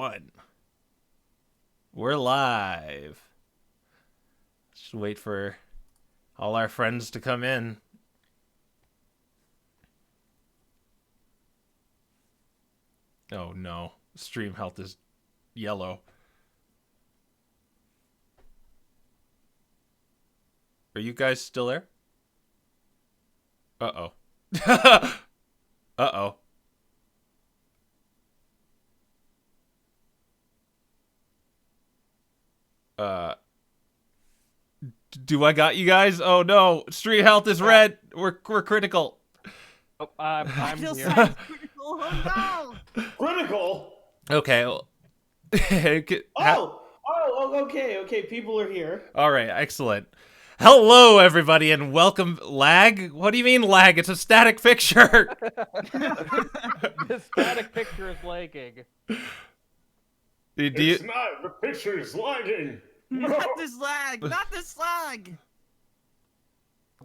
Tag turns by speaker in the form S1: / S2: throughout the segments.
S1: 1. We're live. Just wait for all our friends to come in. Oh no, stream health is yellow. Are you guys still there? Uh-oh. Uh-oh. Do I got you guys? Oh no, stream health is red. We're critical.
S2: Oh, I'm
S3: Still
S2: here.
S3: says critical. Oh no!
S4: Critical?
S1: Okay. Well,
S4: Okay. People are here.
S1: all right, excellent. Hello, everybody, and welcome. Lag? What do you mean lag? It's a static picture.
S2: The static picture is lagging.
S1: Do
S4: It's
S1: you?
S4: not. The picture is lagging.
S3: Not this lag! Not this lag!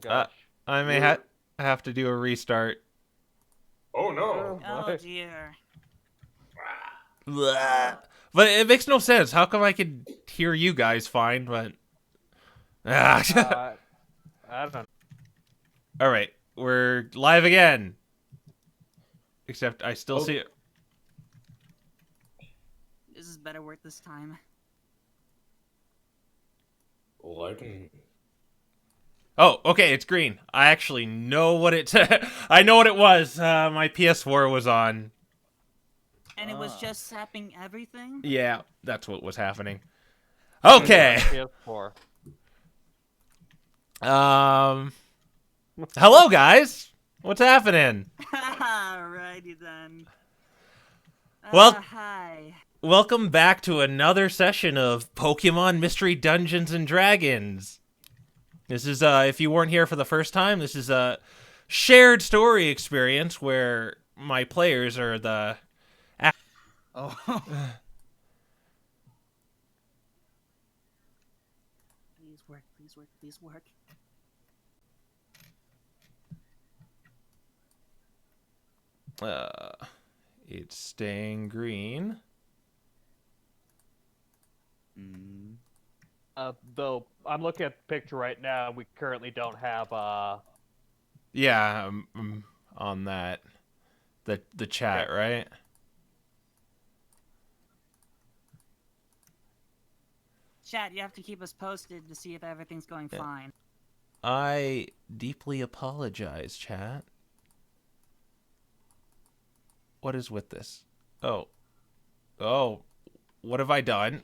S2: Gosh.
S1: I may have to do a restart.
S4: Oh no.
S3: Oh dear.
S1: Blah. But it makes no sense. How come I can hear you guys fine, but...
S2: I don't know.
S1: All right, we're live again. Except I still see it.
S3: This is better work this time.
S4: Well, I can.
S1: Oh, okay, it's green. I actually know what it... I know what it was. My PS4 was on.
S3: And it was just sapping everything?
S1: Yeah, that's what was happening. Okay.
S2: PS4.
S1: Hello, guys. What's happening?
S3: Alrighty then.
S1: Well-
S3: Hi.
S1: Welcome back to another session of Pokemon Mystery Dungeons and Dragons. This is, if you weren't here for the first time, this is a shared story experience where my players are the...
S3: Oh. Please work, please work, please work.
S1: It's staying green.
S2: Though I'm looking at the picture right now, we currently don't have
S1: Yeah, I'm on that. The chat,
S2: Okay.
S1: right?
S3: Chat, you have to keep us posted to see if everything's going fine.
S1: I deeply apologize, chat. What is with this? Oh. Oh. What have I done?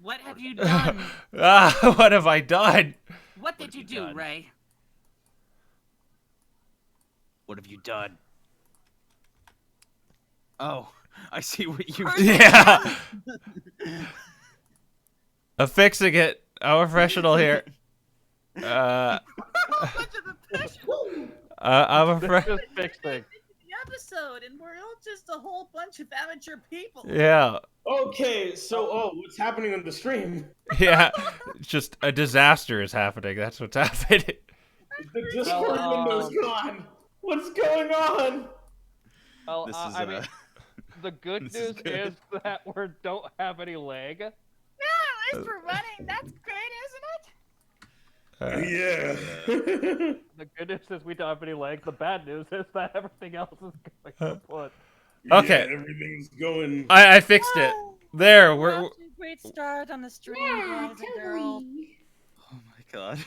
S3: What have you done?
S1: What have I done?
S3: What did you do,
S2: done?
S3: Ray?
S5: What have you done? Oh, I see what you.
S1: Yeah. I'm fixing it. I'm a professional here. I'm a
S2: just fixing.
S3: Episode, and we're all just a whole bunch of amateur people.
S1: Yeah.
S4: Okay, so what's happening on the stream?
S1: Yeah. It's just a disaster is happening. That's what's happening.
S4: The Discord window's gone. What's going on?
S2: Well,
S5: This is
S2: I mean, the good
S5: this is
S2: news
S5: good.
S2: is that we don't have any lag.
S3: Yeah, at least we're running. That's great, isn't it?
S4: Yeah.
S2: The good news is we don't have any lag. The bad news is that everything else is going kaput.
S1: Okay.
S4: Yeah, everything's going.
S1: I fixed it. There,
S3: We're
S1: we're
S3: off to a great start on the stream, boys and girls.
S5: Oh my god.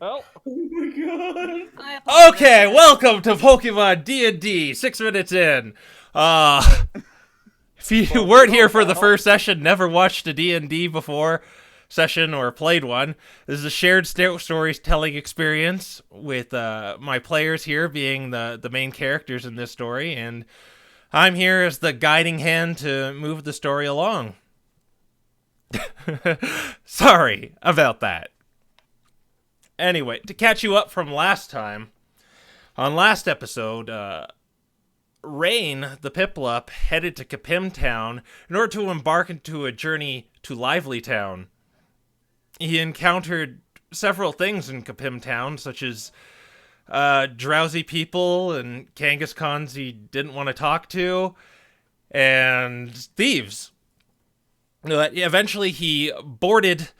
S2: Well,
S4: Oh my god.
S3: I apologize.
S1: okay. Welcome to Pokemon D&D. 6 minutes in. If you weren't here for the first session, never watched a D&D before session or played one, this is a shared storytelling experience with my players here being the main characters in this story, and I'm here as the guiding hand to move the story along. Sorry about that. Anyway, to catch you up from last time, on last episode, Rain, the Piplup, headed to Kapim Town in order to embark into a journey to Lively Town. He encountered several things in Kapim Town, such as drowsy people and Kangaskhan's he didn't want to talk to, and thieves. Eventually, he boarded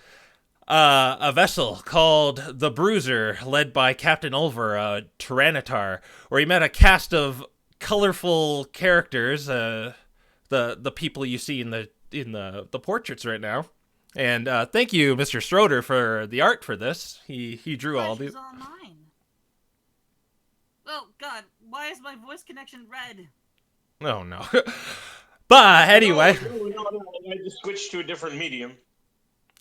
S1: a vessel called the Bruiser, led by Captain Ulver, a Tyranitar, where he met a cast of colorful characters, the people you see in the portraits right now. And thank you, Mr. Stroder, for the art for this. He drew all these.
S3: All mine. Oh God, why is my voice connection red?
S1: Oh no. But anyway,
S4: No, I just switched to a different medium.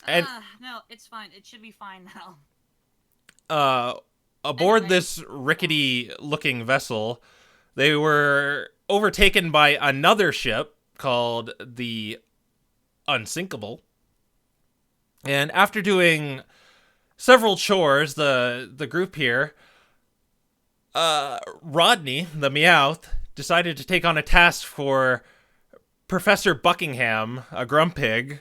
S1: And-
S3: no, it's fine. It should be fine now.
S1: aboard
S3: Anyway.
S1: this rickety-looking vessel, they were overtaken by another ship called the Unsinkable. And after doing several chores, the group here, Rodney, the Meowth, decided to take on a task for Professor Buckingham, a Grumpig,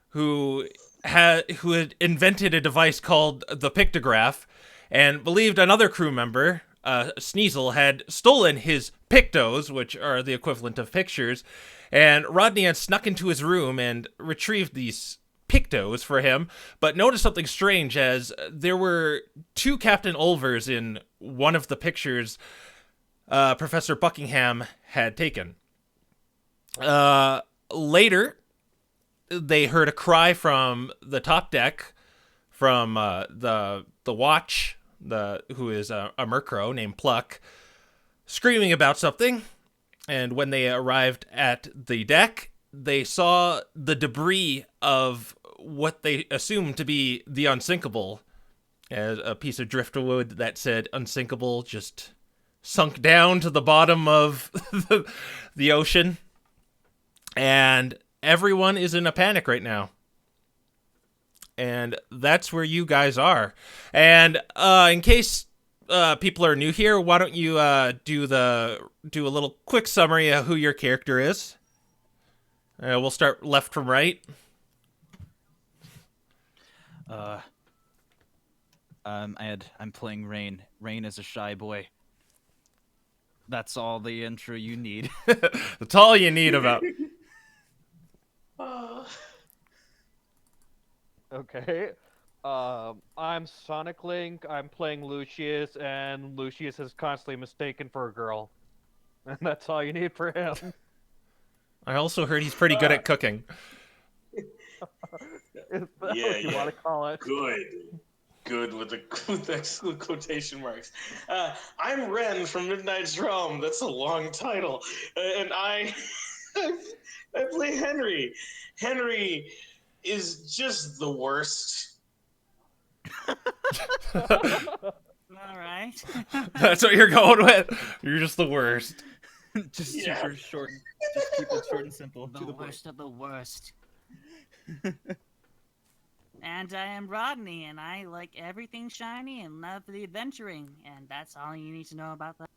S1: who had invented a device called the pictograph, and believed another crew member, Sneasel, had stolen his pictos, which are the equivalent of pictures, and Rodney had snuck into his room and retrieved these pictos for him, but noticed something strange as there were two Captain Ulvers in one of the pictures Professor Buckingham had taken. Later, they heard a cry from the top deck from the watch, who is a Murkrow named Pluck, screaming about something. And when they arrived at the deck, they saw the debris of what they assumed to be the Unsinkable, as a piece of driftwood that said Unsinkable just sunk down to the bottom of the ocean. And everyone is in a panic right now. And that's where you guys are. And in case people are new here, why don't you do a little quick summary of who your character is? We'll start left from right.
S5: I'm playing Rain. Rain is a shy boy. That's all the intro you need.
S1: That's all you need about.
S2: Okay. I'm Sonic Link. I'm playing Lucius, and Lucius is constantly mistaken for a girl. And that's all you need for him.
S1: I also heard he's pretty good at cooking.
S2: Is that what you want to call it?
S4: Good with excellent quotation marks. I'm Ren from Midnight's Realm. That's a long title. And I play Henry. Henry is just the worst.
S3: All right.
S1: That's what you're going with? You're just the worst.
S5: Just
S4: Yeah.
S5: super short. Just keep it short and simple.
S3: The
S5: To the point.
S3: worst of the worst. And I am Rodney, and I like everything shiny and love the adventuring, and that's all you need to know about that.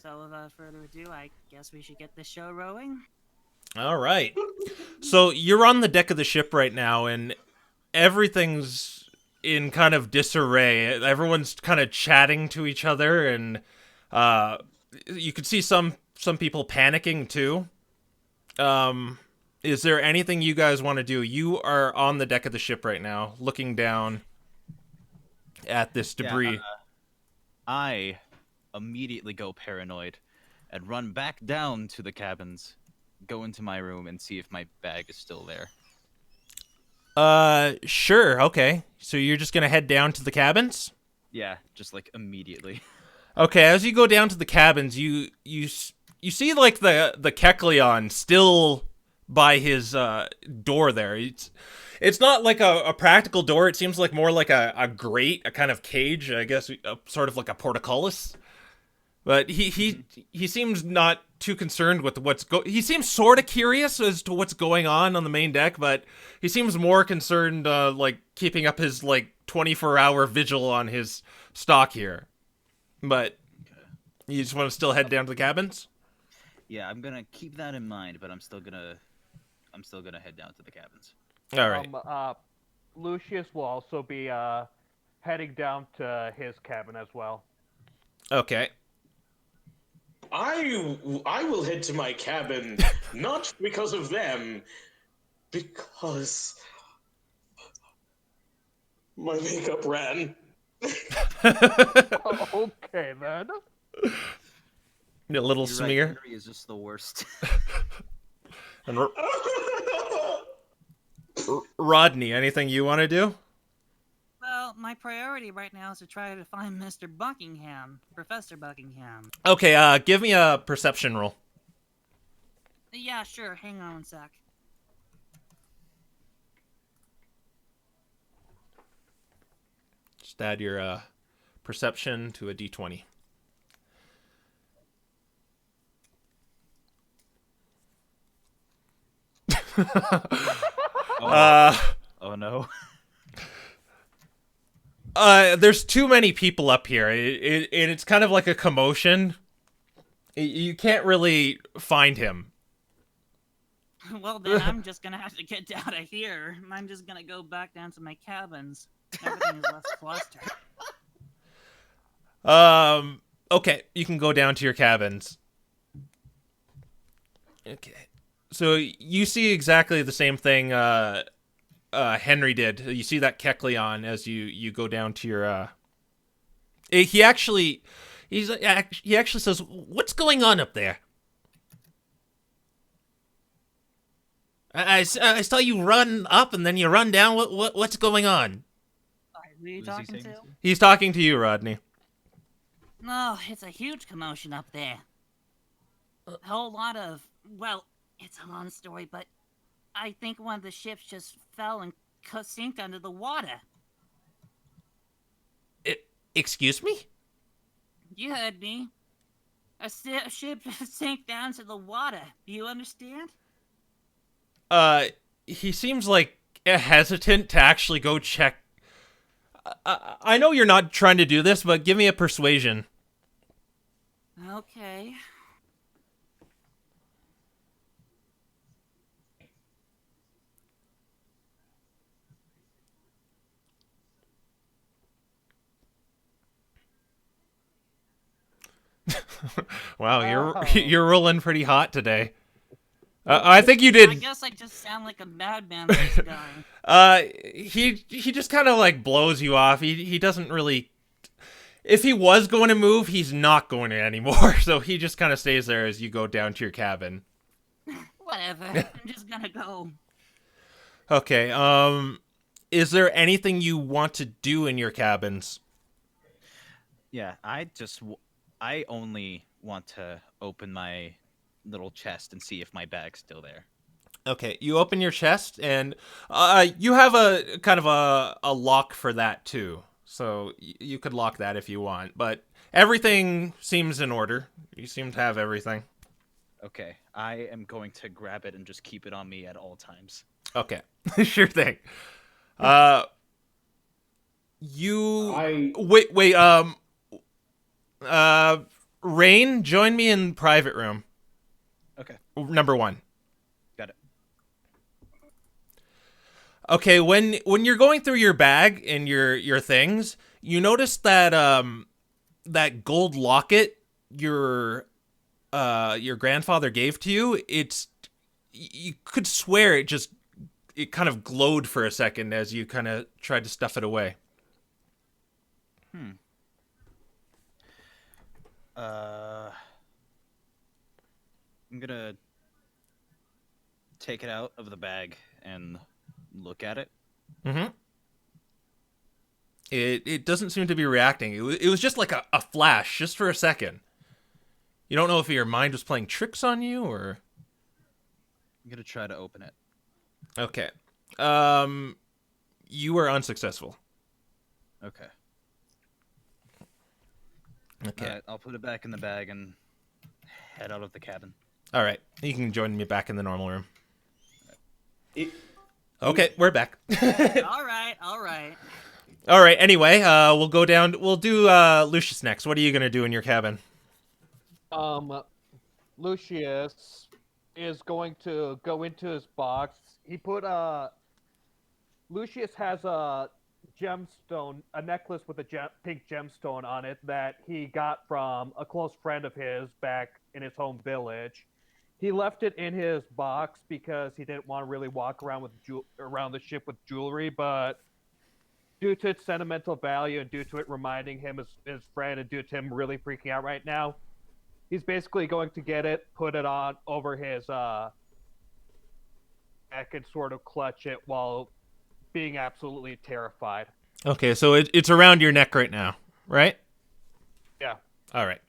S3: So without further ado, I guess we should get the show rolling.
S1: All right. So you're on the deck of the ship right now, and everything's in kind of disarray. Everyone's kind of chatting to each other, and you could see some people panicking too. Is there anything you guys want to do? You are on the deck of the ship right now, looking down at this debris.
S5: I immediately go paranoid and run back down to the cabins, go into my room, and see if my bag is still there.
S1: Sure, okay. So you're just gonna head down to the cabins?
S5: Yeah, just like immediately.
S1: Okay, as you go down to the cabins, you see like the Kecleon still by his door there. It's not like a practical door. It seems like more like a grate, a kind of cage, I guess, sort of like a portcullis. But he seems not too concerned with he seems sort of curious as to what's going on the main deck, but he seems more concerned like keeping up his like 24-hour vigil on his stock here. But you just want to still head down to the cabins?
S5: Yeah, I'm gonna keep that in mind, but I'm still gonna head down to the cabins.
S1: All right.
S2: Lucius will also be heading down to his cabin as well.
S1: Okay.
S4: I will head to my cabin, not because of them, because my makeup ran.
S2: Okay, then.
S1: A little
S5: You're
S1: smear.
S5: Right, Henry is just the worst.
S1: And Rodney, anything you want to do?
S3: Well, my priority right now is to try to find Mr. Buckingham, Professor Buckingham.
S1: Okay, give me a perception roll.
S3: Yeah, sure. Hang on one sec.
S1: Just add your perception to a d20.
S5: Oh no.
S1: There's too many people up here. It's kind of like a commotion. You can't really find him.
S3: Well, then I'm just gonna have to get out of here. I'm just gonna go back down to my cabins. Everything is less clustered.
S1: Okay, you can go down to your cabins. Okay. So you see exactly the same thing Henry did. You see that Kecleon as you go down to your he actually says, "What's going on up there?" I saw you run up and then you run down. What's going on?
S3: Who are you talking to?
S1: He's talking to you, Rodney.
S3: No, it's a huge commotion up there. A whole lot of, well, it's a long story, but I think one of the ships just fell and sank under the water.
S1: Excuse me?
S3: You heard me. A ship sank down to the water. Do you understand?
S1: He seems like hesitant to actually go check. I know you're not trying to do this, but give me a persuasion.
S3: Okay.
S1: Wow, you're rolling pretty hot today. I think you did.
S3: I guess I just sound like a madman this guy.
S1: He just kind of like blows you off. He doesn't really. If he was going to move, he's not going to anymore. So he just kind of stays there as you go down to your cabin.
S3: Whatever. I'm just gonna go.
S1: Okay. Is there anything you want to do in your cabins?
S5: Yeah, I only want to open my little chest and see if my bag's still there.
S1: Okay, you open your chest, and you have a kind of a lock for that too. So you could lock that if you want, but everything seems in order. You seem to have everything.
S5: Okay, I am going to grab it and just keep it on me at all times.
S1: Okay, sure thing. Wait. Rain, join me in private room.
S5: Okay.
S1: Number 1.
S5: Got it.
S1: Okay, when you're going through your bag and your things, you notice that that gold locket your grandfather gave to you. You could swear it kind of glowed for a second as you kind of tried to stuff it away.
S5: I'm gonna take it out of the bag and look at it.
S1: Mm-hmm. It doesn't seem to be reacting. It was just like a flash, just for a second. You don't know if your mind was playing tricks on you or...
S5: I'm gonna try to open it.
S1: Okay. You were unsuccessful.
S5: Okay.
S1: Okay.
S5: Alright, I'll put it back in the bag and head out of the cabin.
S1: All right. You can join me back in the normal room. Okay, we're back.
S3: All right.
S1: All right. Anyway, we'll go down. We'll do Lucius next. What are you gonna do in your cabin?
S2: Lucius is going to go into his box. Lucius has a gemstone, a necklace with a pink gemstone on it that he got from a close friend of his back in his home village. He left it in his box because he didn't want to really walk around with around the ship with jewelry, but due to its sentimental value and due to it reminding him of his friend and due to him really freaking out right now, he's basically going to get it, put it on over his neck and sort of clutch it while being absolutely terrified.
S1: Okay, so it's around your neck right now, right?
S2: Yeah.
S1: All right.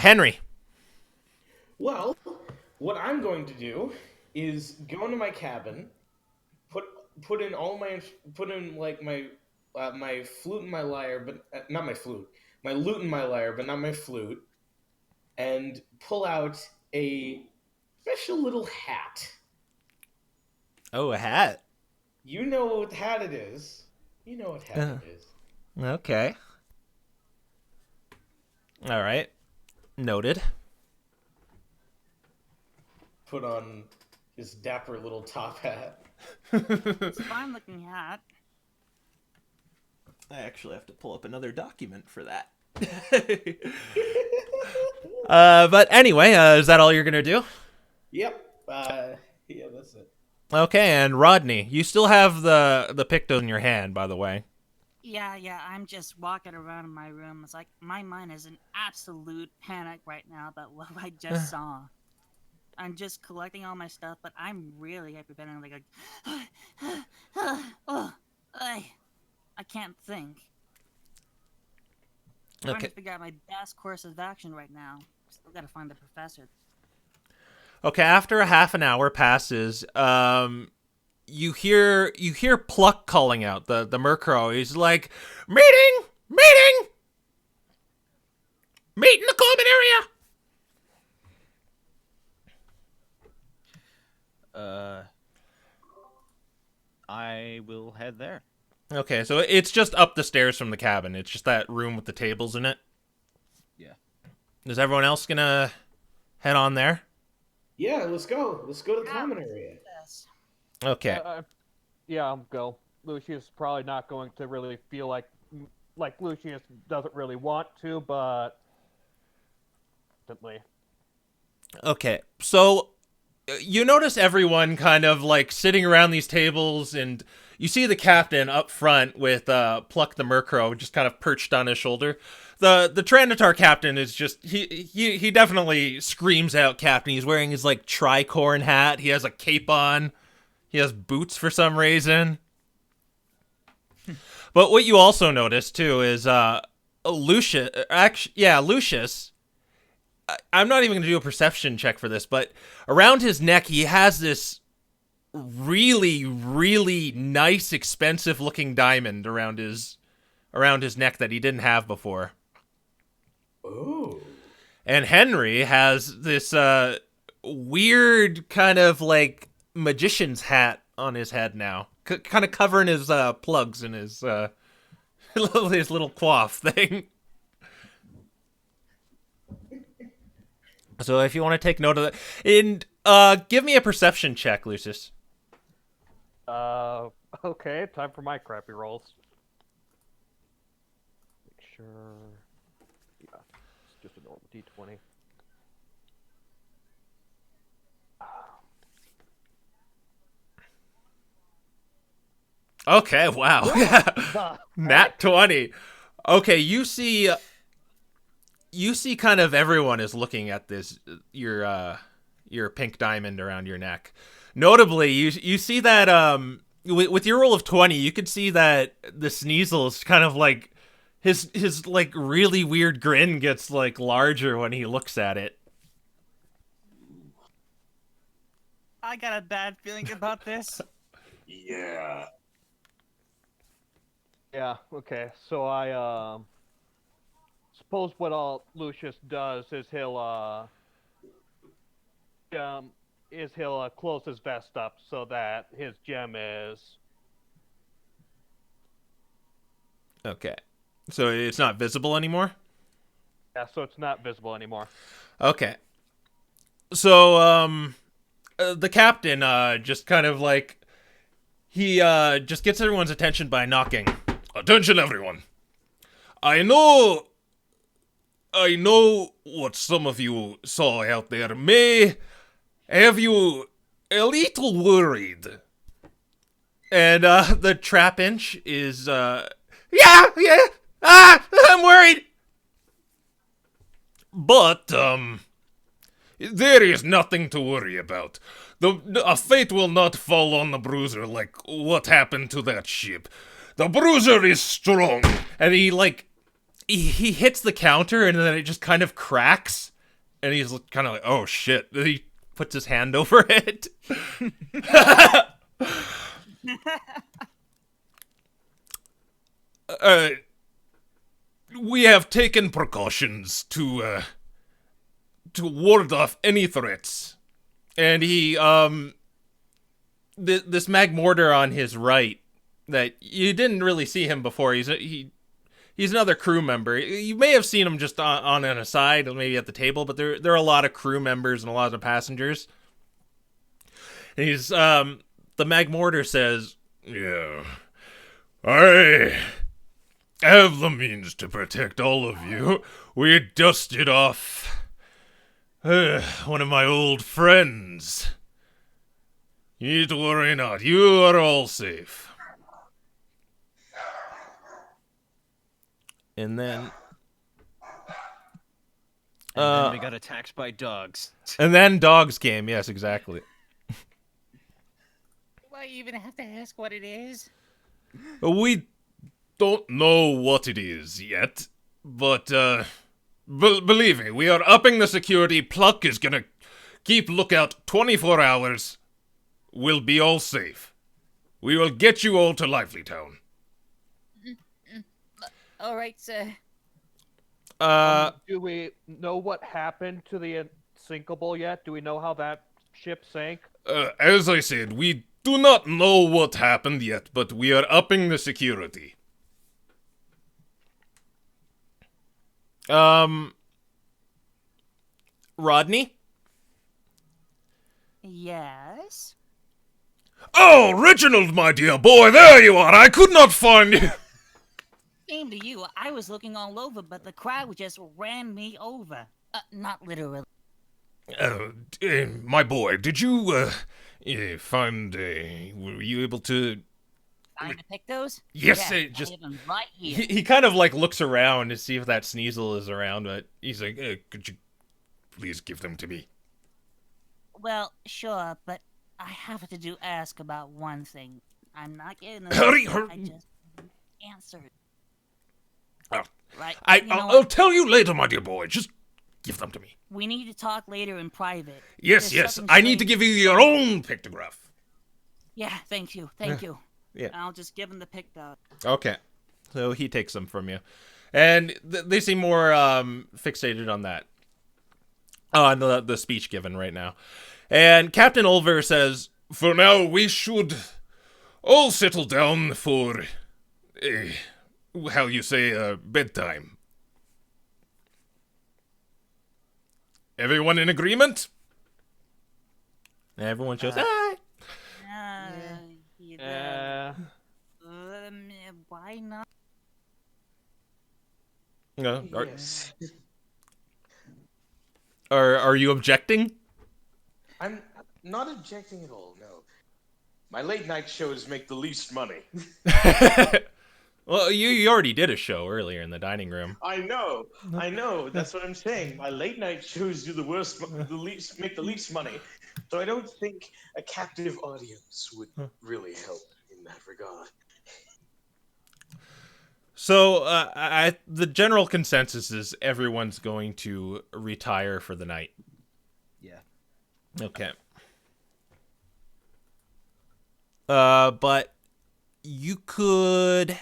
S1: Henry.
S4: Well, what I'm going to do is go into my cabin, put in like my flute and my lyre, but not my flute, my lute and my lyre, but not my flute, and pull out a special little hat.
S1: Oh, a hat.
S4: You know what hat it is. You know what hat it is.
S1: Okay. All right. Noted.
S4: Put on his dapper little top hat.
S3: It's a fine-looking hat.
S1: I actually have to pull up another document for that. But anyway, is that all you're gonna do?
S4: Yep. Yeah, that's it.
S1: Okay, and Rodney, you still have the picto in your hand, by the way.
S3: Yeah, I'm just walking around in my room. It's like my mind is in absolute panic right now about what I just saw. I'm just collecting all my stuff, but I'm really hyperventilating. I can't think. I'm trying to figure out my best course of action right now. Still gotta find the professor.
S1: Okay, after a half an hour passes, you hear Pluck calling out the Murkrow. He's like, meet in the common area.
S5: I will head there.
S1: Okay, so it's just up the stairs from the cabin. It's just that room with the tables in it.
S5: Yeah.
S1: Is everyone else gonna head on there?
S4: Yeah, let's go. Let's go to the common area.
S3: Yes.
S1: Okay.
S2: Yeah, I'll go. Lucius probably not going to really feel like Lucius doesn't really want to, but definitely.
S1: Okay, so you notice everyone kind of like sitting around these tables, and you see the captain up front with Pluck the Murkrow just kind of perched on his shoulder. The Tranitar captain is just he definitely screams out captain. He's wearing his like tricorn hat. He has a cape on. He has boots for some reason. But what you also notice too is Lucius. Lucius. I'm not even going to do a perception check for this, but around his neck, he has this really, really nice, expensive-looking diamond around his neck that he didn't have before.
S4: Oh.
S1: And Henry has this weird kind of like magician's hat on his head now, kind of covering his plugs and his his little coif thing. So if you want to take note of that, and give me a perception check, Lucius.
S2: Okay, time for my crappy rolls. Make sure. Yeah, it's just a normal D20.
S1: Okay, wow. Nat 20. Okay, you see kind of everyone is looking at this your pink diamond around your neck. Notably, you see that with your roll of 20, you could see that the Sneasel is kind of like his like really weird grin gets like larger when he looks at it.
S5: I got a bad feeling about this.
S4: Yeah.
S2: Yeah, okay. So I suppose what all Lucius does is he'll close his vest up so that his gem is
S1: Okay. So it's not visible anymore?
S2: so it's not visible anymore.
S1: Okay. So the captain just kind of like he just gets everyone's attention by knocking. Attention everyone. I know I know what some of you saw out there may have you a little worried. And the trap inch is yeah, I'm worried. But there is nothing to worry about. A fate will not fall on the bruiser like what happened to that ship. The bruiser is strong. And he hits the counter and then it just kind of cracks. And he's kind of like, oh shit. Then he puts his hand over it. We have taken precautions to ward off any threats. And he, this Magmortar on his right, that you didn't really see him before, he's another crew member. You may have seen him just on an aside, or maybe at the table, but there are a lot of crew members and a lot of passengers. And he's, the Magmortar says, yeah, I have the means to protect all of you. We dusted off one of my old friends. You need to worry not. You are all safe. And then...
S5: And then we got attacked by dogs.
S1: And then dogs came. Yes, exactly.
S3: Do I even have to ask what it is?
S1: We don't know what it is yet, but believe me, we are upping the security. Pluck is gonna keep lookout 24 hours. We'll be all safe. We will get you all to Lively Town.
S3: All right, sir.
S2: Do we know what happened to the sinkable yet? Do we know how that ship sank?
S1: As I said, we do not know what happened yet, but we are upping the security. Rodney?
S3: Yes?
S1: Oh, Reginald, my dear boy, there you are! I could not find you!
S3: Same to you. I was looking all over, but the crowd just ran me over. Not literally.
S1: My boy, did you, find, were you able to...
S3: Time to pick those?
S1: Yes,
S3: yeah,
S1: it just...
S3: I have them right here.
S1: He kind of, looks around to see if that Sneasel is around, but he's like, could you please give them to me?
S3: Well, sure, but I have to ask about one thing. I'm not getting
S1: Hurry!
S3: I just answered.
S1: Oh,
S3: Right?
S1: I'll tell you later, my dear boy. Just give them to me.
S3: We need to talk later in private.
S1: Yes,
S3: There's
S1: yes.
S3: something
S1: I need to
S3: strange-
S1: give you your own pictograph.
S3: Yeah, thank you. Thank you.
S1: Yeah.
S3: I'll just give him the picture.
S1: Okay. So he takes them from you. And they seem more fixated on that. On the speech given right now. And Captain Ulver says, for now, we should all settle down for, how you say, bedtime. Everyone in agreement? Everyone shows,
S3: Uh, why not?
S1: No,
S4: Yes.
S1: are you objecting?
S4: I'm not objecting at all, no. My late night shows make the least money.
S1: Well, you already did a show earlier in the dining room.
S4: I know. That's what I'm saying. My late night shows do make the least money. So I don't think a captive audience would really help in that regard.
S1: So, the general consensus is everyone's going to retire for the night.
S5: Yeah.
S1: Okay. But you could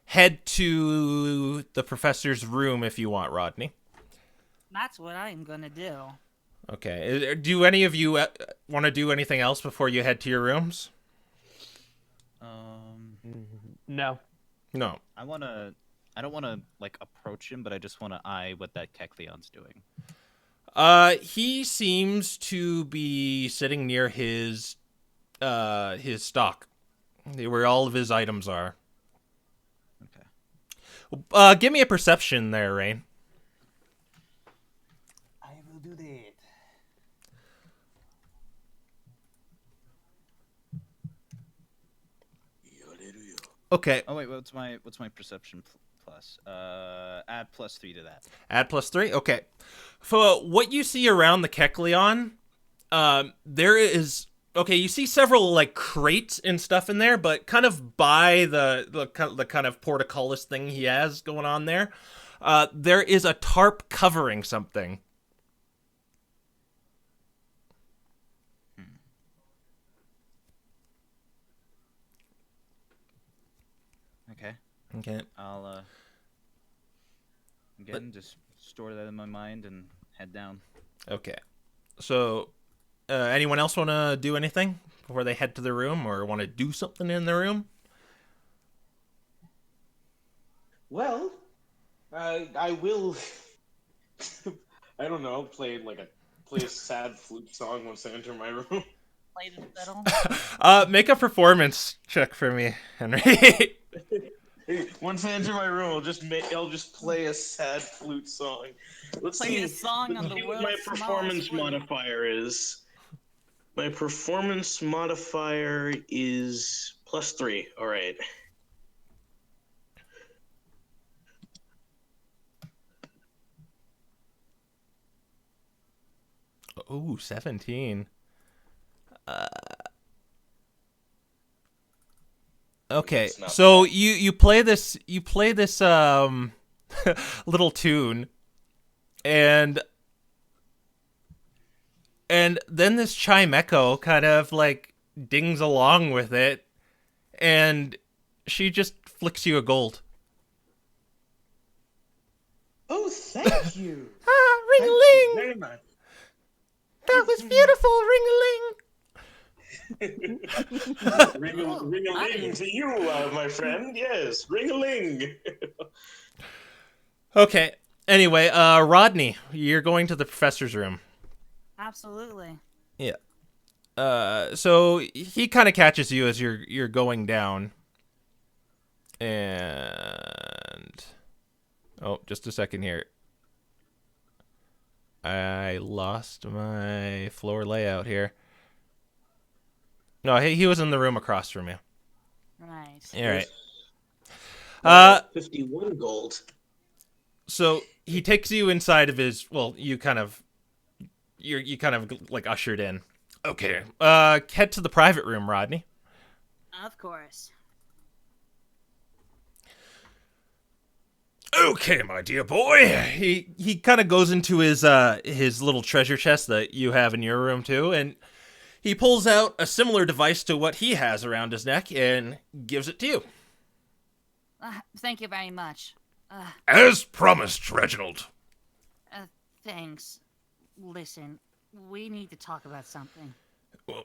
S1: head to the professor's room if you want, Rodney.
S3: That's what I'm gonna do.
S1: Okay. Do any of you want to do anything else before you head to your rooms?
S2: No.
S1: No.
S5: I don't wanna approach him, but I just wanna eye what that Kecleon's doing.
S1: He seems to be sitting near his stock, where all of his items are.
S5: Okay.
S1: Give me a perception there, Rain. Okay.
S5: Oh wait, what's my perception plus? Add +3 to that.
S1: Add +3? Okay. For what you see around the Kecleon, there is... Okay, you see several, like, crates and stuff in there, but kind of by the kind of portcullis thing he has going on there, there is a tarp covering something. Okay.
S5: I'll again just store that in my mind and head down.
S1: Okay. So, anyone else want to do anything before they head to their room, or want to do something in their room?
S4: Well, I will. I don't know. Play a sad flute song once I enter my room.
S3: Play the fiddle.
S1: Make a performance check for me, Henry.
S4: Once I enter my room, I'll just play a sad flute song. Let's
S3: Play
S4: see.
S3: a song on the
S4: what
S3: world's
S4: my performance
S3: smallest flute.
S4: modifier is. My performance modifier is +3. All right.
S1: Ooh, 17. Okay,
S4: It's not
S1: so you play this little tune, and then this chime echo kind of like dings along with it, and she just flicks you a gold.
S4: Oh, thank you.
S1: Ah,
S4: Thank you
S1: ring-a-ling!
S4: very much.
S1: That was beautiful, ring-a-ling!
S4: Ring-a-ling to you, my friend. Yes, ring-a-ling.
S1: Okay. Anyway, Rodney, you're going to the professor's room.
S3: Absolutely.
S1: Yeah. So he kind of catches you as you're going down. And oh, just a second here. I lost my floor layout here. No, he was in the room across from you.
S3: Right.
S1: All right.
S4: 51 gold.
S1: So he takes you inside of his. Well, you kind of like ushered in. Okay. Head to the private room, Rodney.
S3: Of course.
S1: Okay, my dear boy. He kind of goes into his little treasure chest that you have in your room too, and he pulls out a similar device to what he has around his neck and gives it to you.
S3: Thank you very much.
S1: As promised, Reginald.
S3: Thanks. Listen, we need to talk about something.
S1: Well,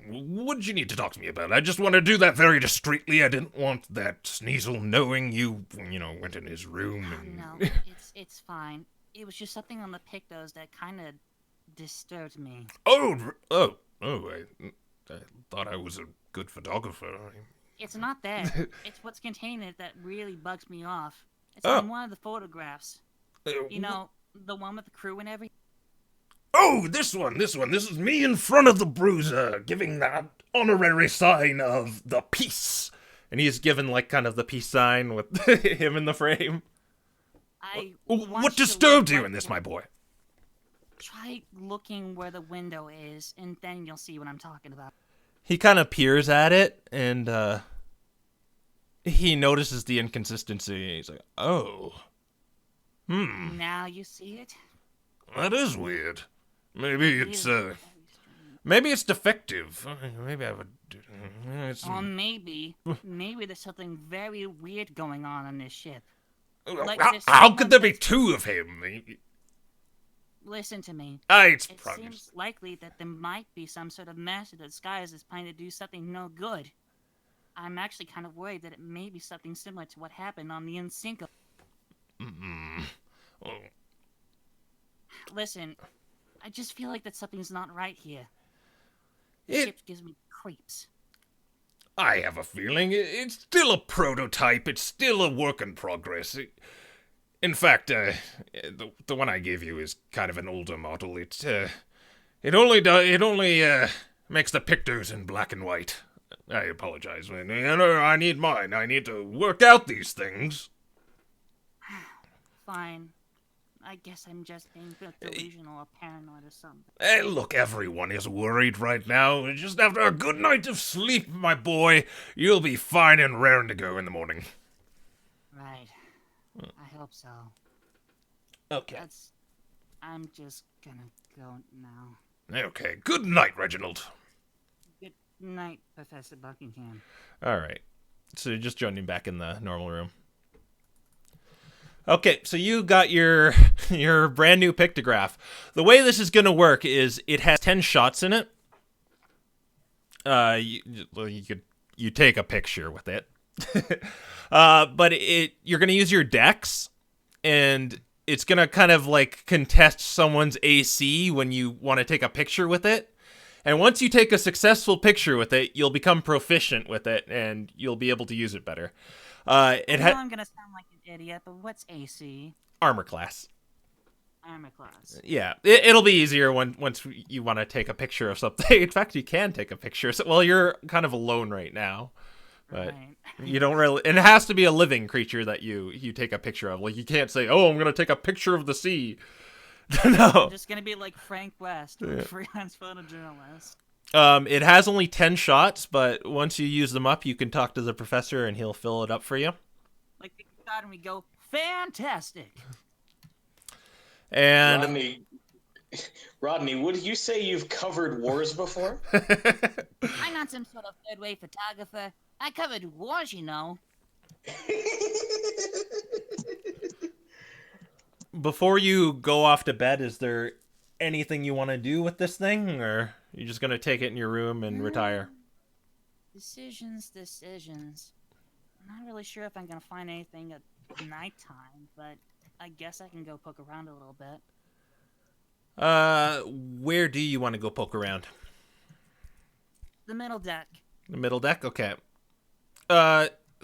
S1: what did you need to talk to me about? I just want to do that very discreetly. I didn't want that Sneasel knowing you went in his room and...
S3: No, it's fine. It was just something on the pictos that kind of disturbed me.
S1: I thought I was a good photographer.
S3: It's not that. It's what's contained in it that really bugs me off. It's
S1: Oh.
S3: on one of the photographs. You know, the one with the crew and everything.
S1: Oh, this one. This is me in front of the bruiser, giving that honorary sign of the peace. And he's given, like, kind of the peace sign with him in the frame. What disturbed you in this, my boy?
S3: Try looking where the window is, and then you'll see what I'm talking about.
S1: He kind of peers at it, and, he notices the inconsistency. He's like, oh.
S3: Now you see it?
S1: That is weird. Maybe it's,
S3: Very
S1: maybe it's defective. Maybe I would...
S3: Or maybe there's something very weird going on this ship. Like there's
S1: How
S3: someone
S1: could there be
S3: that's-
S1: two of him?
S3: Listen to me.
S1: It's
S3: It
S1: progress.
S3: seems likely that there might be some sort of master disguise that's planning to do something no good. I'm actually kind of worried that it may be something similar to what happened on the Incinco.
S1: Oh.
S3: Listen, I just feel like that something's not right here. The
S1: It-
S3: ship gives me creeps.
S1: I have a feeling it's still a prototype. It's still a work in progress. In fact, the one I gave you is kind of an older model. It only makes the pictures in black and white. I apologize, man. I need mine. I need to work out these things.
S3: Fine. I guess I'm just being a bit delusional or paranoid or something.
S1: Hey, look, everyone is worried right now. Just after a good night of sleep, my boy, you'll be fine and raring to go in the morning.
S3: Right. I hope so.
S1: Okay.
S3: I'm just gonna go now.
S1: Okay, good night, Reginald.
S3: Good night, Professor Buckingham.
S1: All right. So you're just joining back in the normal room. Okay, so you got your brand new pictograph. The way this is going to work is it has 10 shots in it. You take a picture with it. But you're going to use your dex, and it's going to kind of like contest someone's AC when you want to take a picture with it. And once you take a successful picture with it, you'll become proficient with it, and you'll be able to use it better.
S3: I know I'm gonna sound like an idiot, but what's AC?
S1: Armor class.
S3: Armor class.
S1: Yeah, it'll be easier once you want to take a picture of something. In fact, you can take a picture. So, well, you're kind of alone right now, but
S3: Right.
S1: you don't really. And it has to be a living creature that you take a picture of. Like, you can't say, "Oh, I'm gonna take a picture of the sea." No.
S3: I'm just gonna be like Frank West, freelance photojournalist.
S1: It has only 10 shots, but once you use them up, you can talk to the professor and he'll fill it up for you.
S3: Like we got and we go, fantastic.
S1: And
S4: Rodney, would you say you've covered wars before?
S3: I'm not some sort of third-wave photographer. I covered wars, you know.
S1: Before you go off to bed, is there anything you want to do with this thing, or are you just going to take it in your room and retire?
S3: Decisions. I'm not really sure if I'm gonna find anything at nighttime, but I guess I can go poke around a little bit.
S1: Where do you want to go poke around?
S3: The middle deck.
S1: The middle deck? Okay.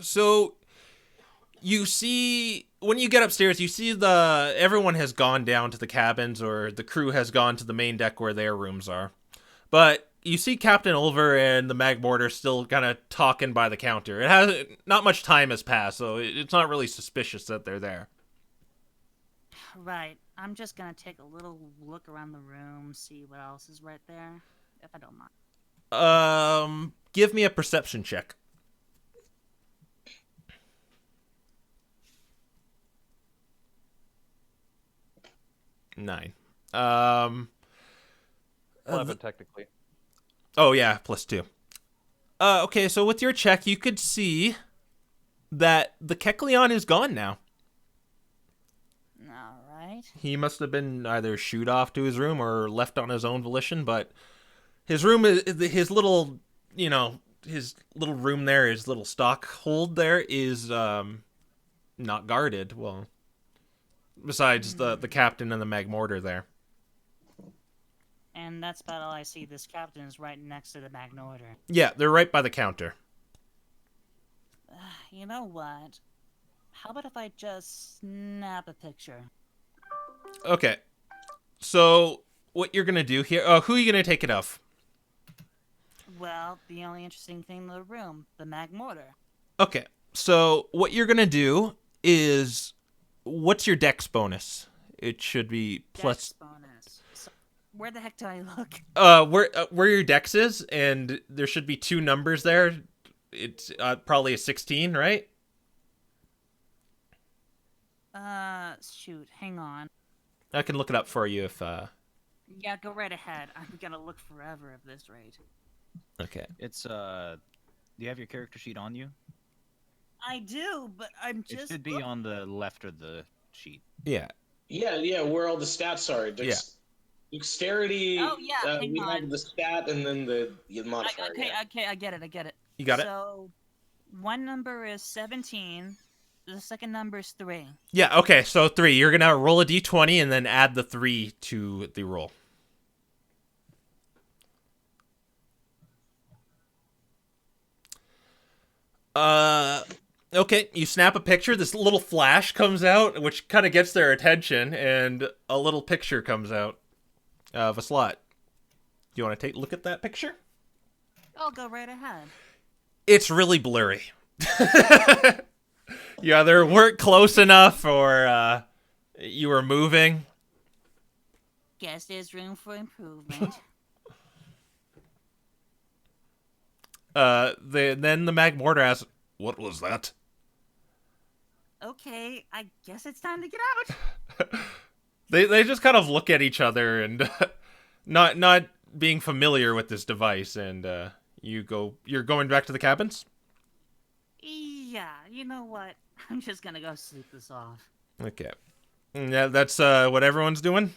S1: So you see, when you get upstairs, you see everyone has gone down to the cabins, or the crew has gone to the main deck where their rooms are. But you see Captain Ulver and the Magmortar still kind of talking by the counter. Not much time has passed, so it's not really suspicious that they're there.
S3: Right. I'm just gonna take a little look around the room, see what else is right there, if I don't mind.
S1: Give me a perception check. 9.
S2: 11 technically.
S1: Oh yeah, +2. Okay, so with your check, you could see that the Kecleon is gone now.
S3: All right.
S1: He must have been either shooed off to his room or left on his own volition, but his room his little room there, his little stock hold there is not guarded. Well, besides the captain and the Magmortar there.
S3: And that's about all I see. This captain is right next to the Magmortar.
S1: Yeah, they're right by the counter.
S3: You know what? How about if I just snap a picture?
S1: Okay. So, what you're going to do here... who are you going to take it of?
S3: Well, the only interesting thing in the room, the Magmortar.
S1: Okay. So, what you're going to do is... What's your dex bonus? It should be plus...
S3: Dex bonus. So, where the heck do I look?
S1: Where your dex is, and there should be 2 numbers there. It's probably a 16, right?
S3: Shoot, hang on.
S1: I can look it up for you if...
S3: Yeah, go right ahead. I'm gonna look forever at this rate.
S1: Okay.
S5: It's do you have your character sheet on you?
S3: I do, but I'm
S5: It
S3: just...
S5: should be on the left of the sheet.
S1: Yeah.
S4: Yeah, where all the stats are. Dexterity.
S3: Oh, yeah, hang
S4: we
S3: on.
S4: have the stat and then the modifier.
S3: Okay, I get it.
S1: You got it?
S3: So, one number is 17, the second number is 3.
S1: Yeah, okay, so 3. You're going to roll a d20 and then add the 3 to the roll. Okay, you snap a picture, this little flash comes out, which kind of gets their attention, and a little picture comes out of a slot. Do you want to take a look at that picture?
S3: I'll go right ahead.
S1: It's really blurry. You either weren't close enough or you were moving.
S3: Guess there's room for improvement.
S1: Then the Magmortar asks, "What was that?"
S3: Okay, I guess it's time to get out.
S1: They just kind of look at each other and not being familiar with this device, and you're going back to the cabins?
S3: Yeah, you know what? I'm just gonna go sleep this off.
S1: Okay. Yeah, that's what everyone's doing?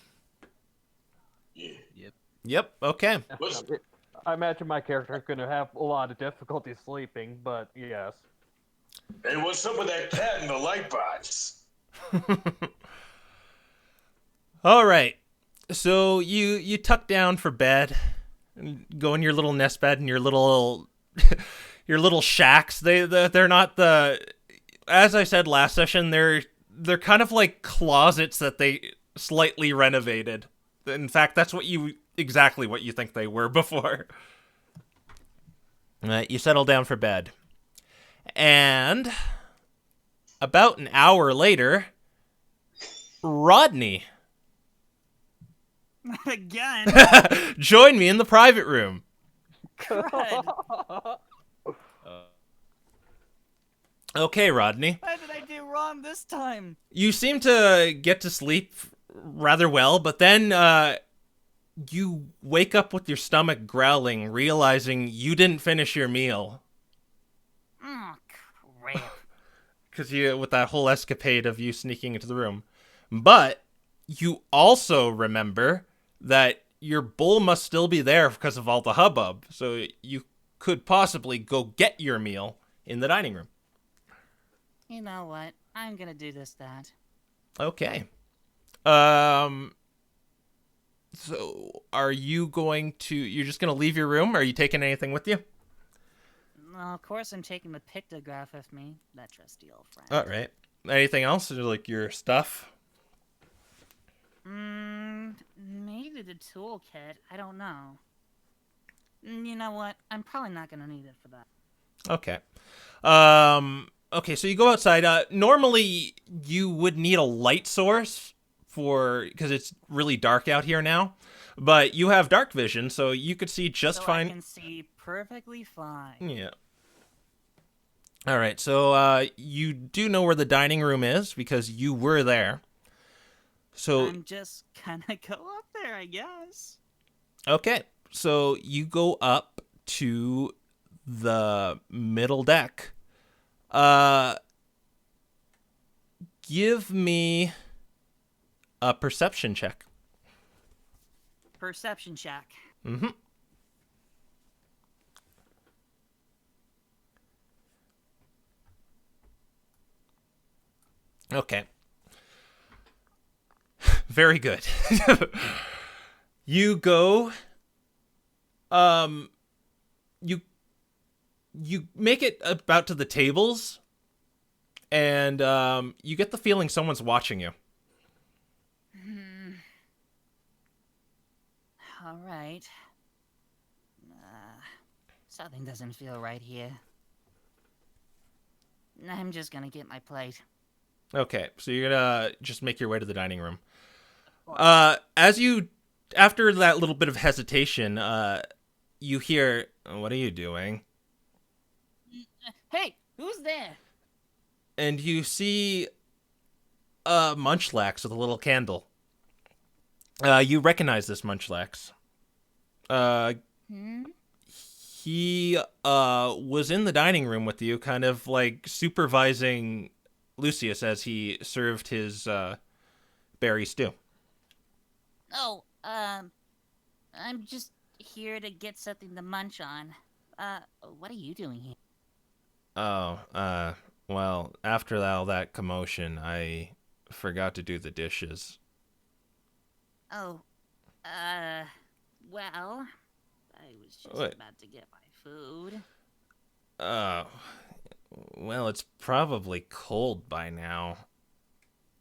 S4: Yeah.
S1: Yep, okay.
S4: What's,
S2: I imagine my character is going to have a lot of difficulty sleeping, but yes.
S4: hey, what's up with that cat in the light box?
S1: All right. So you tuck down for bed, and go in your little nest bed and your little your little shacks. They're not the, as I said last session, they're kind of like closets that they slightly renovated. In fact, that's exactly what you think they were before. You settle down for bed. And about an hour later, Rodney
S3: Again?
S1: joined me in the private room.
S3: Crud.
S1: Okay, Rodney.
S5: What did I do wrong this time?
S1: You seem to get to sleep rather well, but then you wake up with your stomach growling, realizing you didn't finish your meal.
S3: Oh, crap.
S1: Because with that whole escapade of you sneaking into the room. But you also remember that your bowl must still be there because of all the hubbub. So you could possibly go get your meal in the dining room.
S3: You know what? I'm gonna do that.
S1: Okay. So are you you're just going to leave your room? Are you taking anything with you?
S3: Well, of course I'm taking the pictograph with me. That trusty old friend.
S1: All right. Anything else? Like your stuff?
S3: Maybe the toolkit. I don't know. You know what? I'm probably not gonna need it for that.
S1: Okay. Okay, so you go outside. Normally, you would need a light source because it's really dark out here now. But you have dark vision, so you could see just fine.
S3: I can see perfectly fine.
S1: Yeah. All right, so you do know where the dining room is because you were there. So
S3: I'm just gonna go up there, I guess.
S1: okay, so you go up to the middle deck. Give me a perception check.
S3: Perception check.
S1: Mm-hmm. Okay. Very good. You go. You make it about to the tables, and you get the feeling someone's watching you.
S3: All right. Something doesn't feel right here. I'm just gonna get my plate.
S1: Okay, so you're gonna just make your way to the dining room. After that little bit of hesitation, you hear, "What are you doing?"
S3: Hey, who's there?
S1: And you see Munchlax with a little candle. You recognize this Munchlax. He was in the dining room with you, kind of like supervising Lucius as he served his berry stew.
S3: Oh, I'm just here to get something to munch on. What are you doing here?
S1: Oh, well, after all that commotion, I forgot to do the dishes.
S3: Oh, well, I was just
S1: What?
S3: about to get my food.
S1: Oh, well, it's probably cold by now.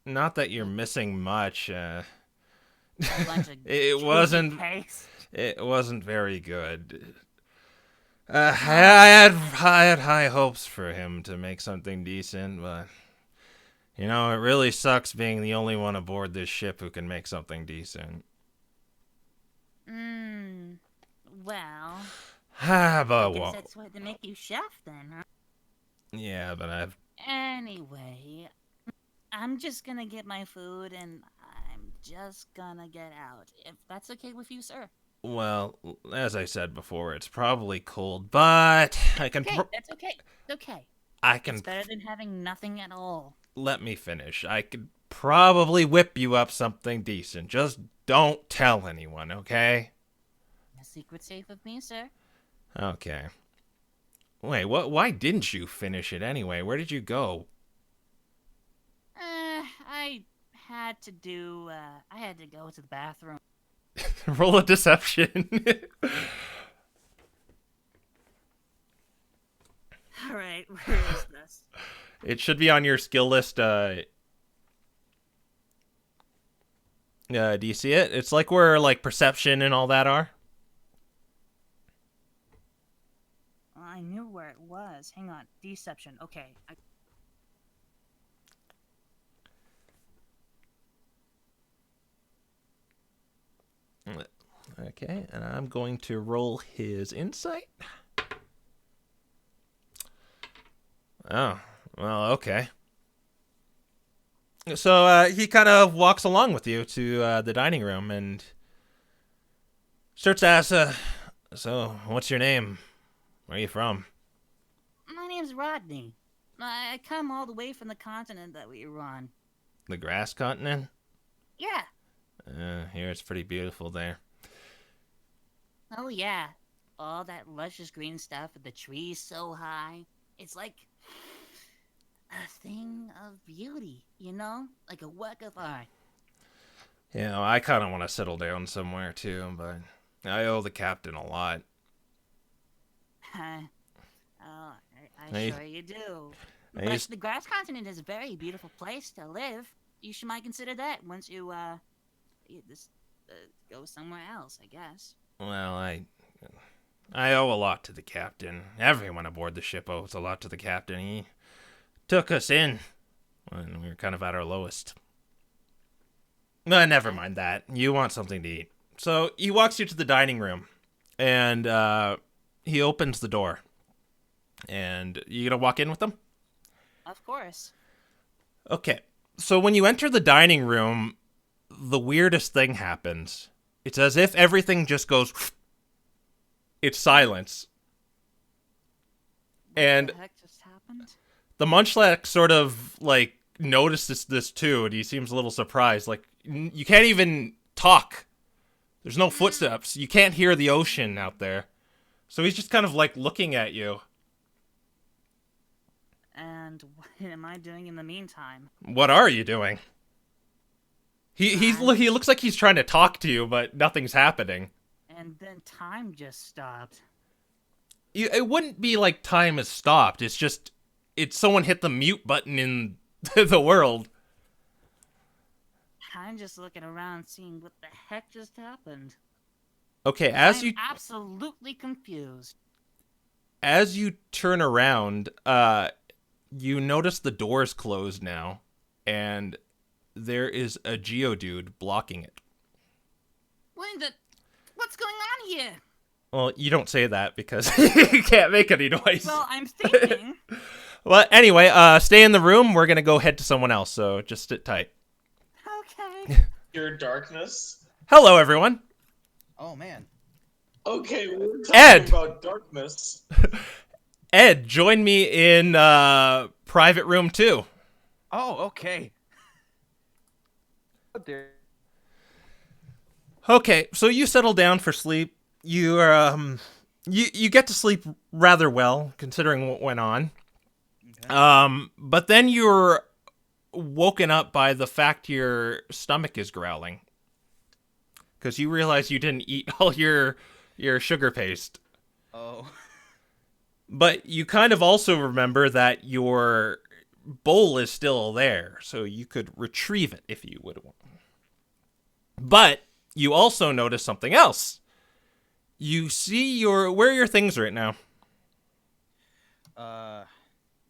S1: Not that you're missing much.
S3: A bunch of
S1: It wasn't.
S3: toothpaste.
S1: It wasn't very good. I had high hopes for him to make something decent, but it really sucks being the only one aboard this ship who can make something decent.
S3: Well,
S1: But
S3: I guess
S1: well,
S3: that's what to make you chef then, huh?
S1: yeah, but I've
S3: Anyway, I'm just gonna get my food and I'm just gonna get out. If that's okay with you, sir.
S1: well, as I said before, it's probably cold, but I can
S3: Okay, that's okay. It's okay.
S1: I can
S3: It's better than having nothing at all.
S1: let me finish. I could probably whip you up something decent. Just don't tell anyone, okay?
S3: A secret safe with me, sir.
S1: Okay. Wait, what? Why didn't you finish it anyway? Where did you go?
S3: I had to do. I had to go to the bathroom.
S1: Roll a deception.
S3: All right, where is this?
S1: It should be on your skill list. Do you see it? It's like where like perception and all that are.
S3: I knew where it was. Hang on, deception. Okay.
S1: Okay, and I'm going to roll his insight. Oh, well, okay. So he kind of walks along with you to the dining room and starts to ask, so what's your name? Where are you from?
S3: My name's Rodney. I come all the way from the continent that we were on.
S1: The grass continent?
S3: Yeah.
S1: Here it's pretty beautiful there.
S3: Oh yeah. All that luscious green stuff with the trees so high. It's like a thing of beauty, you know? Like a work of art.
S1: I kind of want to settle down somewhere too, but I owe the captain a lot.
S3: Oh, I sure you do. But the grass continent is a very beautiful place to live. You might consider that once you just go somewhere else, I guess.
S1: Well, I owe a lot to the captain. Everyone aboard the ship owes a lot to the captain. He took us in when we were kind of at our lowest. Never mind that. You want something to eat. So he walks you to the dining room, and he opens the door. And you gonna walk in with him?
S3: Of course.
S1: Okay. So when you enter the dining room, the weirdest thing happens. It's as if everything just goes... It's silence. And
S3: What the heck just happened?
S1: the Munchlax sort of, like, notices this too, and he seems a little surprised. Like, you can't even talk. There's no footsteps. You can't hear the ocean out there. So he's just kind of, like, looking at you.
S3: And what am I doing in the meantime?
S1: What are you doing? He looks like he's trying to talk to you, but nothing's happening.
S3: And then time just stopped.
S1: It wouldn't be like time has stopped. It's just... someone hit the mute button in the world.
S3: I'm just looking around seeing what the heck just happened.
S1: Okay,
S3: I'm absolutely confused.
S1: as you turn around, you notice the door's closed now, and there is a Geodude blocking it.
S3: What's going on here?
S1: Well, you don't say that because you can't make any noise.
S3: Well, I'm thinking.
S1: Well, anyway, stay in the room. We're gonna go head to someone else, so just sit tight.
S3: Okay.
S4: Your darkness.
S1: Hello, everyone.
S5: Oh man.
S4: Okay, we're talking
S1: Ed.
S4: about darkness.
S1: Ed, join me in private room 2.
S5: Oh, okay.
S2: Oh, dear.
S1: Okay, so you settle down for sleep. You you get to sleep rather well considering what went on.
S5: Okay.
S1: But then you're woken up by the fact your stomach is growling because you realize you didn't eat all your sugar paste.
S5: Oh.
S1: But you kind of also remember that your bowl is still there, so you could retrieve it if you would want. But you also notice something else. You see where are your things right now?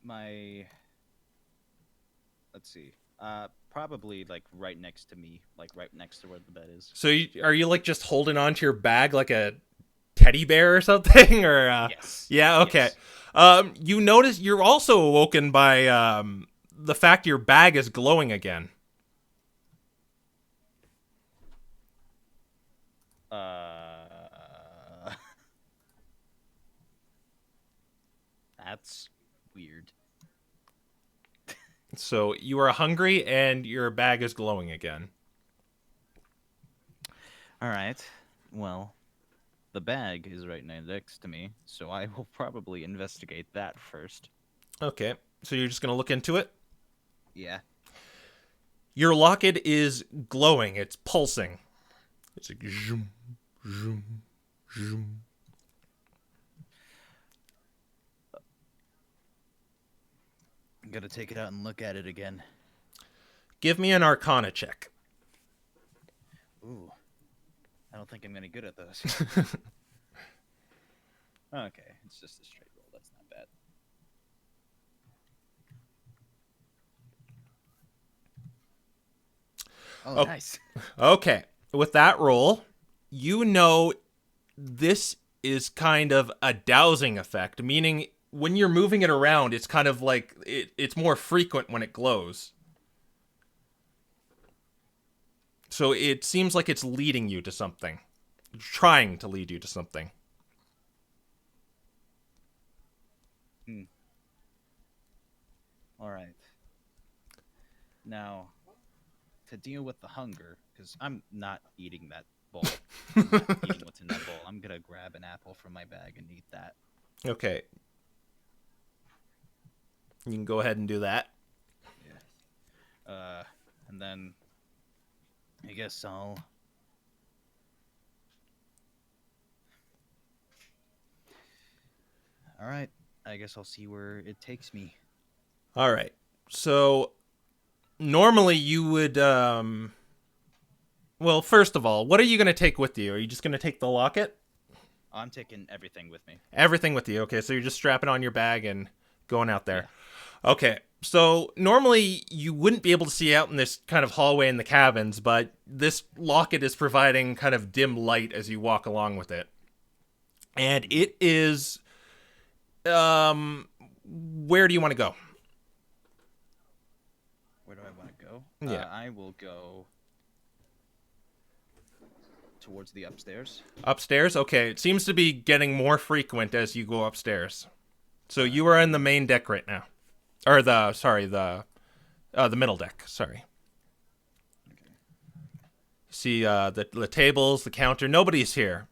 S5: My. Let's see. Probably like right next to me, like right next to where the bed is.
S1: So are you like just holding on to your bag like a teddy bear or something? Or
S5: Yes.
S1: Yeah. Okay.
S5: Yes.
S1: You notice you're also awoken by the fact your bag is glowing again.
S5: That's weird.
S1: So you are hungry and your bag is glowing again.
S5: All right. Well, the bag is right next to me, so I will probably investigate that first.
S1: Okay. So you're just gonna look into it.
S5: Yeah.
S1: Your locket is glowing. It's pulsing. It's like zoom, zoom, zoom.
S5: I'm gonna take it out and look at it again.
S1: Give me an Arcana check.
S5: Ooh. I don't think I'm any good at those. Okay, it's just a straight roll. That's not bad. Oh, nice.
S1: Okay. With that roll, you know this is kind of a dowsing effect, meaning when you're moving it around, it's kind of like it's more frequent when it glows. So it seems like it's leading you to something. Trying to lead you to something.
S5: All right. Now, to deal with the hunger, because I'm not eating that bowl. I'm not eating what's in that bowl. I'm gonna grab an apple from my bag and eat that.
S1: Okay. You can go ahead and do that.
S5: Yeah. And then I guess I'll. All right. I guess I'll see where it takes me.
S1: All right. So normally you would well, first of all, what are you going to take with you? Are you just going to take the locket?
S5: I'm taking everything with me.
S1: Everything with you. Okay, so you're just strapping on your bag and going out there. Yeah. Okay. So normally you wouldn't be able to see out in this kind of hallway in the cabins, but this locket is providing kind of dim light as you walk along with it. And it is where do you want to go?
S5: Where do I want to go?
S1: Yeah.
S5: I will go towards the upstairs.
S1: Upstairs? Okay. It seems to be getting more frequent as you go upstairs. So you are in the main deck right now. Or the middle deck, sorry.
S5: Okay.
S1: See the tables, the counter, nobody's here.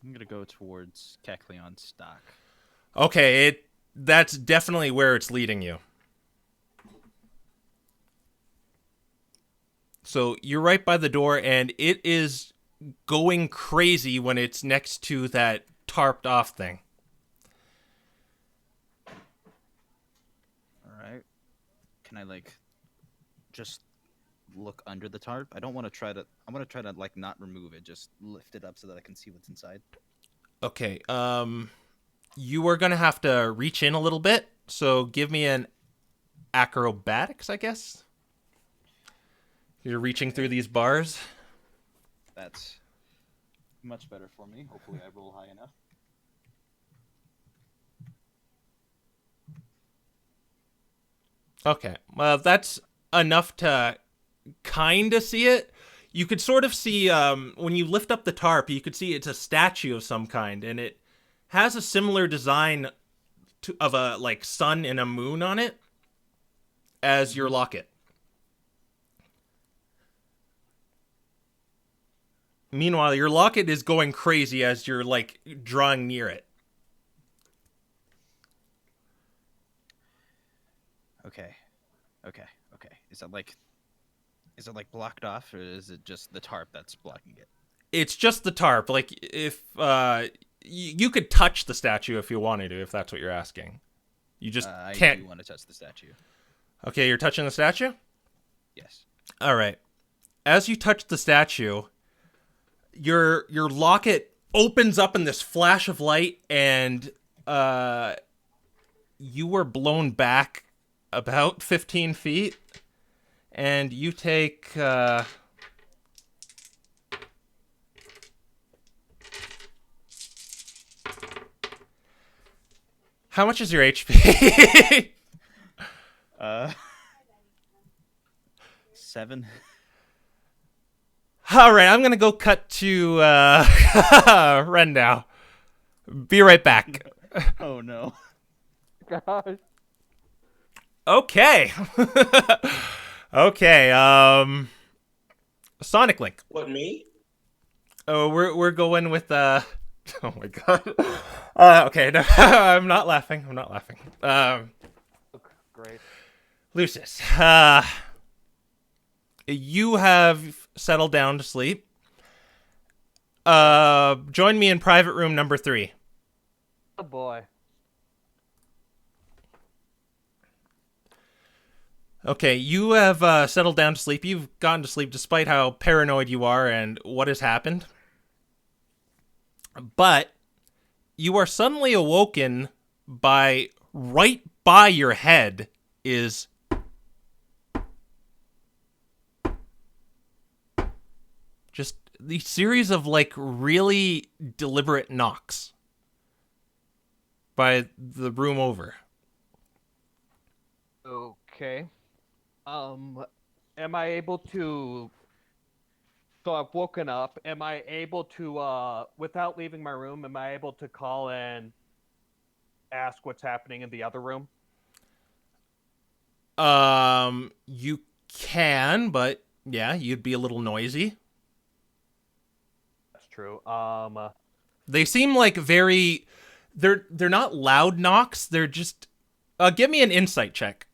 S5: I'm gonna go towards Kecleon's stock.
S1: Okay, that's definitely where it's leading you. So you're right by the door, and it is going crazy when it's next to that tarped off thing.
S5: All right. Can I just look under the tarp? I don't want to try to. I want to try to not remove it. Just lift it up so that I can see what's inside.
S1: Okay. You are gonna have to reach in a little bit. So give me an acrobatics, I guess. You're reaching through these bars.
S5: That's much better for me. Hopefully, I roll high enough.
S1: Okay. Well, that's enough to kind of see it. You could sort of see, when you lift up the tarp, you could see it's a statue of some kind, and it has a similar design of a, sun and a moon on it as your locket. Meanwhile, your locket is going crazy as you're, drawing near it.
S5: Okay. Is it blocked off, or is it just the tarp that's blocking it?
S1: It's just the tarp. If you could touch the statue if you wanted to, if that's what you're asking. You just can't.
S5: I do want to touch the statue.
S1: Okay, you're touching the statue?
S5: Yes.
S1: All right. As you touch the statue, your locket opens up in this flash of light, and you were blown back about 15 feet, and you take how much is your HP?
S5: 7.
S1: All right, I'm gonna go cut to Ren now. Be right back.
S5: Oh no.
S2: Gosh.
S1: Okay. Okay. Sonic Link.
S4: What, me?
S1: Oh, we're going with Oh my god. Okay, no, I'm not laughing. I'm not laughing.
S2: Great.
S1: Lucius. You have settled down to sleep. Join me in private room number 3.
S2: Oh boy.
S1: Okay, you have settled down to sleep. You've gone to sleep despite how paranoid you are and what has happened. But you are suddenly awoken by right by your head is just the series of like really deliberate knocks by the room over.
S2: Okay. Am I able to... So I've woken up. Am I able to, without leaving my room, am I able to call and ask what's happening in the other room?
S1: You can, but yeah, you'd be a little noisy.
S2: That's true.
S1: They seem like very... They're not loud knocks. They're just... give me an insight check.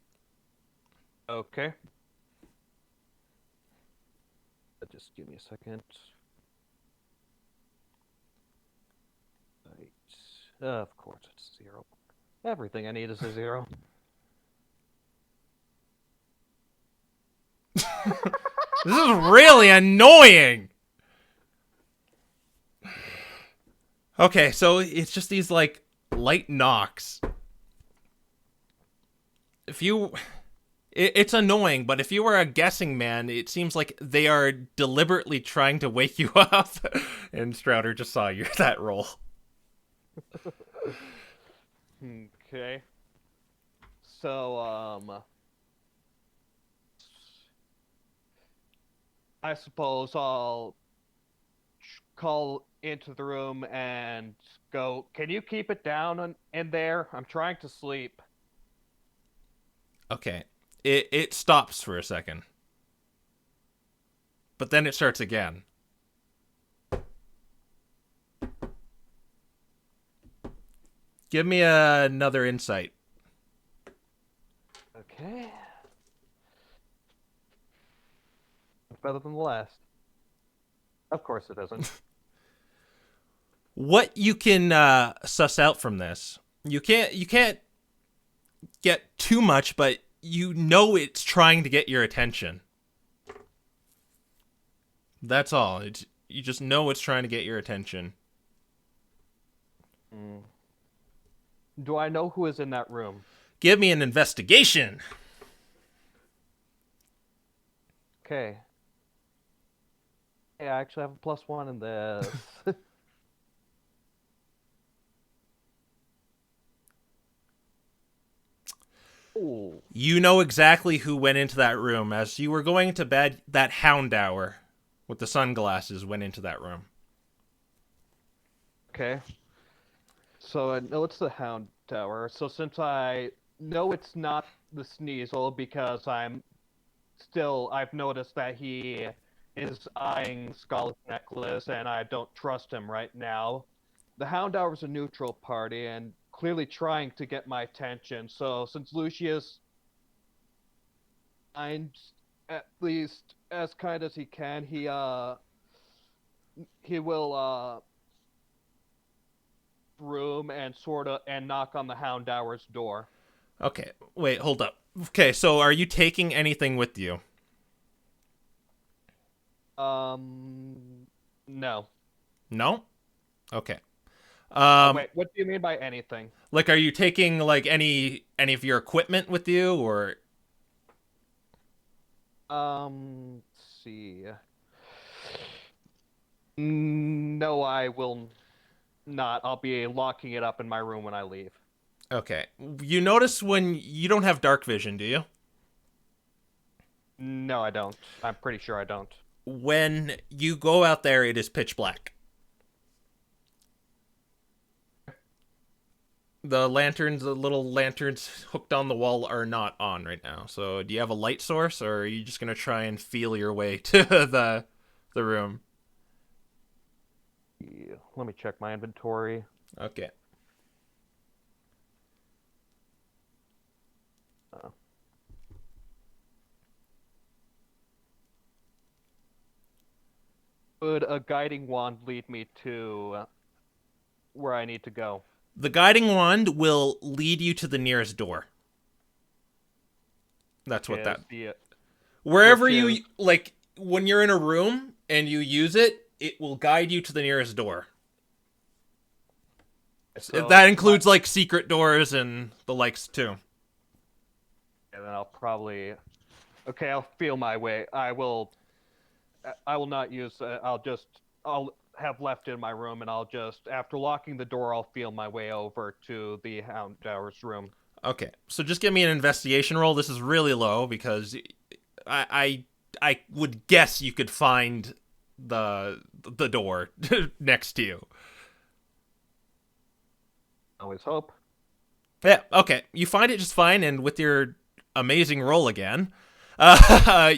S2: Okay. Just give me a second. Right. Of course, it's 0. Everything I need is a 0.
S1: This is really annoying. Okay, so it's just these like light knocks. If you... It's annoying, but if you were a guessing man, it seems like they are deliberately trying to wake you up. And Strouder just saw you that roll.
S2: Okay. So, I suppose I'll call into the room and go, can you keep it down in there? I'm trying to sleep.
S1: Okay. It stops for a second. But then it starts again. Give me another insight.
S2: Okay. Better than the last. Of course it isn't.
S1: What you can suss out from this, you can't get too much, but you know it's trying to get your attention. That's all. You just know it's trying to get your attention.
S2: Do I know who is in that room?
S1: Give me an investigation.
S2: Okay. Hey, I actually have a +1 in this. Ooh.
S1: You know exactly who went into that room. As you were going to bed, that hound hour with the sunglasses went into that room.
S2: Okay. So I know it's the Hound Tower. So since I know it's not the Sneasel because I've noticed that he is eyeing Skull's necklace and I don't trust him right now. The Hound Tower is a neutral party and clearly trying to get my attention. So since Lucius finds at least as kind as he can, he will room and knock on the Hound Tower's door.
S1: Okay, wait, hold up. Okay, so are you taking anything with you?
S2: No.
S1: No? Okay.
S2: Wait, what do you mean by anything?
S1: Like, are you taking like any of your equipment with you, or?
S2: Let's see. No, I will not. I'll be locking it up in my room when I leave.
S1: Okay. You notice when you don't have dark vision, do you?
S2: No, I don't. I'm pretty sure I don't.
S1: When you go out there, it is pitch black. The little lanterns hooked on the wall are not on right now. So, do you have a light source, or are you just gonna try and feel your way to the room?
S2: Yeah, let me check my inventory.
S1: Okay.
S2: Would a guiding wand lead me to where I need to go?
S1: The guiding wand will lead you to the nearest door. That's what that. Wherever
S2: which
S1: you
S2: is-
S1: like, when you're in a room and you use it, it will guide you to the nearest door.
S2: So
S1: That includes like secret doors and the likes too.
S2: And then I'll probably. Okay, I'll feel my way. I will. I will not use. I'll have left in my room, and I'll just after locking the door, I'll feel my way over to the Hound Tower's room.
S1: Okay, so just give me an investigation roll. This is really low because I would guess you could find the door next to you.
S2: Always hope.
S1: Yeah, okay. You find it just fine, and with your amazing roll again,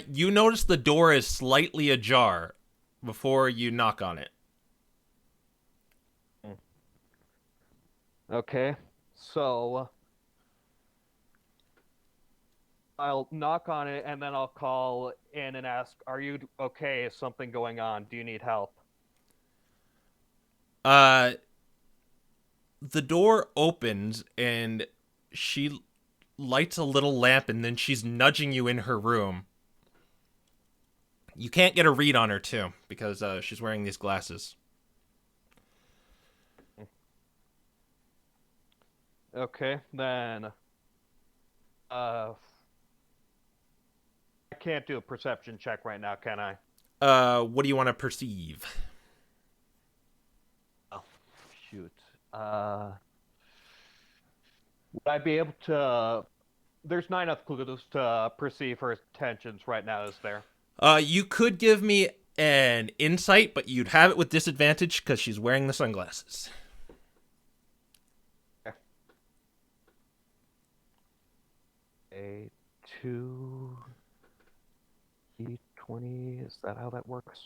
S1: you notice the door is slightly ajar before you knock on it.
S2: Okay, so I'll knock on it, and then I'll call in and ask, "Are you okay? Is something going on? Do you need help?"
S1: The door opens, and she lights a little lamp, and then she's nudging you in her room. You can't get a read on her, too, because she's wearing these glasses.
S2: Okay, then. I can't do a perception check right now, can I?
S1: What do you want to perceive?
S2: Oh, shoot. Would I be able to? There's not enough clues to perceive her intentions right now, is there?
S1: You could give me an insight, but you'd have it with disadvantage because she's wearing the sunglasses.
S2: A 2 E20. Is that how that works?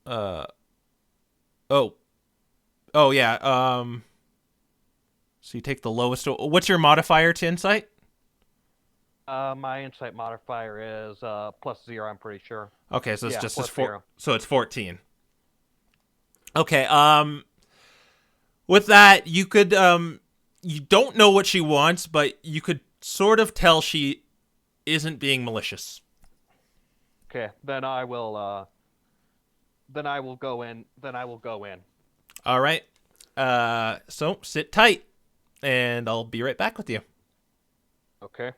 S1: Oh yeah. So you take the lowest. What's your modifier to insight?
S2: My insight modifier is +0. I'm pretty sure.
S1: Okay, so it's
S2: Yeah,
S1: just
S2: plus 0.
S1: so it's 14. Okay. With that, you could you don't know what she wants, but you could sort of tell she isn't being malicious.
S2: Okay, then I will. Then I will go in. Then I will go in.
S1: All right. So sit tight, and I'll be right back with you.
S2: Okay.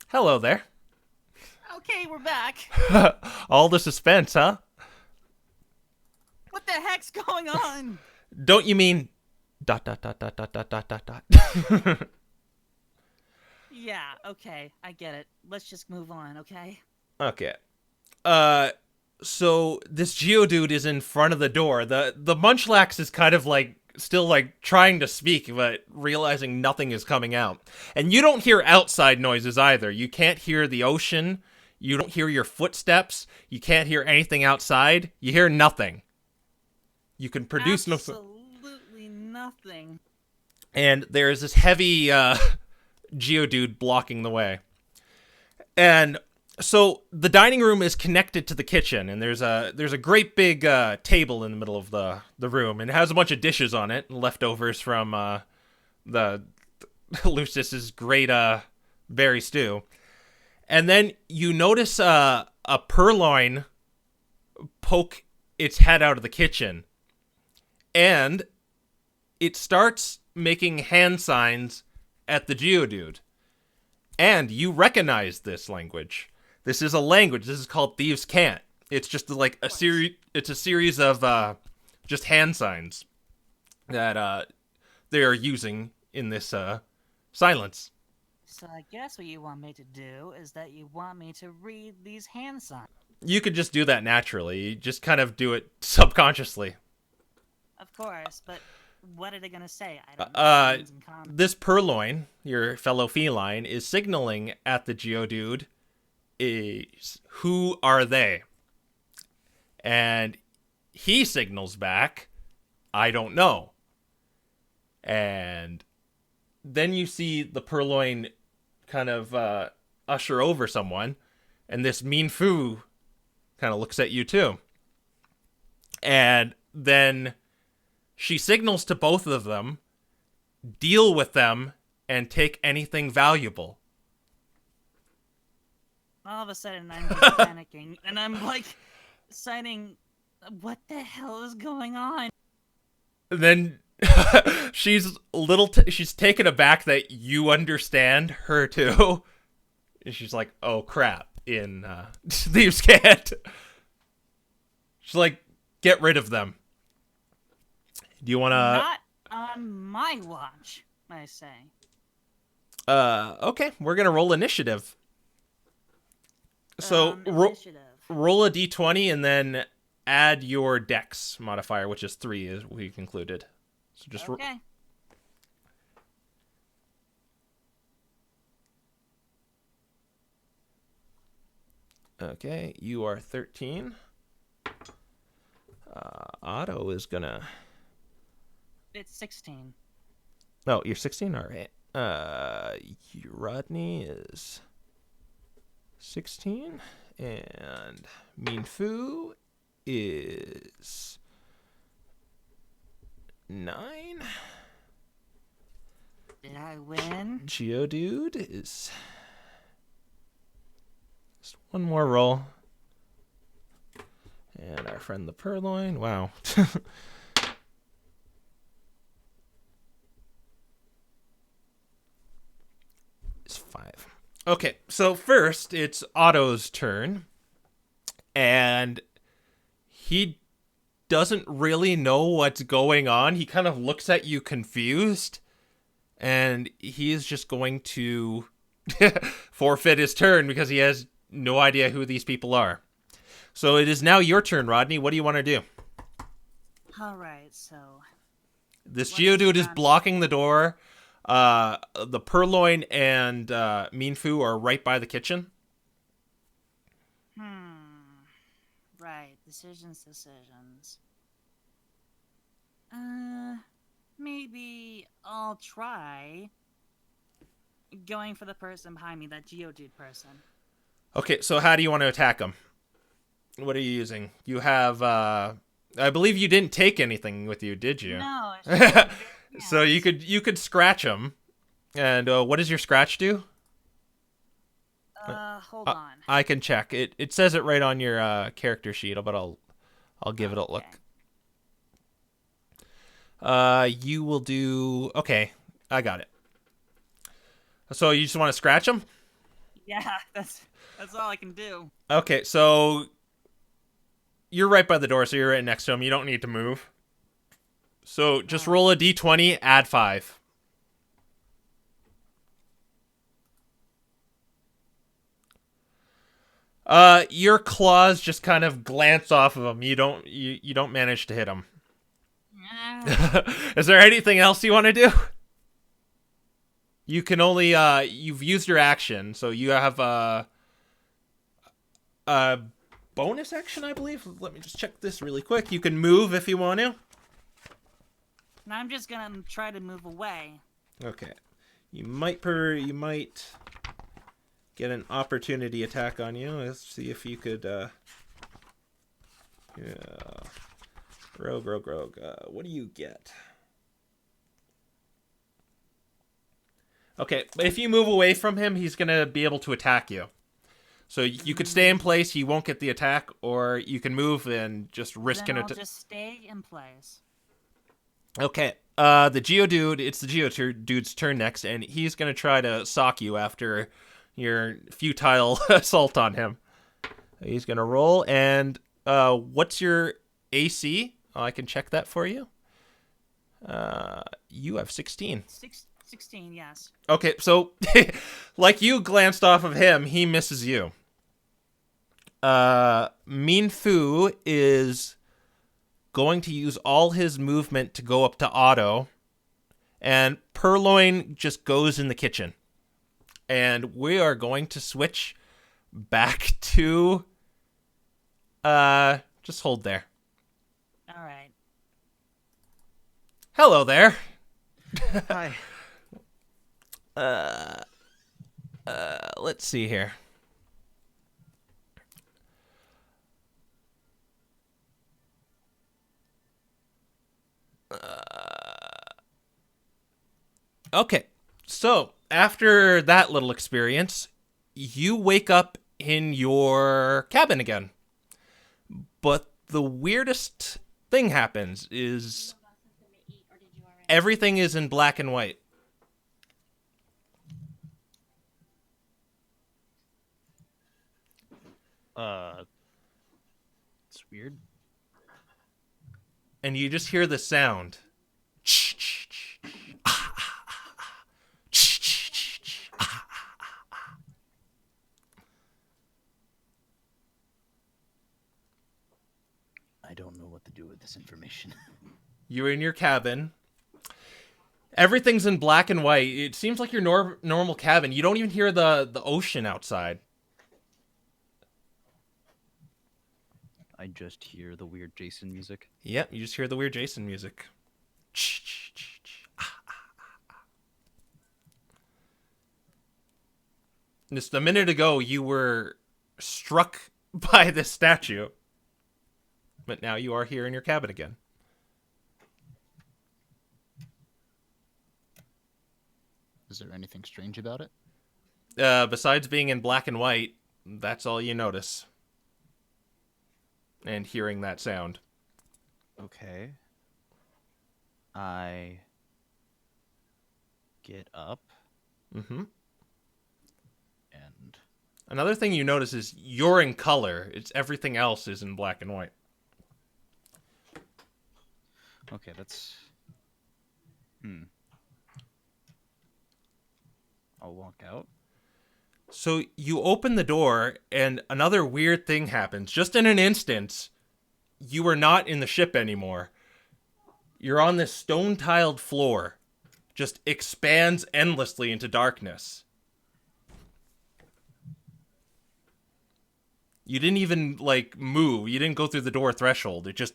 S1: Hello there.
S3: Okay, we're back.
S1: All the suspense, huh?
S3: What the heck's going on?
S1: Don't you mean ... dot.
S3: Yeah, okay, I get it. Let's just move on, okay?
S1: Okay. So this Geodude is in front of the door. The Munchlax is kind of like still like trying to speak, but realizing nothing is coming out. And you don't hear outside noises either. You can't hear the ocean. You don't hear your footsteps. You can't hear anything outside. You hear nothing. You can produce no.
S3: Absolutely nothing.
S1: And there's this heavy Geodude blocking the way. And so the dining room is connected to the kitchen, and there's a great big table in the middle of the room, and it has a bunch of dishes on it, leftovers from the Lucis's great berry stew. And then you notice a purloin poke its head out of the kitchen, and it starts making hand signs at the Geodude. And you recognize this language. This is a language. This is called Thieves' Cant. It's just like a series. It's a series of just hand signs that they are using in this silence.
S3: So I guess what you want me to do is that you want me to read these hand signs.
S1: You could just do that naturally. You just kind of do it subconsciously.
S3: Of course, but what are they gonna say? I don't know. What in common.
S1: This purloin, your fellow feline, is signaling at the Geodude is, who are they? And he signals back, I don't know. And then you see the purloin kind of usher over someone, and this Mean Fu kind of looks at you too. And then she signals to both of them, deal with them, and take anything valuable.
S3: All of a sudden, I'm just panicking, and I'm like, citing, what the hell is going on?
S1: And then she's she's taken aback that you understand her too. And she's like, "Oh crap!" In Thieves' Cant. She's like, "Get rid of them." Do you want to?
S3: Not on my watch, I say.
S1: Okay, we're gonna roll initiative. So
S3: Initiative.
S1: roll a d20 and then add your dex modifier, which is 3, as we concluded. So just
S3: Okay.
S1: Okay, you are 13. Otto is gonna.
S3: It's 16.
S1: Oh, you're 16. All right. Rodney is 16, and Mean Fu is 9.
S3: Did I win?
S1: Geodude is just one more roll. And our friend the Purloin, wow. It's 5. Okay, so first it's Otto's turn. And he doesn't really know what's going on. He kind of looks at you confused. And he is just going to forfeit his turn because he has no idea who these people are. So it is now your turn, Rodney. What do you want to do?
S3: Alright, so...
S1: This
S3: What's
S1: Geodude is
S3: done?
S1: blocking the door. The Purloin and Mean Fu are right by the kitchen.
S3: Right, decisions. Maybe I'll try going for the person behind me, that Geodude person.
S1: Okay, so how do you want to attack him? What are you using? You have, I believe you didn't take anything with you, did you?
S3: No, it's just
S1: So you could scratch him. And what does your scratch do?
S3: hold on.
S1: I can check. It says it right on your character sheet, but I'll give it a look. You will do... Okay, I got it. So you just want to scratch him?
S3: Yeah, that's all I can do.
S1: Okay, so you're right by the door, so you're right next to him. You don't need to move. So just roll a d20, add 5. Your claws just kind of glance off of him. You don't manage to hit him. Is there anything else you want to do? You can only you've used your action, so you have a bonus action, I believe. Let me just check this really quick. You can move if you want to.
S3: And I'm just gonna try to move away.
S1: Okay. You might get an opportunity attack on you. Let's see if you could yeah. Rogue. What do you get? Okay, but if you move away from him, he's gonna be able to attack you. So you could stay in place, he won't get the attack, or you can move and just risk
S3: Then
S1: an
S3: I'll
S1: attack.
S3: just stay in place.
S1: Okay. The Geodude, it's the Geodude's turn next, and he's gonna try to sock you after your futile assault on him. He's gonna roll, and what's your AC? I can check that for you. You have 16.
S3: 16, yes.
S1: Okay, so like you glanced off of him, he misses you. Mean Fu is going to use all his movement to go up to Otto, and Purloin just goes in the kitchen. And we are going to switch back to just hold there.
S3: All right.
S1: Hello there.
S5: Hi.
S1: Let's see here. Okay, so after that little experience, you wake up in your cabin again. But the weirdest thing happens is everything is in black and white.
S5: It's weird.
S1: And you just hear the sound.
S5: I don't know what to do with this information.
S1: You're in your cabin. Everything's in black and white. It seems like your normal cabin. You don't even hear the ocean outside.
S5: I just hear the weird Jason music.
S1: Yep, you just hear the weird Jason music. Just a minute ago, you were struck by this statue. But now you are here in your cabin again.
S6: Is there anything strange about it?
S1: Besides being in black and white, that's all you notice. And hearing that sound.
S5: Okay. I get up
S1: Mm-hmm.
S5: and
S1: Another thing you notice is you're in color. It's everything else is in black and white.
S5: okay, that's I'll walk out.
S1: So you open the door, and another weird thing happens. Just in an instant, you are not in the ship anymore. You're on this stone-tiled floor. Just expands endlessly into darkness. You didn't even, move. You didn't go through the door threshold. It just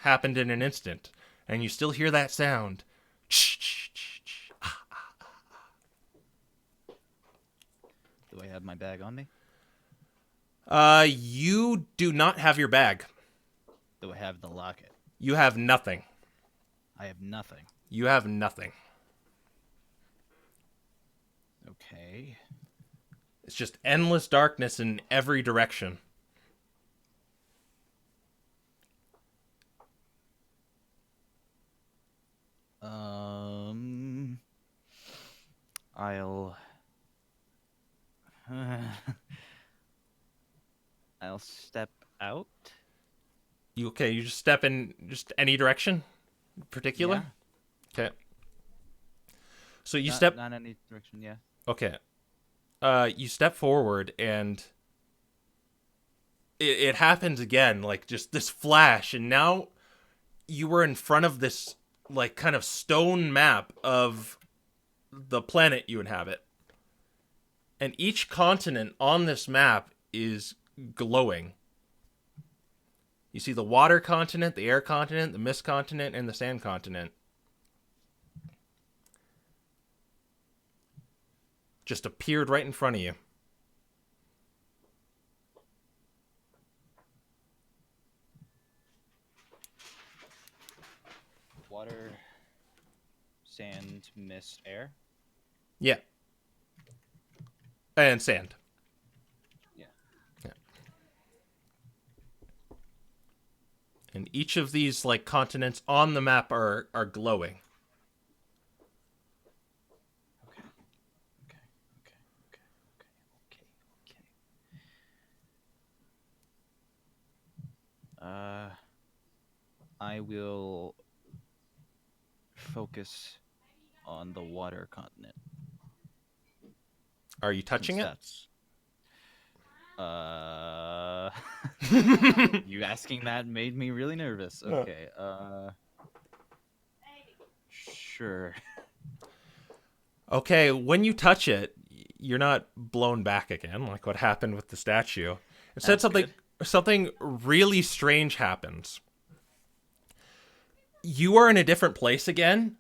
S1: happened in an instant. And you still hear that sound.
S5: Do I have my bag on me?
S1: You do not have your bag.
S5: Do I have the locket?
S1: You have nothing.
S5: I have nothing.
S1: You have nothing.
S5: Okay.
S1: It's just endless darkness in every direction.
S5: I'll I'll step out.
S1: You okay? You just step in just any direction in particular?
S5: Yeah.
S1: Okay. So you
S5: Not-
S1: step
S5: not any direction, yeah.
S1: okay. You step forward and it happens again, like just this flash, and now you were in front of this kind of stone map of the planet you inhabit. And each continent on this map is glowing. You see the water continent, the air continent, the mist continent, and the sand continent. Just appeared right in front of you.
S5: Water, sand, mist, air.
S1: Yeah. And sand.
S5: Yeah.
S1: And each of these like continents on the map are glowing.
S5: Okay. Okay. Okay. Okay. Okay. Okay. I will focus on the water continent.
S1: Are you touching
S5: Since
S1: it?
S5: that's you asking that made me really nervous. Okay. Sure.
S1: Okay, when you touch it, you're not blown back again, like what happened with the statue. Instead,
S5: That's good.
S1: something really strange happens. You are in a different place again,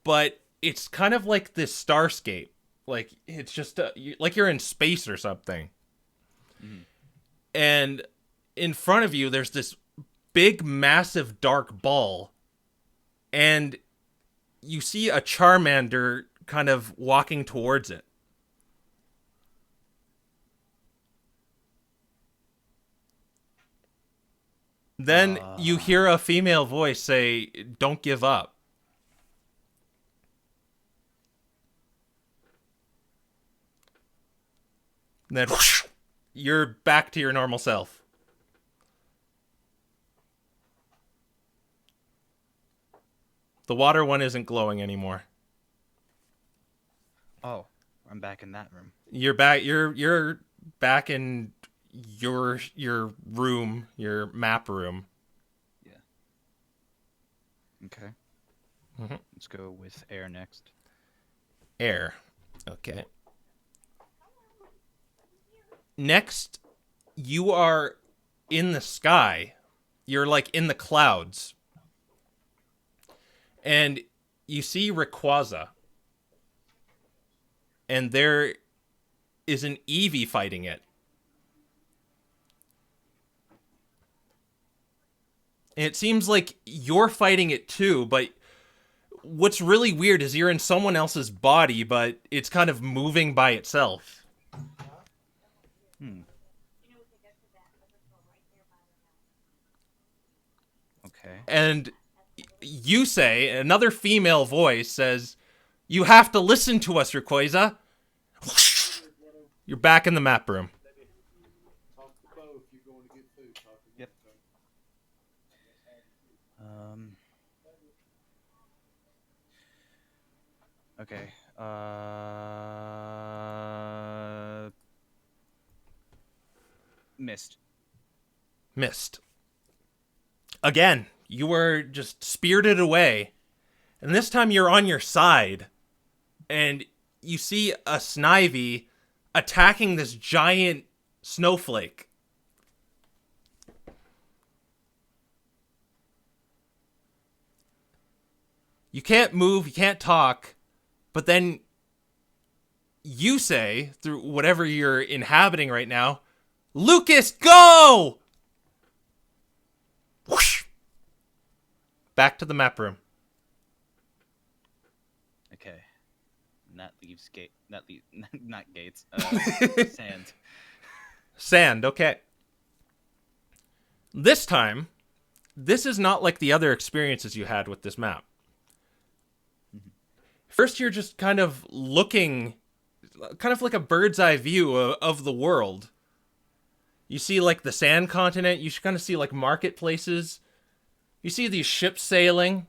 S1: but it's kind of like this starscape. Like it's just like you're in space or something.
S5: Mhm.
S1: And in front of you, there's this big, massive, dark ball, and you see a Charmander kind of walking towards it. Then you hear a female voice say, "Don't give up." And then whoosh, you're back to your normal self. The water one isn't glowing anymore.
S5: Oh, I'm back in that room.
S1: You're back. You're back in your room, your map room.
S5: Yeah. Okay.
S1: Mhm.
S5: Let's go with air next.
S1: Air. Okay. Next, you are in the sky. You're like in the clouds. And you see Rayquaza. And there is an Eevee fighting it. And it seems like you're fighting it too, but what's really weird is you're in someone else's body, but it's kind of moving by itself.
S5: Okay.
S1: And you say, another female voice says, "You have to listen to us, Rayquaza." You're back in the map room.
S5: Yep. Okay. Missed.
S1: Missed. Again, you were just spirited away. And this time you're on your side. And you see a Snivy attacking this giant snowflake. You can't move, you can't talk, but then you say, through whatever you're inhabiting right now, "Lucas, go!" Whoosh! Back to the map room.
S5: Okay. And that leaves gate. That leaves not gates. Sand.
S1: Sand, okay. This time, this is not like the other experiences you had with this map. First, you're just kind of looking, kind of like a bird's eye view of the world. You see, like, the sand continent. You should kind of see, like, marketplaces. You see these ships sailing.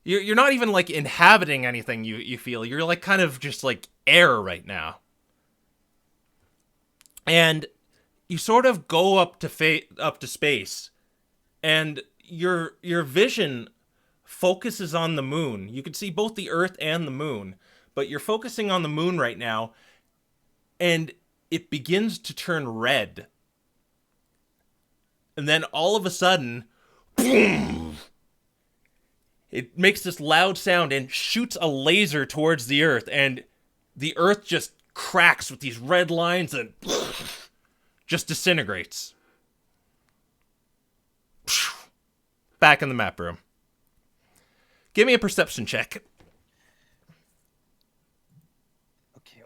S1: You're not even, like, inhabiting anything, you feel. You're, like, kind of just, like, air right now. And you sort of go up to space. And your vision focuses on the moon. You can see both the Earth and the moon, but you're focusing on the moon right now, and it begins to turn red. And then all of a sudden, boom! It makes this loud sound and shoots a laser towards the Earth, and the Earth just cracks with these red lines and just disintegrates. Back in the map room. Give me a perception check.
S5: Okay.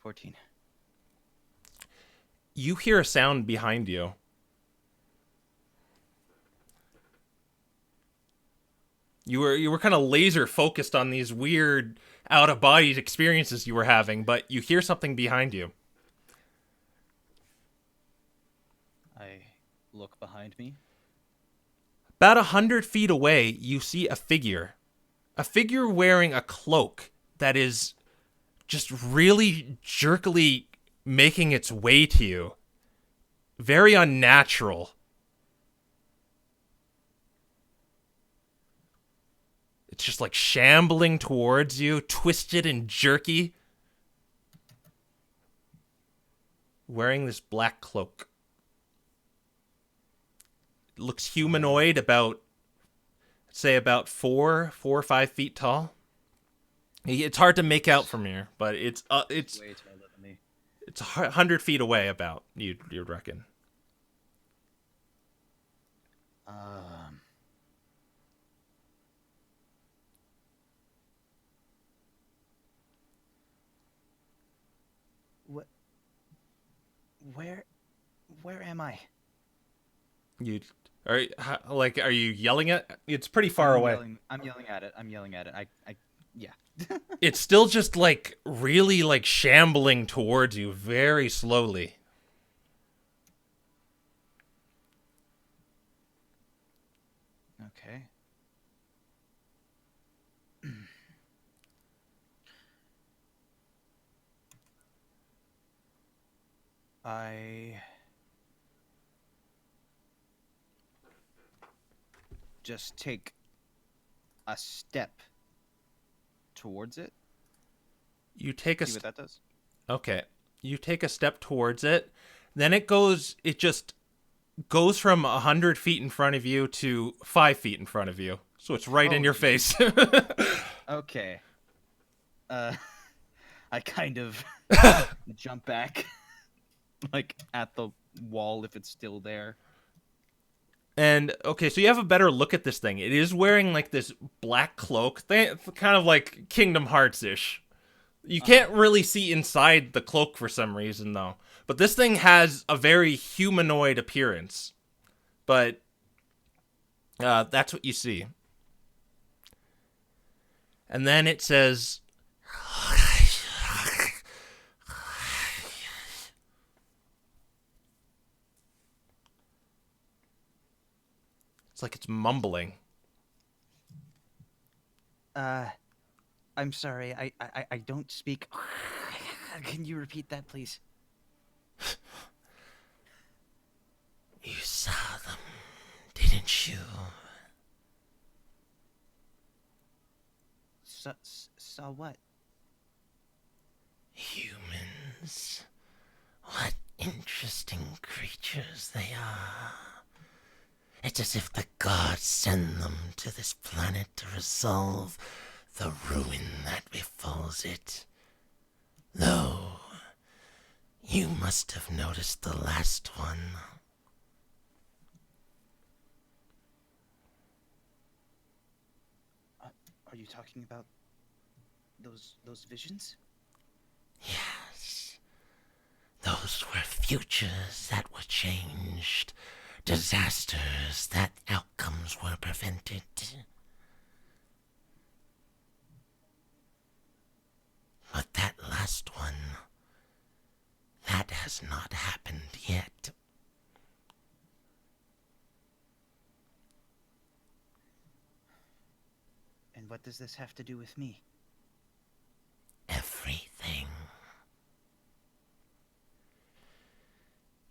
S5: 14.
S1: You hear a sound behind you. You were kind of laser focused on these weird out of body experiences you were having, but you hear something behind you.
S5: I look behind me.
S1: About 100 feet away, you see a figure. A figure wearing a cloak that is just really jerkily making its way to you. Very unnatural. It's just like shambling towards you, twisted and jerky. Wearing this black cloak. It looks humanoid, about 4 or 5 feet tall. It's hard to make out from here, but it's
S5: Way taller than me.
S1: It's 100 feet away, about, you'd reckon.
S5: What? Where am I?
S1: Are you yelling at? It's pretty far away.
S5: I'm yelling at it. Yeah.
S1: It's still just like really like shambling towards you very slowly.
S5: Okay. I just take a step towards it.
S1: You take
S5: See what that does?
S1: Okay. You take a step towards it. Then it just goes from 100 feet in front of you to 5 feet in front of you. So it's right in your face.
S5: Okay. I kind of jump back, like at the wall if it's still there.
S1: And, okay, so you have a better look at this thing. It is wearing, like, this black cloak, kind of like Kingdom Hearts-ish. You can't really see inside the cloak for some reason, though. But this thing has a very humanoid appearance. But that's what you see. And then it says... It's like it's mumbling.
S5: I'm sorry. I don't speak. Can you repeat that, please?
S7: You saw them, didn't you?
S5: Saw what?
S7: Humans. What interesting creatures they are. It's as if the gods send them to this planet to resolve the ruin that befalls it. Though, you must have noticed the last one.
S5: Are you talking about those visions?
S7: Yes. Those were futures that were changed. Disasters that outcomes were prevented. But that last one, that has not happened yet.
S5: And what does this have to do with me?
S7: Everything.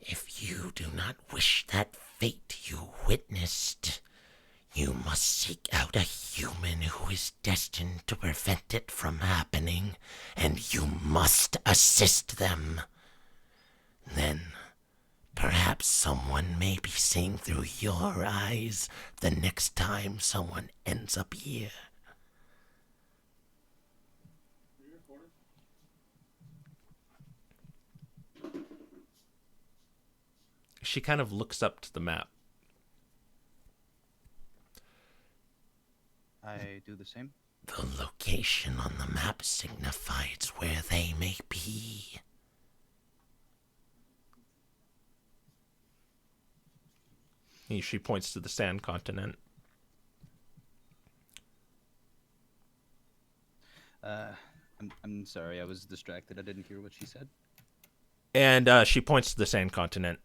S7: If you do not wish that fate you witnessed, you must seek out a human who is destined to prevent it from happening, and you must assist them. Then, perhaps someone may be seeing through your eyes the next time someone ends up here.
S1: She kind of looks up to the map.
S5: I do the same.
S7: The location on the map signifies where they may be.
S1: She points to the sand continent.
S5: I'm sorry, I was distracted. I didn't hear what she said.
S1: And she points to the sand continent.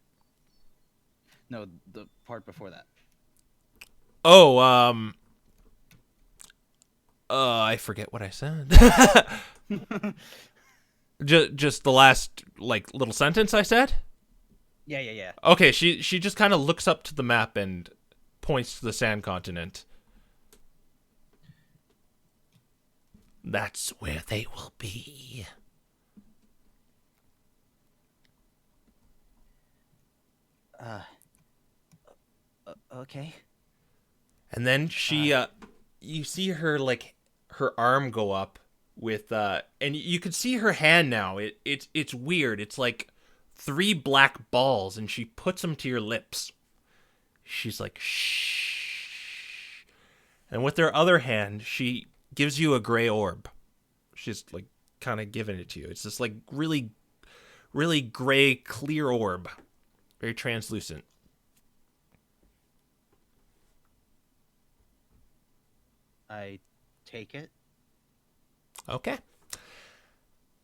S5: No, the part before that.
S1: Oh, I forget what I said. just the last little sentence I said.
S5: Yeah.
S1: Okay, she just kind of looks up to the map and points to the sand continent.
S7: That's where they will be.
S5: Okay.
S1: And then she, you see her her arm go up with, and you can see her hand now. It's weird. It's like 3 black balls, and she puts them to your lips. She's like, shh. And with her other hand, she gives you a gray orb. She's kind of giving it to you. It's this really, really gray, clear orb, very translucent.
S5: I take it.
S1: Okay.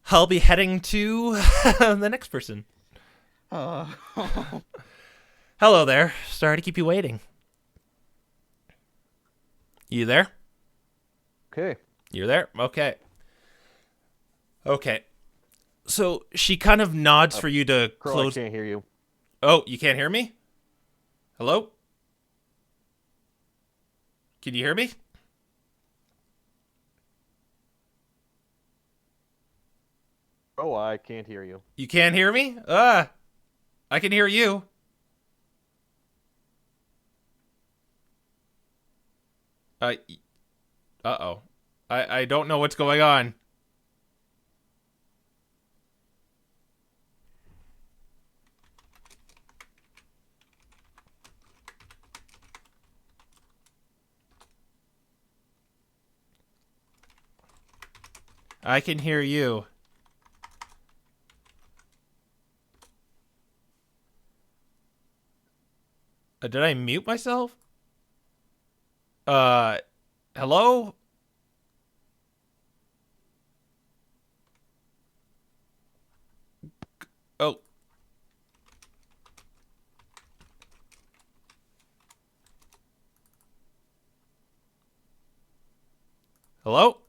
S1: I'll be heading to the next person.
S5: Oh.
S1: Hello there. Sorry to keep you waiting. You there?
S2: Okay.
S1: You're there? Okay. Okay. So she kind of nods for you to
S2: Crow,
S1: close.
S2: I can't hear you.
S1: Oh, you can't hear me? Hello? Can you hear me?
S2: Oh, I can't hear you.
S1: You can't hear me? I can hear you. Uh-oh. I don't know what's going on. I can hear you. Did I mute myself? Hello? Oh. Hello?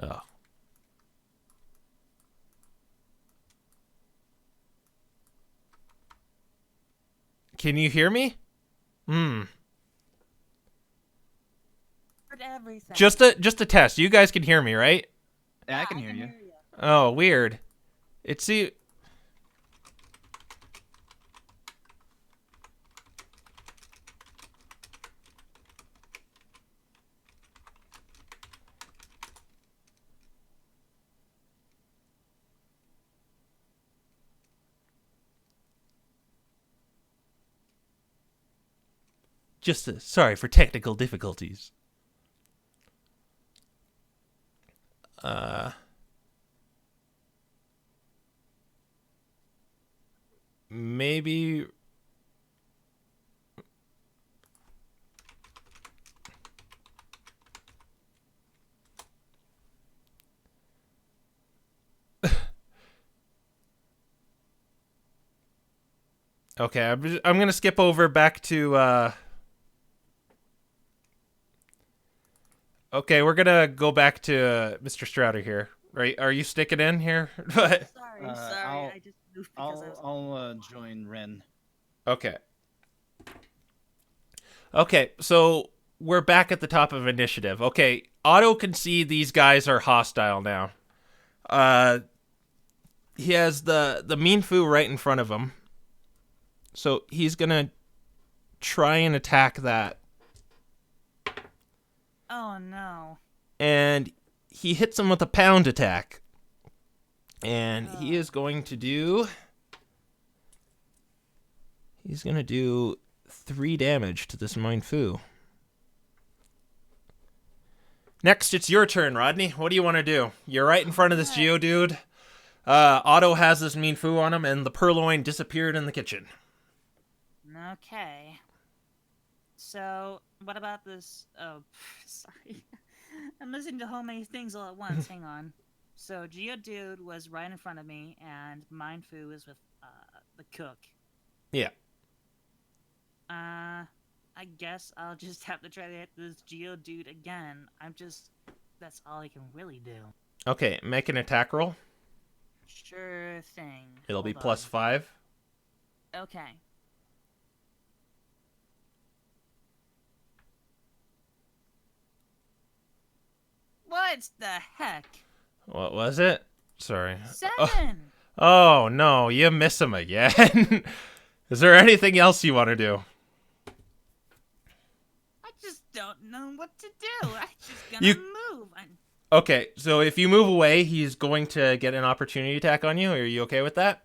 S1: Oh. Can you hear me?
S3: Everything.
S1: Just a test. You guys can hear me, right?
S5: Yeah, I can hear you.
S1: Oh, weird. Sorry for technical difficulties. Maybe. Okay, I'm gonna skip over back to. Okay, we're gonna go back to Mr. Strouder here. Right? Are you sticking in here?
S3: Sorry,
S5: I'll-
S3: I just moved because I was...
S5: I'll join Ren.
S1: Okay. Okay, so we're back at the top of initiative. Okay, Otto can see these guys are hostile now. He has the mean foo right in front of him. So he's gonna try and attack that.
S3: Oh no.
S1: And he hits him with a pound attack. And he is going to do... He's going to do 3 damage to this Mind Fu. Next, it's your turn, Rodney. What do you want to do? You're right in front of this Geodude. Otto has this Mean Fu on him, and the Purloin disappeared in the kitchen.
S3: Okay. So, what about this? Oh, sorry. I'm listening to so many things all at once. Hang on. So, Geodude was right in front of me, and Mind Fu is with the cook.
S1: Yeah.
S3: I guess I'll just have to try to hit this Geodude again. That's all I can really do.
S1: Okay, make an attack roll.
S3: Sure thing.
S1: It'll be
S3: Hold
S1: plus
S3: on.
S1: 5.
S3: Okay. What the heck?
S1: What was it? Sorry.
S3: 7!
S1: Oh, no, you miss him again. Is there anything else you want to do?
S3: I just don't know what to do. I'm just gonna move.
S1: Okay, so if you move away, he's going to get an opportunity attack on you. Are you okay with that?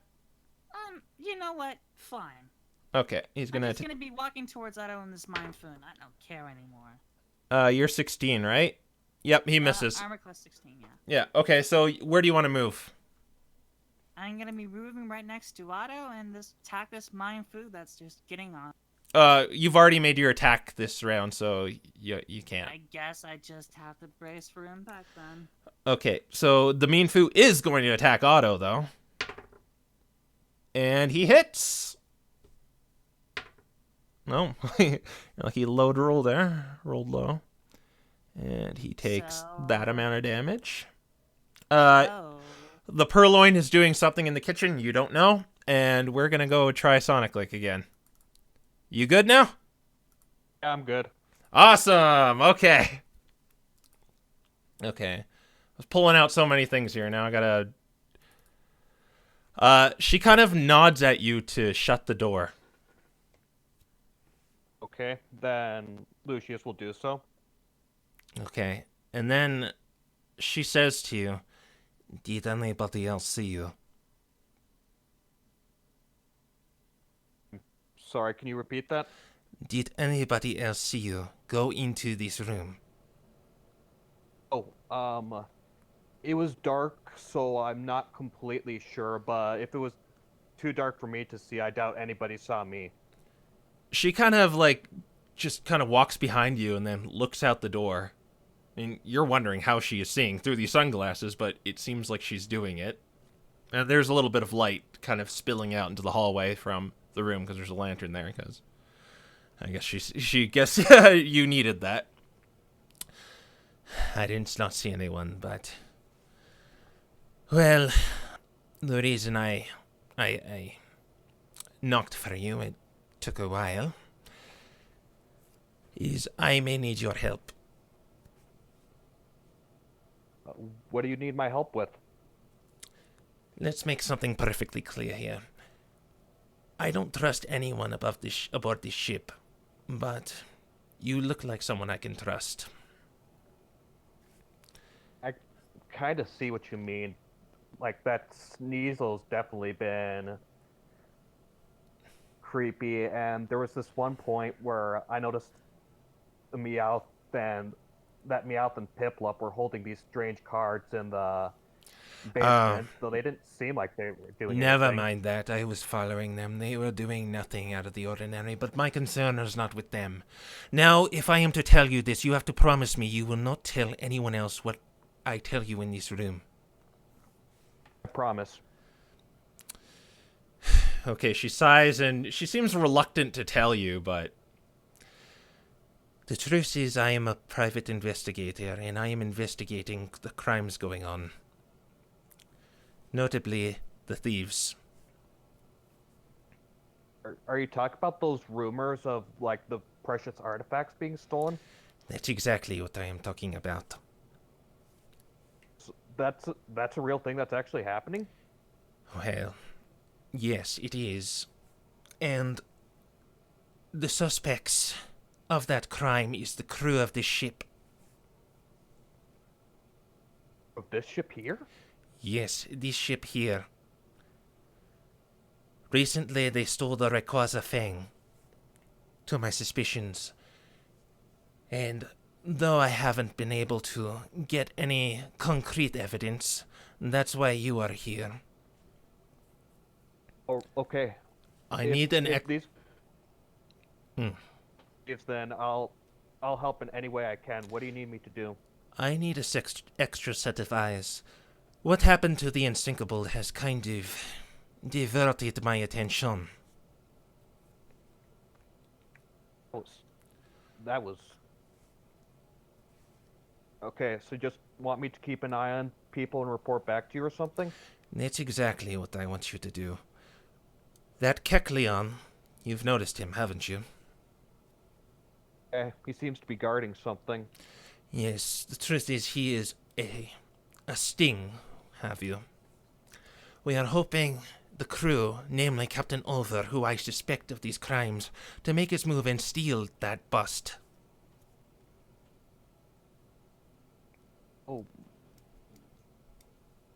S3: You know what? Fine.
S1: Okay, he's
S3: I'm
S1: going
S3: just gonna be walking towards Otto in this Mind Fu. I don't care anymore.
S1: You're 16, right? Yep, he misses.
S3: Armor class 16, yeah.
S1: Yeah, okay, so where do you want to move?
S3: I'm gonna be moving right next to Otto and attack this Mind Fu that's just getting on.
S1: You've already made your attack this round, so you can't.
S3: I guess I just have to brace for impact then.
S1: Okay, so the Mean Fu is going to attack Otto, though. And he hits! No. Lucky low roll there. Rolled low. And he takes that amount of damage. The Purloin is doing something in the kitchen you don't know. And we're going to go try Sonic Lick again. You good now?
S2: Yeah, I'm good.
S1: Awesome! Okay. Okay. I was pulling out so many things here. Now I gotta... she kind of nods at you to shut the door.
S2: Okay, then Lucius will do so.
S1: Okay. And then she says to you, "Did anybody else see you?"
S2: Sorry, can you repeat that?
S1: Did anybody else see you? Go into this room.
S2: Oh, it was dark, so I'm not completely sure, but if it was too dark for me to see, I doubt anybody saw me.
S1: She kind of, just kind of walks behind you and then looks out the door. I mean, you're wondering how she is seeing through these sunglasses, but it seems like she's doing it. And there's a little bit of light kind of spilling out into the hallway from the room because there's a lantern there, because I guess she guess you needed that. I did not see anyone, but... Well, the reason I knocked for you, it took a while, is I may need your help.
S2: What do you need my help with?
S1: Let's make something perfectly clear here. I don't trust anyone aboard this ship, but you look like someone I can trust.
S2: I kind of see what you mean. Like, that Sneasel's definitely been creepy, and there was this one point where I noticed the Meowth and Piplup were holding these strange cards in the basement, so they didn't seem like they were doing
S1: Never
S2: anything.
S1: mind that. I was following them. They were doing nothing out of the ordinary, but my concern is not with them. Now, if I am to tell you this, you have to promise me you will not tell anyone else what I tell you in this room.
S2: I promise.
S1: Okay, she sighs, and she seems reluctant to tell you, but... The truth is, I am a private investigator, and I am investigating the crimes going on. Notably, the thieves.
S2: Are you talking about those rumors of, like, the precious artifacts being stolen?
S1: That's exactly what I am talking about.
S2: So that's a real thing that's actually happening?
S1: Well, yes, it is. And the suspects of that crime is the crew of this ship.
S2: Of this ship here?
S7: Yes, this ship here. Recently, they stole the Rayquaza Fang. To my suspicions. And though I haven't been able to get any concrete evidence, that's why you are here.
S2: Oh, okay.
S7: I need an
S2: if these
S7: Hmm.
S2: if then I'll help in any way I can. What do you need me to do?
S7: I need a extra set of eyes. What happened to the Unsinkable has kind of diverted my attention.
S2: That was okay. So just want me to keep an eye on people and report back to you or something?
S7: That's exactly what I want you to do. That Kecleon, you've noticed him, haven't you?
S2: He seems to be guarding something.
S7: Yes, the truth is he is a sting, have you? We are hoping the crew, namely Captain Over, who I suspect of these crimes, to make his move and steal that bust.
S2: Oh,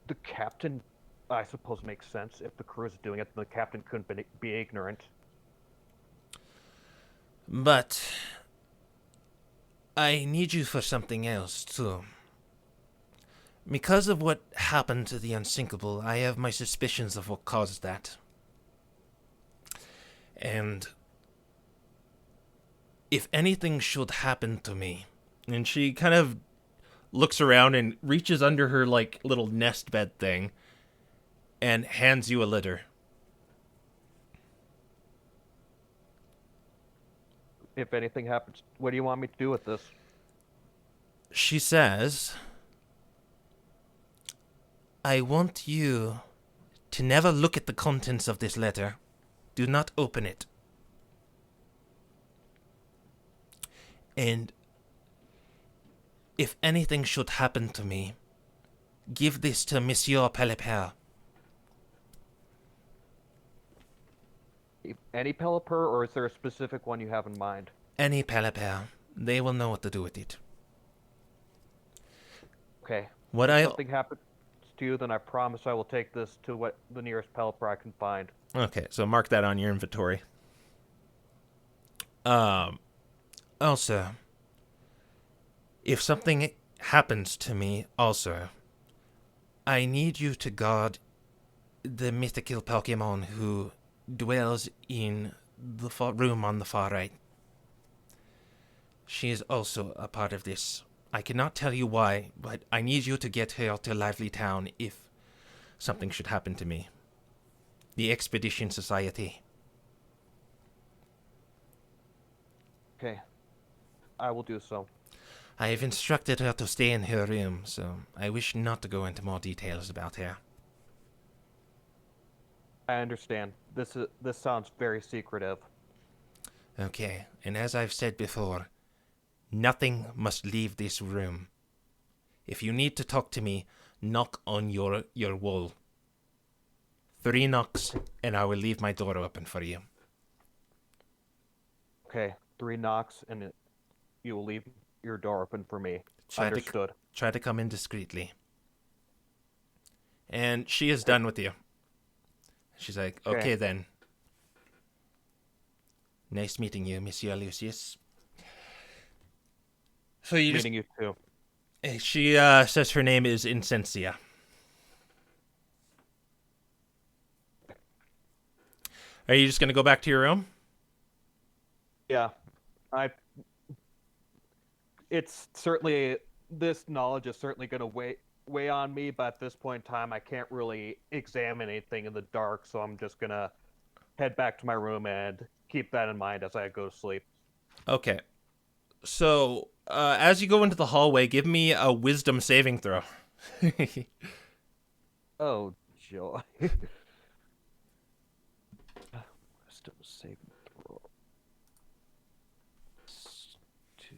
S2: the captain, I suppose, makes sense. If the crew is doing it, the captain couldn't be ignorant.
S7: But I need you for something else, too. Because of what happened to the Unsinkable, I have my suspicions of what caused that. And if anything should happen to me, and she kind of looks around and reaches under her, like, little nest bed thing and hands you a litter.
S2: If anything happens, what do you want me to do with this?
S7: She says, I want you to never look at the contents of this letter. Do not open it. And if anything should happen to me, give this to Monsieur Pelipper.
S2: Any Pelipper, or is there a specific one you have in mind?
S7: Any Pelipper. They will know what to do with it.
S2: Okay.
S7: What
S2: if
S7: I...
S2: something happens to you, then I promise I will take this to what the nearest Pelipper I can find.
S7: Okay, so mark that on your inventory. Also, if something happens to me, also, I need you to guard the mythical Pokémon who dwells in the room on the far right. She is also a part of this. I cannot tell you why, but I need you to get her to Lively Town if something should happen to me. The Expedition Society.
S2: Okay. I will do so.
S7: I have instructed her to stay in her room, so I wish not to go into more details about her.
S2: I understand. This sounds very secretive.
S7: Okay, and as I've said before, nothing must leave this room. If you need to talk to me, knock on your wall. 3 knocks, and I will leave my door open for you.
S2: Okay, 3 knocks, and you will leave your door open for me. Understood.
S7: Try to come in discreetly. And she is done with you. She's like, okay then. Nice meeting you, Monsieur Lucius. So you
S2: meeting you too.
S7: She says her name is Incensia. Are you just going to go back to your room?
S2: Yeah. It's certainly, this knowledge is certainly going to weigh on me, but at this point in time, I can't really examine anything in the dark, so I'm just going to head back to my room and keep that in mind as I go to sleep.
S7: Okay. So, as you go into the hallway, give me a wisdom saving throw.
S2: Oh, joy. Wisdom saving throw. 2.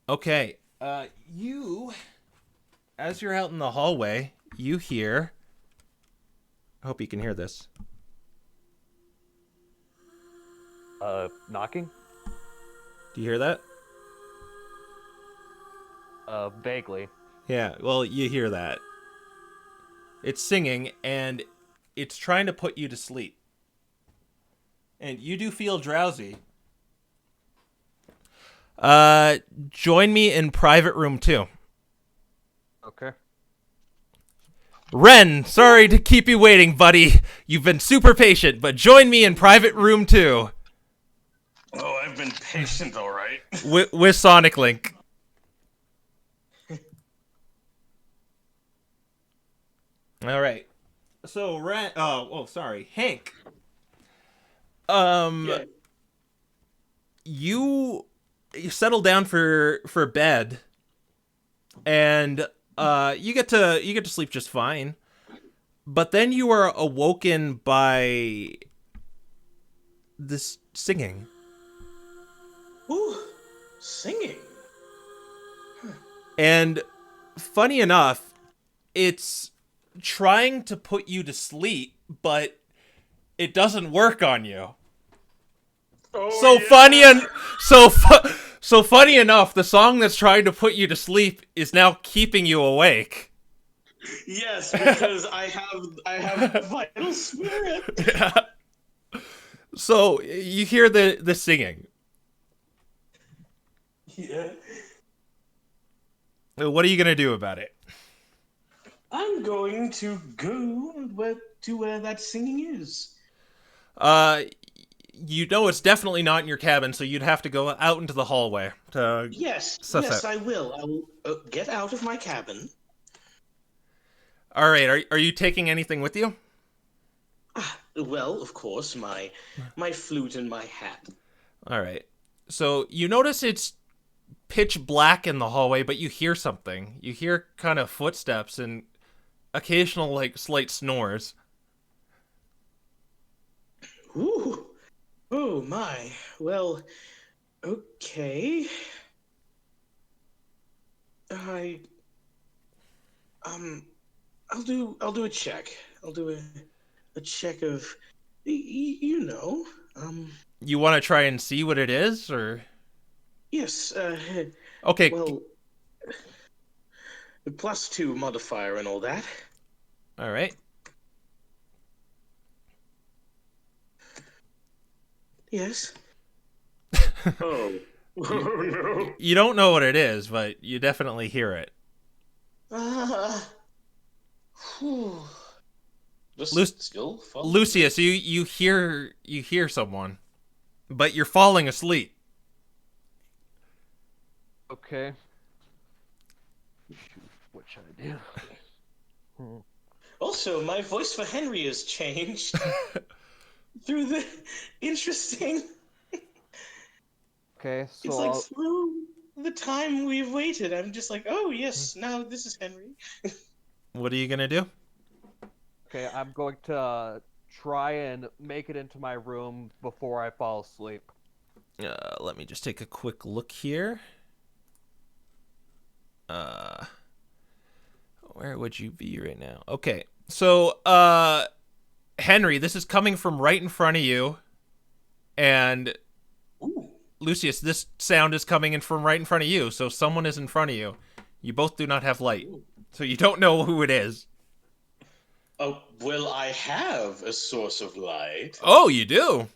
S7: Okay. You, as you're out in the hallway, you hear... I hope you can hear this.
S2: Knocking?
S1: Do you hear that?
S2: Vaguely.
S1: Yeah, well, you hear that. It's singing, and it's trying to put you to sleep. And you do feel drowsy. Join me in private room 2.
S2: Okay.
S1: Ren, sorry to keep you waiting, buddy. You've been super patient, but join me in private room 2
S4: Oh, I've been patient, all right.
S1: with Sonic Link. All right. So Ren, sorry, Hank.
S4: Yeah.
S1: You settle down for bed, and you get to sleep just fine. But then you are awoken by this singing.
S4: Ooh, singing.
S1: And funny enough, it's trying to put you to sleep, but it doesn't work on you.
S4: Oh,
S1: So
S4: yeah.
S1: funny and so funny enough, the song that's trying to put you to sleep is now keeping you awake.
S4: Yes, because I have vital spirit.
S1: Yeah. So you hear the singing.
S4: Yeah.
S1: What are you gonna do about it?
S4: I'm going to go where that singing is.
S1: You know it's definitely not in your cabin, so you'd have to go out into the hallway to
S4: Yes,
S1: suss
S4: yes,
S1: out.
S4: I will. I will get out of my cabin.
S1: All right, are you taking anything with you?
S4: Well, of course, my flute and my hat.
S1: All right. So you notice it's pitch black in the hallway, but you hear something. You hear kind of footsteps and occasional like slight snores.
S4: Ooh. Oh my. Well, okay. I'll do a check. I'll do a check of you know.
S1: You want to try and see what it is, or
S4: Yes,
S1: okay?
S4: well, the +2 modifier and all that.
S1: All right.
S4: Yes. Oh. Oh no.
S1: You don't know what it is, but you definitely hear it.
S4: Whew. Just
S1: Lu-
S4: still falling.
S1: Lucius, you hear someone, but you're falling asleep.
S2: Okay. Shoot, what should I do?
S4: Also, my voice for Henry has changed through the interesting.
S2: Okay, so
S4: It's like through the time we've waited, I'm just like, oh yes, now this is Henry.
S1: What are you gonna do?
S2: okay, I'm going to try and make it into my room before I fall asleep.
S1: Let me just take a quick look here. Where would you be right now? Okay, so Henry, this is coming from right in front of you, and
S4: Ooh.
S1: Lucius, this sound is coming in from right in front of you. So someone is in front of you. You both do not have light, so you don't know who it is.
S4: Oh, well, I have a source of light.
S1: Oh, you do.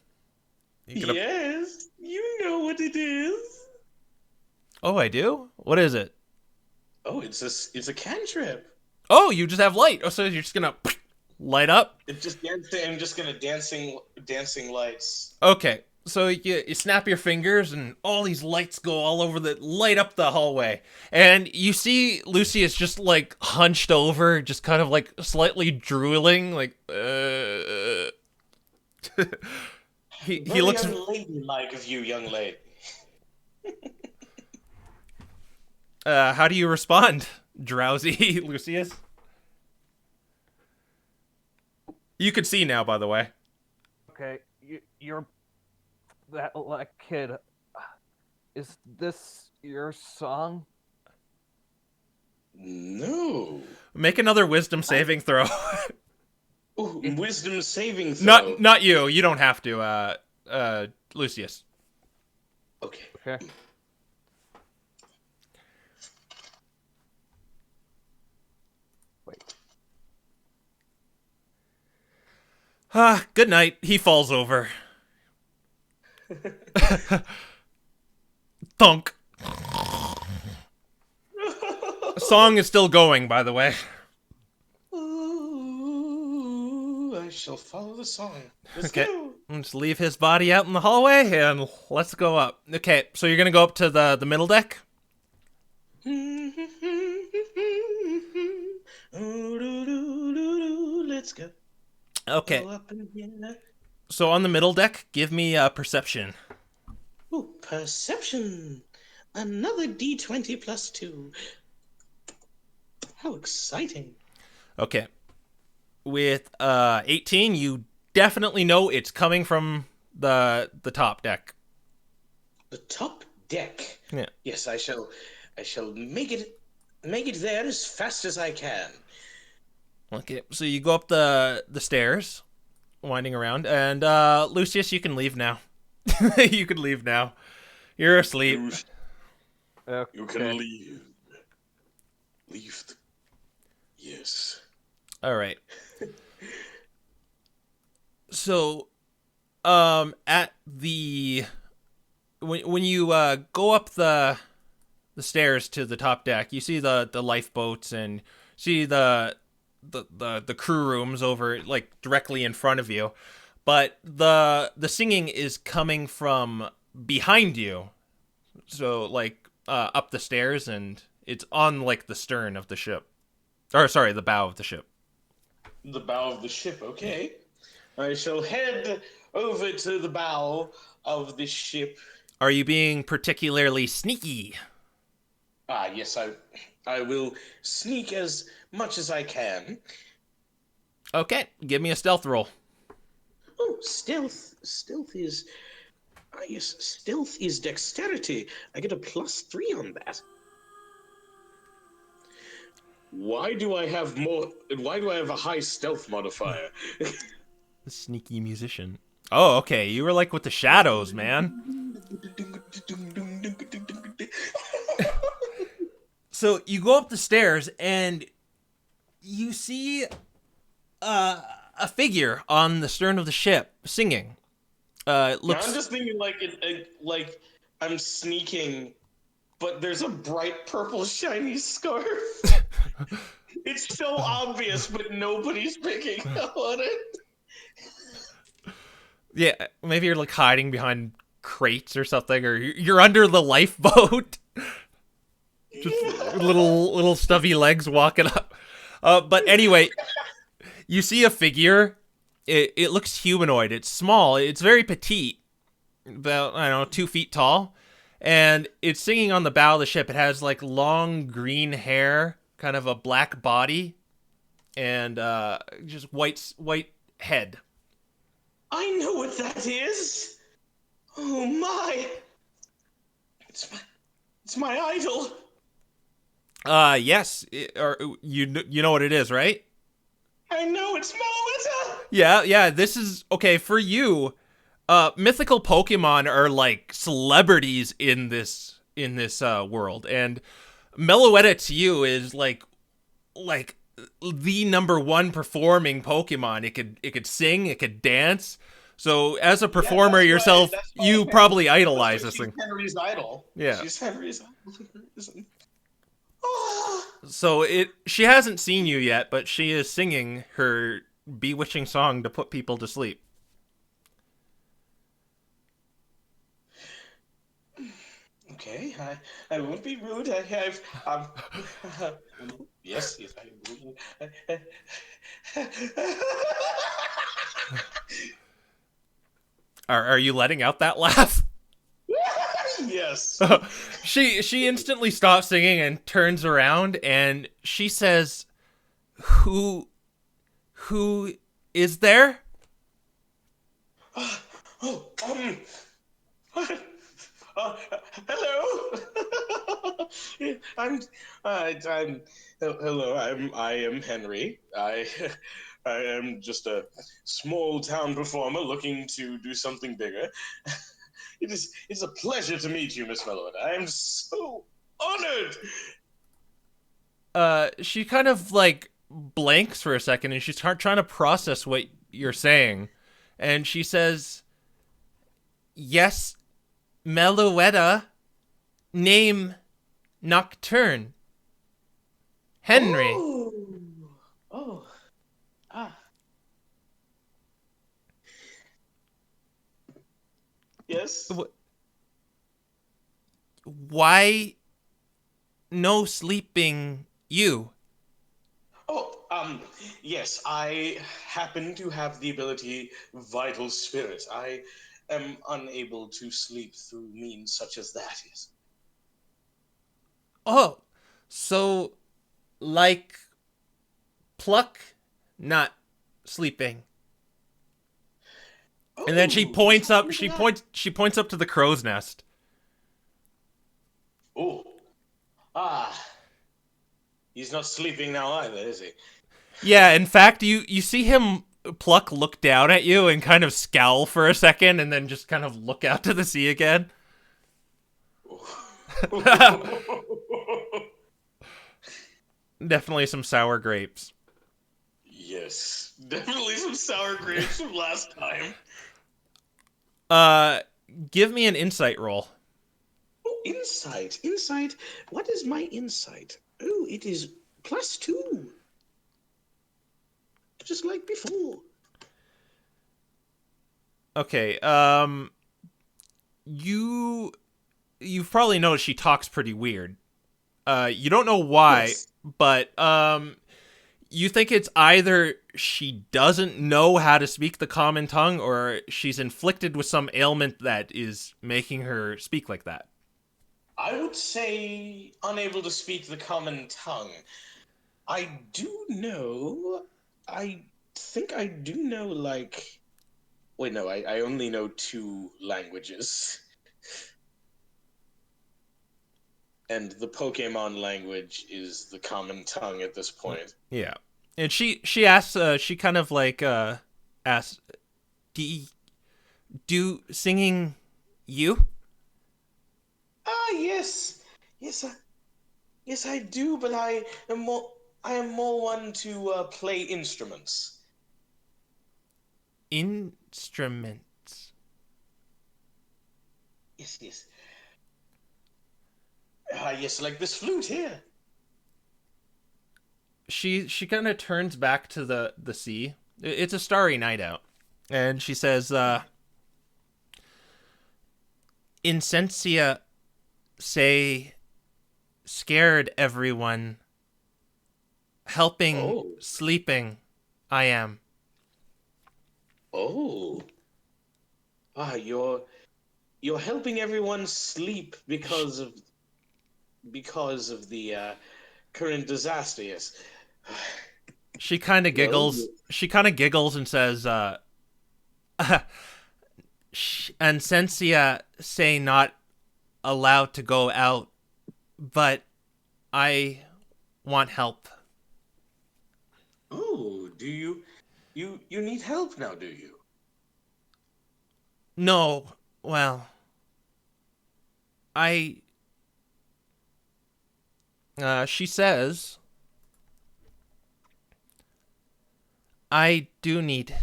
S1: You gonna-
S4: Yes, you know what it is.
S1: Oh, I do. What is it?
S4: Oh, it's a cantrip.
S1: Oh, you just have light. Oh, so you're just gonna light up.
S4: It's just dancing. I'm just gonna dancing lights.
S1: Okay, so you snap your fingers and all these lights go all over light up the hallway. And you see Lucius just like hunched over, just kind of like slightly drooling, like he
S4: Very
S1: looks
S4: unladylike of you, young lady.
S1: how do you respond? Drowsy Lucius? You can see now, by the way.
S2: Okay, you're that kid. Is this your song?
S4: No.
S1: Make another wisdom saving throw.
S4: Ooh, wisdom saving throw.
S1: Not you. You don't have to. Lucius.
S4: Okay.
S2: Okay. Wait.
S1: Good night. He falls over. Thunk. Song is still going, by the way.
S4: Ooh, I shall follow the song. Let's
S1: Okay.
S4: go.
S1: Let's leave his body out in the hallway and let's go up. Okay, so you're gonna go up to the middle deck?
S4: Let's go.
S1: Okay.
S4: Go up in here.
S1: So on the middle deck, give me a perception.
S4: Ooh, perception. Another D20 plus 2. How exciting.
S1: Okay. With 18, you definitely know it's coming from the top deck.
S4: The top deck.
S1: Yeah.
S4: Yes, I shall make it there as fast as I can.
S1: Okay, so you go up the stairs, winding around, and Lucius, you can leave now. You can leave now. You're asleep.
S2: Okay.
S4: You can leave. Leave. Yes.
S1: All right. So, at the when you go up the stairs to the top deck, you see the lifeboats and see the crew rooms over like directly in front of you, but the singing is coming from behind you. So like up the stairs, and it's on like the stern of the ship, or sorry, the bow of the ship.
S4: The bow of the ship, okay. I shall head over to the bow of the ship.
S1: Are you being particularly sneaky?
S4: Ah, yes, I will sneak as much as I can.
S1: Okay, give me a stealth roll.
S4: Oh, stealth. Stealth is... Ah, yes, stealth is dexterity. I get a +3 on that. Why do I have a high stealth modifier?
S1: The sneaky musician. Oh, okay. You were like with the shadows, man. So you go up the stairs and you see a figure on the stern of the ship singing. It looks.
S4: I'm just thinking like I'm sneaking, but there's a bright purple shiny scarf. It's so obvious, but nobody's picking up on it.
S1: Yeah, maybe you're like hiding behind crates or something, or you're under the lifeboat. Just little stubby legs walking up. But anyway, you see a figure. It looks humanoid. It's small. It's very petite, about 2 feet tall, and it's singing on the bow of the ship. It has like long green hair, kind of a black body, and just white head.
S4: I know what that is. Oh my! It's my idol.
S1: Yes, you know what it is, right?
S4: I know it's Meloetta.
S1: Yeah. This is okay for you. Mythical Pokemon are like celebrities in this world, and Meloetta to you is like the number one performing Pokemon. It could sing, it could dance. So as a performer
S4: that's
S1: yourself,
S4: why
S1: you probably idolize this
S4: She's
S1: thing.
S4: Henry's idol.
S1: Yeah.
S4: She's Henry's idol.
S1: So she hasn't seen you yet, but she is singing her bewitching song to put people to sleep.
S4: Okay, I won't be rude. Yes,
S1: Are you letting out that laugh?
S4: yes.
S1: She instantly stops singing and turns around, and she says, Who is there?"
S4: Hello. I'm hello. I am Henry. I am just a small town performer looking to do something bigger. It's a pleasure to meet you, Miss Meloetta. I am so honored.
S1: She kind of like blanks for a second, and she's trying to process what you're saying, and she says, "Yes, Meloetta, name Nocturne, Henry."
S4: Oh, oh, ah. Yes.
S1: Why no sleeping you?
S4: Oh, yes, I happen to have the ability Vital Spirit. I am unable to sleep through means such as that, yes.
S1: Oh, so like pluck, not sleeping. And then she
S4: Oh,
S1: points up.
S4: look at that.
S1: She points up to the crow's nest.
S4: Oh, ah, he's not sleeping now either, is he?
S1: Yeah, in fact, you see him Pluck look down at you and kind of scowl for a second, and then just kind of look out to the sea again. Definitely some sour grapes.
S4: Yes, definitely some sour grapes from last time.
S1: Give me an insight roll.
S4: Oh, insight, insight. What is my insight? Oh, it is +2, just like before.
S1: Okay. You've probably noticed she talks pretty weird. You don't know why,
S4: Yes.
S1: but you think it's either she doesn't know how to speak the common tongue, or she's inflicted with some ailment that is making her speak like that.
S4: I would say unable to speak the common tongue. I do know. I think I do know, like. Wait, no, I only know 2 languages. And the Pokemon language is the common tongue at this point.
S1: Yeah, and she asks. She kind of like asks, do singing you?
S4: Ah, yes. Yes, yes, I do, but I am more one to play instruments.
S1: Instruments.
S4: Yes, yes. Ah, yes, like this flute here.
S1: She kind of turns back to the sea. It's a starry night out, and she says, "Insensia say scared everyone. Helping
S4: Oh,
S1: sleeping, I am."
S4: oh. Ah, you're helping everyone sleep because of the current disaster. Yes.
S1: She kind of
S4: Well,
S1: giggles. She kind of giggles and says, "Insensia say not allowed to go out, but I want help."
S4: oh, do you need help now? Do you?
S1: No, well, I. She says, "I do need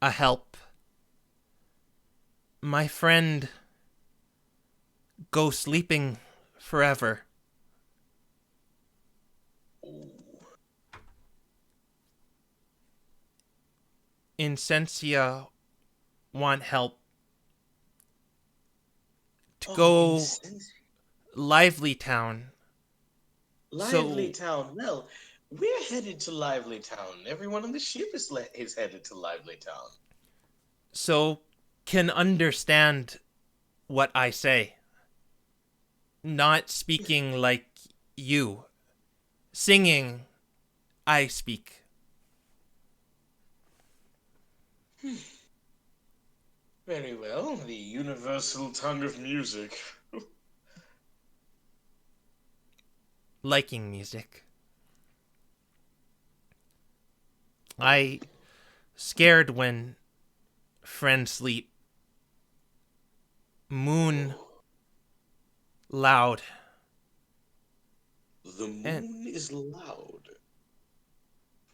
S1: a help. My friend go sleeping forever." Insensia want help to go Lively Town.
S4: Lively Town. Well, we're headed to Lively Town. Everyone on the ship is headed to Lively Town.
S1: So can understand what I say. Not speaking like you. Singing, I speak.
S4: Very well. The universal tongue of music.
S1: Liking music. I scared when friend sleep. Moon loud.
S4: The moon is loud.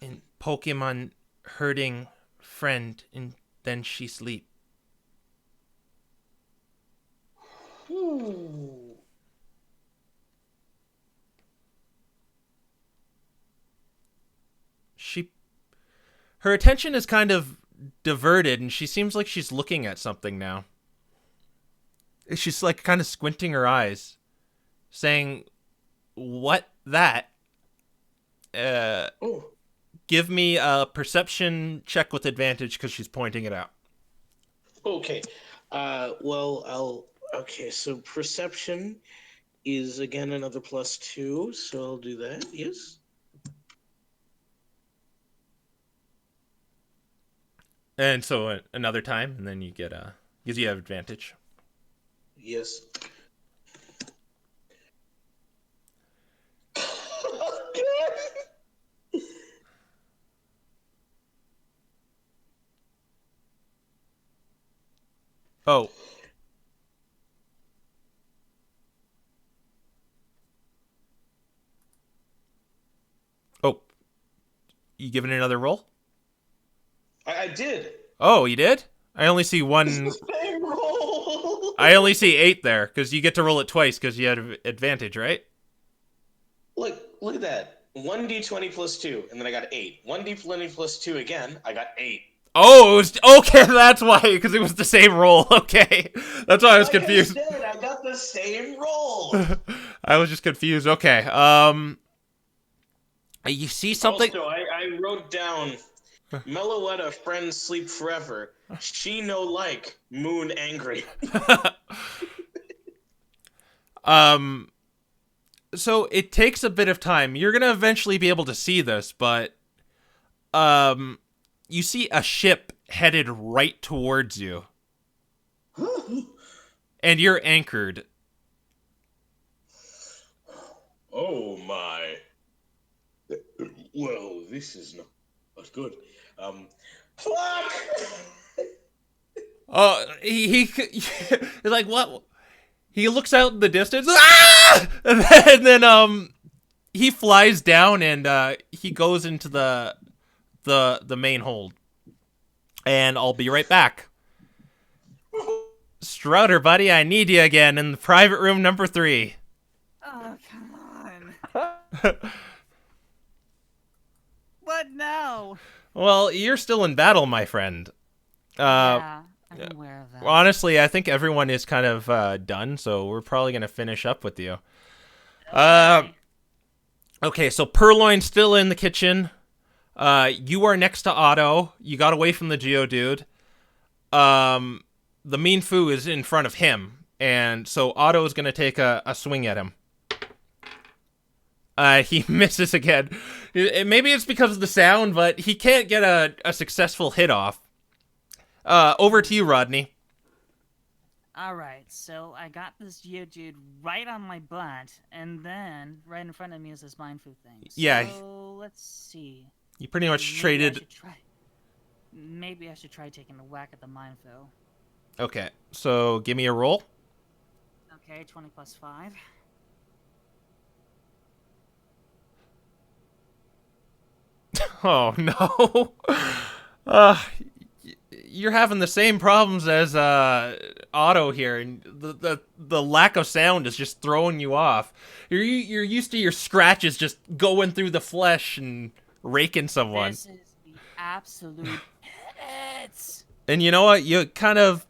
S1: And Pokemon hurting friend, and then she sleep.
S4: Ooh.
S1: Her attention is kind of diverted, and she seems like she's looking at something now. She's like kind of squinting her eyes, saying, "What that?"
S4: Oh.
S1: Give me a perception check with advantage because she's pointing it out.
S4: Okay. Well, I'll. Okay, so perception is again another +2, so I'll do that. Yes.
S1: And so another time, and then you get gives you have advantage.
S4: Yes.
S1: Oh. Oh. You giving it another roll?
S4: I did.
S1: Oh, you did? I only see one.
S4: Same roll.
S1: I only see 8 there because you get to roll it twice because you had advantage, right?
S4: Look at that. 1d20 +2, and then I got 8. 1d20 +2 again, I got 8.
S1: Oh, it was okay. That's why, because it was the same roll. Okay, that's why I was confused.
S4: I said, I got the same roll.
S1: I was just confused. Okay. You see something?
S4: Also, I wrote down Meloetta, friends sleep forever. She no like, moon angry.
S1: So it takes a bit of time. You're gonna eventually be able to see this, but you see a ship headed right towards you, and you're anchored.
S4: Oh my. Well, this is not good. Fuck!
S1: Oh, he's like, what? He looks out in the distance, ah! and then he flies down and he goes into the main hold. And I'll be right back. Strouder, buddy, I need you again in the private room number 3.
S3: Oh, come on. What now?
S1: Well, you're still in battle, my friend.
S3: Yeah, I'm aware of that.
S1: Honestly, I think everyone is kind of done, so we're probably going to finish up with you. Okay, so Purloin's still in the kitchen. You are next to Otto. You got away from the Geodude. The Mean Foo is in front of him, and so Otto is going to take a swing at him. He misses again. Maybe it's because of the sound, but he can't get a successful hit off. Over to you, Rodney.
S3: Alright, so I got this Geodude right on my butt, and then right in front of me is this Mind Food thing.
S1: Yeah.
S3: So, let's see.
S1: You pretty much traded...
S3: Maybe I should try taking a whack at the Mind Food.
S1: Okay, so give me a roll.
S3: Okay, 20 plus 5.
S1: Oh, no. You're having the same problems as Otto here, and the lack of sound is just throwing you off. You're used to your scratches just going through the flesh and raking someone.
S3: This is the absolute pits.
S1: And you know what? You kind of...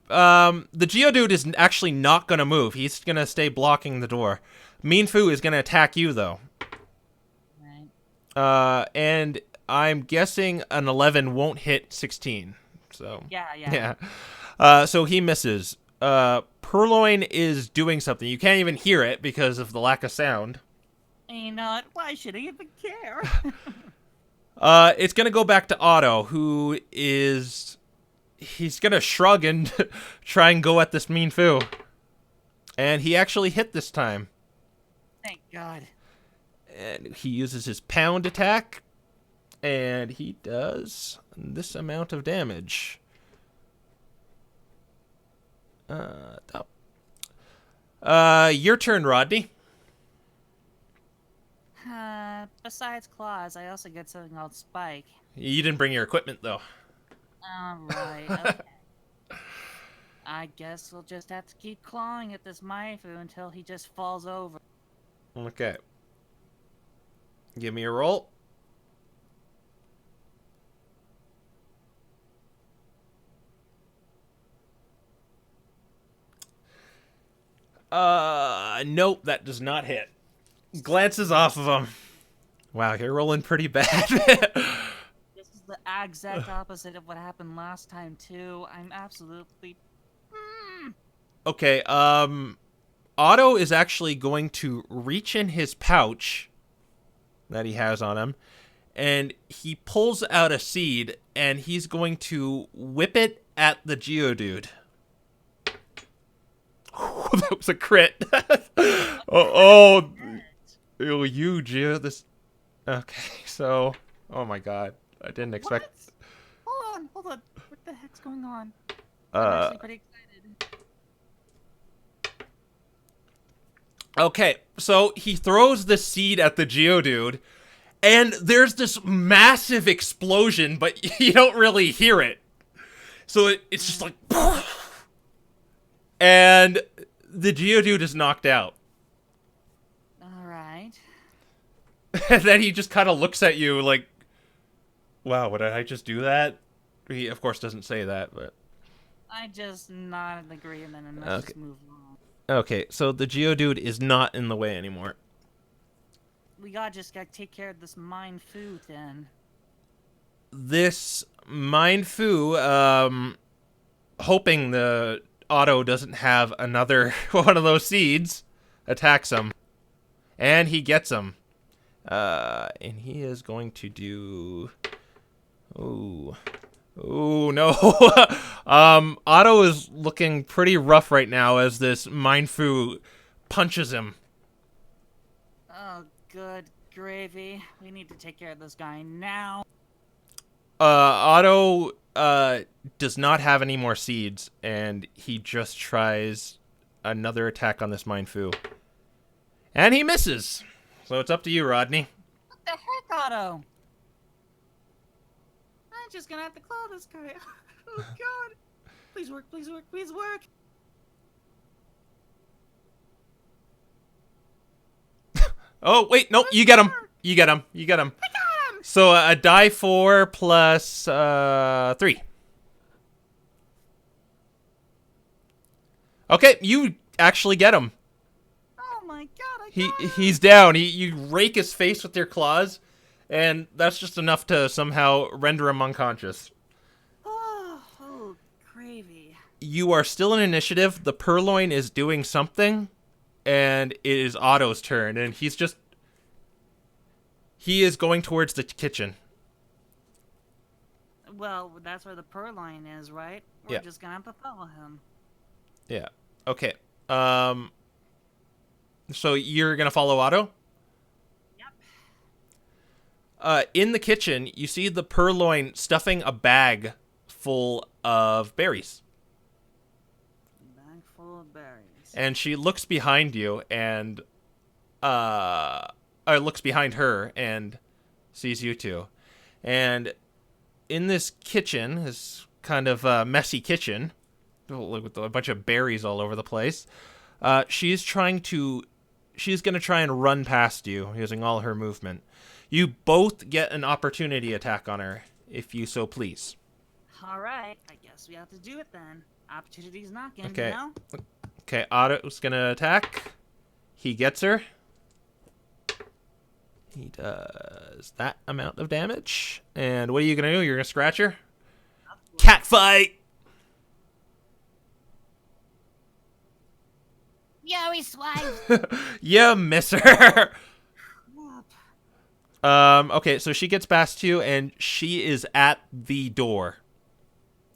S1: the Geodude is actually not going to move. He's going to stay blocking the door. Mean Foo is going to attack you, though.
S3: Right.
S1: And I'm guessing an 11 won't hit 16. So
S3: Yeah.
S1: So he misses. Purloin is doing something. You can't even hear it because of the lack of sound.
S3: You know what? Why should I even care?
S1: It's gonna go back to Otto, who is... He's gonna shrug and try and go at this Mean Foo. And he actually hit this time.
S3: Thank God.
S1: And he uses his pound attack. And he does this amount of damage. Your turn, Rodney.
S3: Besides claws, I also get something called spike.
S1: You didn't bring your equipment, though.
S3: Alright, okay. I guess we'll just have to keep clawing at this Maifu until he just falls over.
S1: Okay. Give me a roll. Nope, that does not hit. Glances off of him. Wow, you're rolling pretty bad.
S3: This is the exact opposite of what happened last time, too. I'm absolutely...
S1: Okay, Otto is actually going to reach in his pouch that he has on him, and he pulls out a seed, and he's going to whip it at the Geodude. That was a crit. oh, you, Geo. This. Okay, so. Oh my God, I didn't expect.
S3: What? Hold on. What the heck's going on? I'm actually pretty excited.
S1: Okay, so he throws the seed at the Geodude, and there's this massive explosion, but you don't really hear it. So it's just like... And the Geodude is knocked out.
S3: Alright.
S1: And then he just kind of looks at you like, wow, did I just do that? He, of course, doesn't say that, but...
S3: I just nodded in agreement and let's just move on.
S1: Okay, so the Geodude is not in the way anymore.
S3: We just gotta take care of this Mind Fu then.
S1: This Mind Fu, hoping the Otto doesn't have another one of those seeds, attacks him. And he gets him. And he is going to do... Ooh, no. Otto is looking pretty rough right now as this Mind Fu punches him.
S3: Oh, good gravy. We need to take care of this guy now.
S1: Otto, does not have any more seeds, and he just tries another attack on this Mind Fu. And he misses. So it's up to you, Rodney.
S3: What the heck, Otto? I'm just gonna have to claw this guy. Oh, God. Please work, please work, please work.
S1: Oh, wait, no, you get him. You get him. You get him.
S3: I got him!
S1: So a die 4 plus 3. Okay, you actually get him.
S3: Oh my God, I got him!
S1: He's down. You rake his face with your claws, and that's just enough to somehow render him unconscious.
S3: Oh, gravy.
S1: You are still in initiative. The Purloin is doing something, and it is Otto's turn, and he is going towards the kitchen.
S3: Well, that's where the Purloin is, right? We're just gonna have to follow him.
S1: Yeah. Okay. So you're gonna follow Otto?
S3: Yep.
S1: In the kitchen, you see the Purloin stuffing a bag full of berries.
S3: Bag full of berries.
S1: And she looks behind you and looks behind her and sees you two. And in this kitchen, this kind of messy kitchen, with a bunch of berries all over the place, she's going to try and run past you using all her movement. You both get an opportunity attack on her, if you so please.
S3: Alright, I guess we have to do it then. Opportunity's knocking,
S1: Okay.
S3: you know?
S1: Okay, Otto's gonna attack. He gets her. He does that amount of damage. And what are you gonna do? You're gonna scratch her? Cat fight!
S3: Yowie swipe!
S1: You miss her! Okay, so she gets past you, and she is at the door.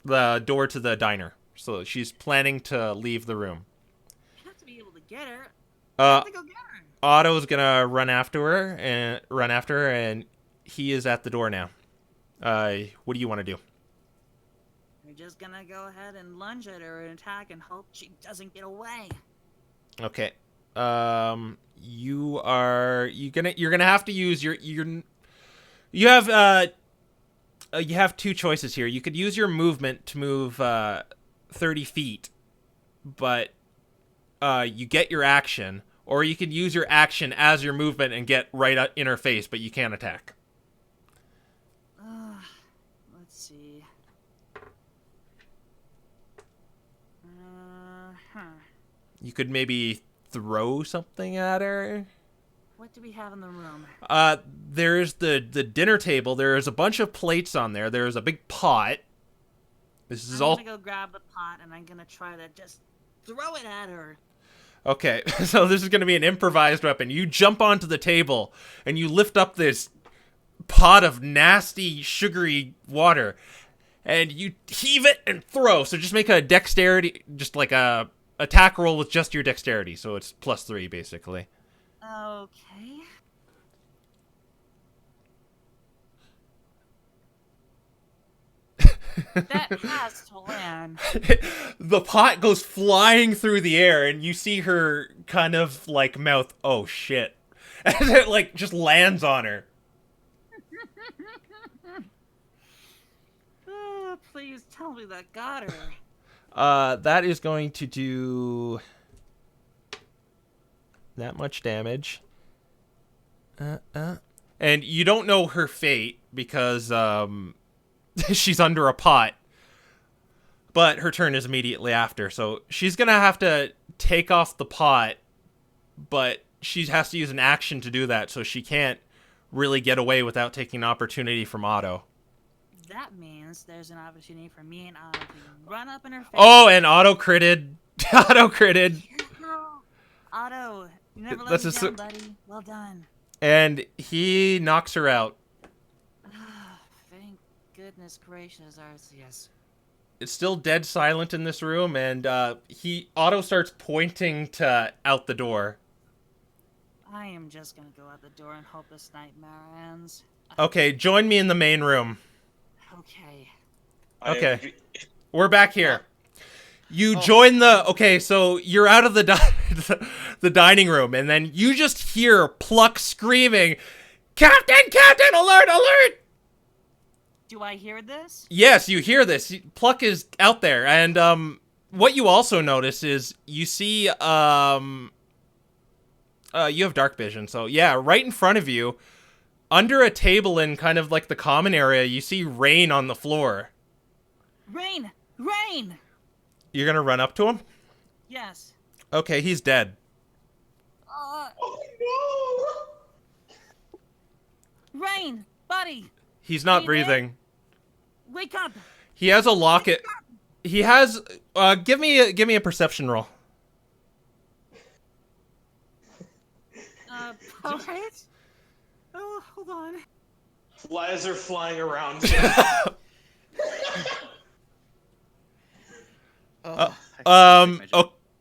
S1: The door to the diner. So she's planning to leave the room.
S3: I have to be able to get her. I have to go get her.
S1: Otto's gonna run after her, and he is at the door now. What do you want to do?
S3: We're just gonna go ahead and lunge at her and attack and hope she doesn't get away.
S1: Okay. You're gonna have to use you have two choices here. You could use your movement to move 30 feet, but you get your action, or you could use your action as your movement and get right in her face, but you can't attack.
S3: Let's see.
S1: You could maybe throw something at her.
S3: What do we have in the room?
S1: There's the dinner table. There's a bunch of plates on there. There's a big pot. This is all.
S3: I'm gonna go grab the pot and I'm gonna try to just throw it at her.
S1: Okay, so this is going to be an improvised weapon. You jump onto the table and you lift up this pot of nasty, sugary water, and you heave it and throw. So just make a dexterity, just like a attack roll with just your dexterity. So it's +3 basically.
S3: Okay. That has to land.
S1: The pot goes flying through the air, and you see her kind of like mouth, "Oh shit," as it like just lands on her.
S3: Please tell me that got her.
S1: That is going to do that much damage. And you don't know her fate because she's under a pot. But her turn is immediately after, so she's gonna have to take off the pot, but she has to use an action to do that, so she can't really get away without taking an opportunity from Otto.
S3: That means there's an opportunity for me and Otto to run up in her face.
S1: Oh, and Otto critted. Otto critted.
S3: Otto, you never
S1: That's
S3: let me
S1: a
S3: down, buddy. Well done.
S1: And he knocks her out.
S3: Thank goodness gracious, Arceus.
S1: It's still dead silent in this room, and Otto starts pointing to out the door.
S3: I am just gonna go out the door and hope this nightmare ends.
S1: Okay, join me in the main room.
S3: Okay.
S1: Okay. We're back here. You join the... Okay, so you're out of the dining room, and then you just hear Pluck screaming, "Captain! Captain! Alert! Alert!"
S3: Do I hear this?
S1: Yes, you hear this. Pluck is out there, and what you also notice is you see... you have dark vision, so yeah, right in front of you, under a table in kind of like the common area, you see Rain on the floor.
S3: Rain! Rain!
S1: You're gonna run up to him?
S3: Yes.
S1: Okay, he's dead.
S4: Oh
S3: Rain! Buddy!
S1: He's not
S3: Hey,
S1: breathing.
S3: Wake up!
S1: He has a locket. He has... give me a perception roll.
S3: Alright. Oh, hold on.
S4: no! Flies are flying around.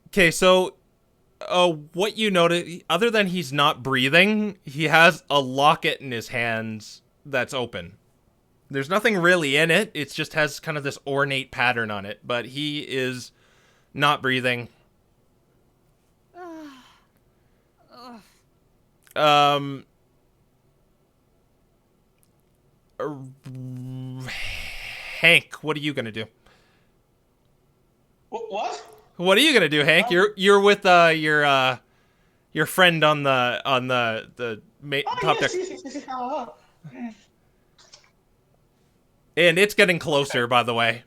S1: Okay, so what you notice, other than he's not breathing, he has a locket in his hands that's open. There's nothing really in it. It just has kind of this ornate pattern on it, but he is not breathing. Hank, what are you gonna do?
S4: What?
S1: What are you gonna do, Hank? You're with your friend on the top deck, and it's getting closer. By the way,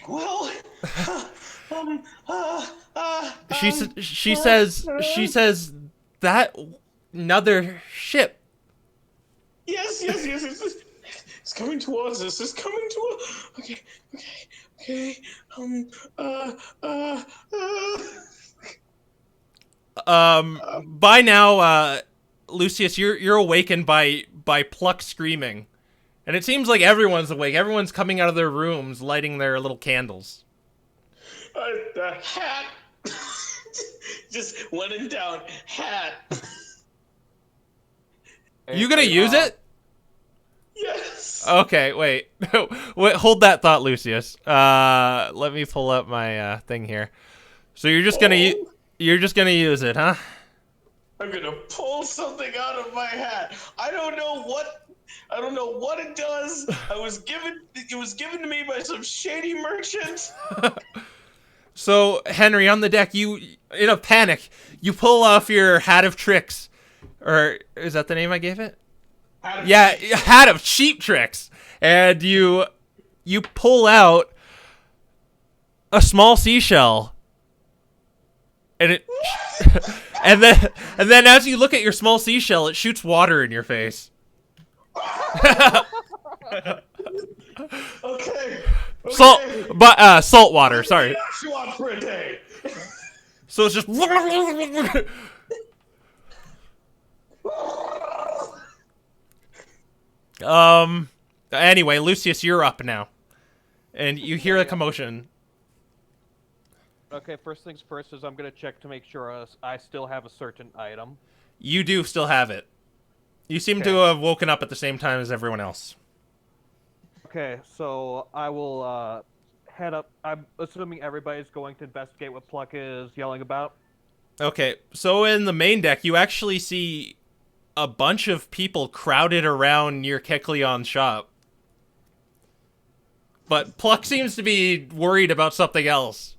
S4: Well,
S1: she says that another ship.
S4: yes. It's coming towards us. It's coming to us. Okay.
S1: By now, Lucius, you're awakened by Pluck screaming, and it seems like everyone's awake. Everyone's coming out of their rooms, lighting their little candles.
S4: The hat. Just when in doubt, hat.
S1: You gonna use it?
S4: Yes.
S1: Okay, wait. Wait, hold that thought, Lucius. Let me pull up my thing here. So you're just gonna
S4: Oh.
S1: you're just gonna use it, huh?
S4: I'm gonna pull something out of my hat. I don't know what it does. It was given to me by some shady merchant.
S1: So Henry, on the deck, you in a panic, you pull off your hat of tricks, or is that the name I gave it? Yeah, hat of cheap tricks, and you pull out a small seashell, and it and then as you look at your small seashell, it shoots water in your face.
S4: Okay.
S1: Salt, but salt water. Sorry.
S4: For a day.
S1: So it's just. Anyway, Lucius, you're up now, and you hear a commotion.
S2: Okay, first things first is I'm gonna check to make sure I still have a certain item.
S1: You do still have it. You seem to
S2: Okay.
S1: have woken up at the same time as everyone else.
S2: Okay, so I will head up. I'm assuming everybody's going to investigate what Pluck is yelling about.
S1: Okay, so in the main deck, you actually see a bunch of people crowded around near Kecleon's shop. But Pluck seems to be worried about something else.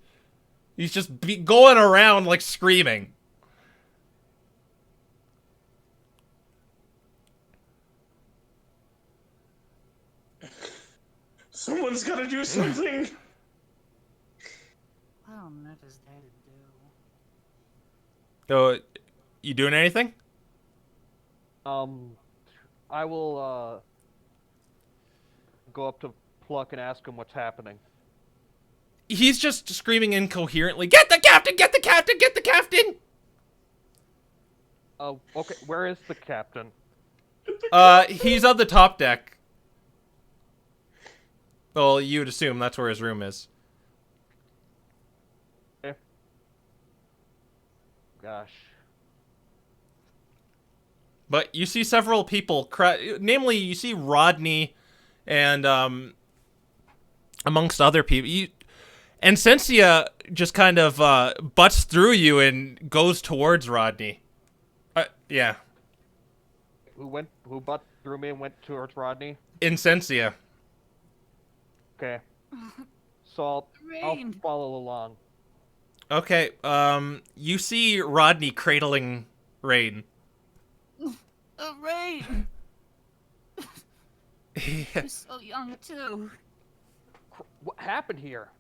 S1: He's just going around, like, screaming.
S4: Someone's gotta do something.
S3: What on earth is there to do?
S1: So, you doing anything?
S2: I will go up to Pluck and ask him what's happening.
S1: He's just screaming incoherently, "Get the captain! Get the captain! Get the captain!"
S2: Okay, where is the captain?
S1: He's on the top deck. Well, you'd assume that's where his room is.
S2: Gosh.
S1: But you see several people, namely, you see Rodney and, amongst other people. And Sensia just kind of butts through you and goes towards Rodney. Yeah.
S2: Who butt through me and went towards Rodney?
S1: Insensia.
S2: Okay. So I'll
S3: Rain.
S2: follow along.
S1: Okay, you see Rodney cradling Rain.
S3: Rain! You're so young, too.
S2: What happened here?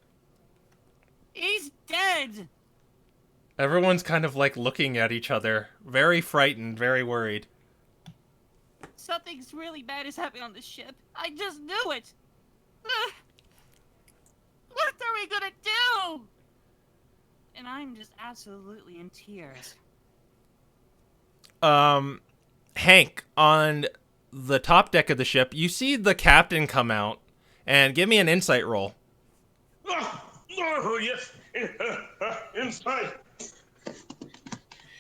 S3: He's dead!
S1: Everyone's kind of like looking at each other, very frightened, very worried.
S3: Something's really bad is happening on the ship. I just knew it! Ugh. What are we gonna do? And I'm just absolutely in tears.
S1: Hank, on the top deck of the ship, you see the captain come out, and give me an insight roll.
S4: Oh, yes. Inside.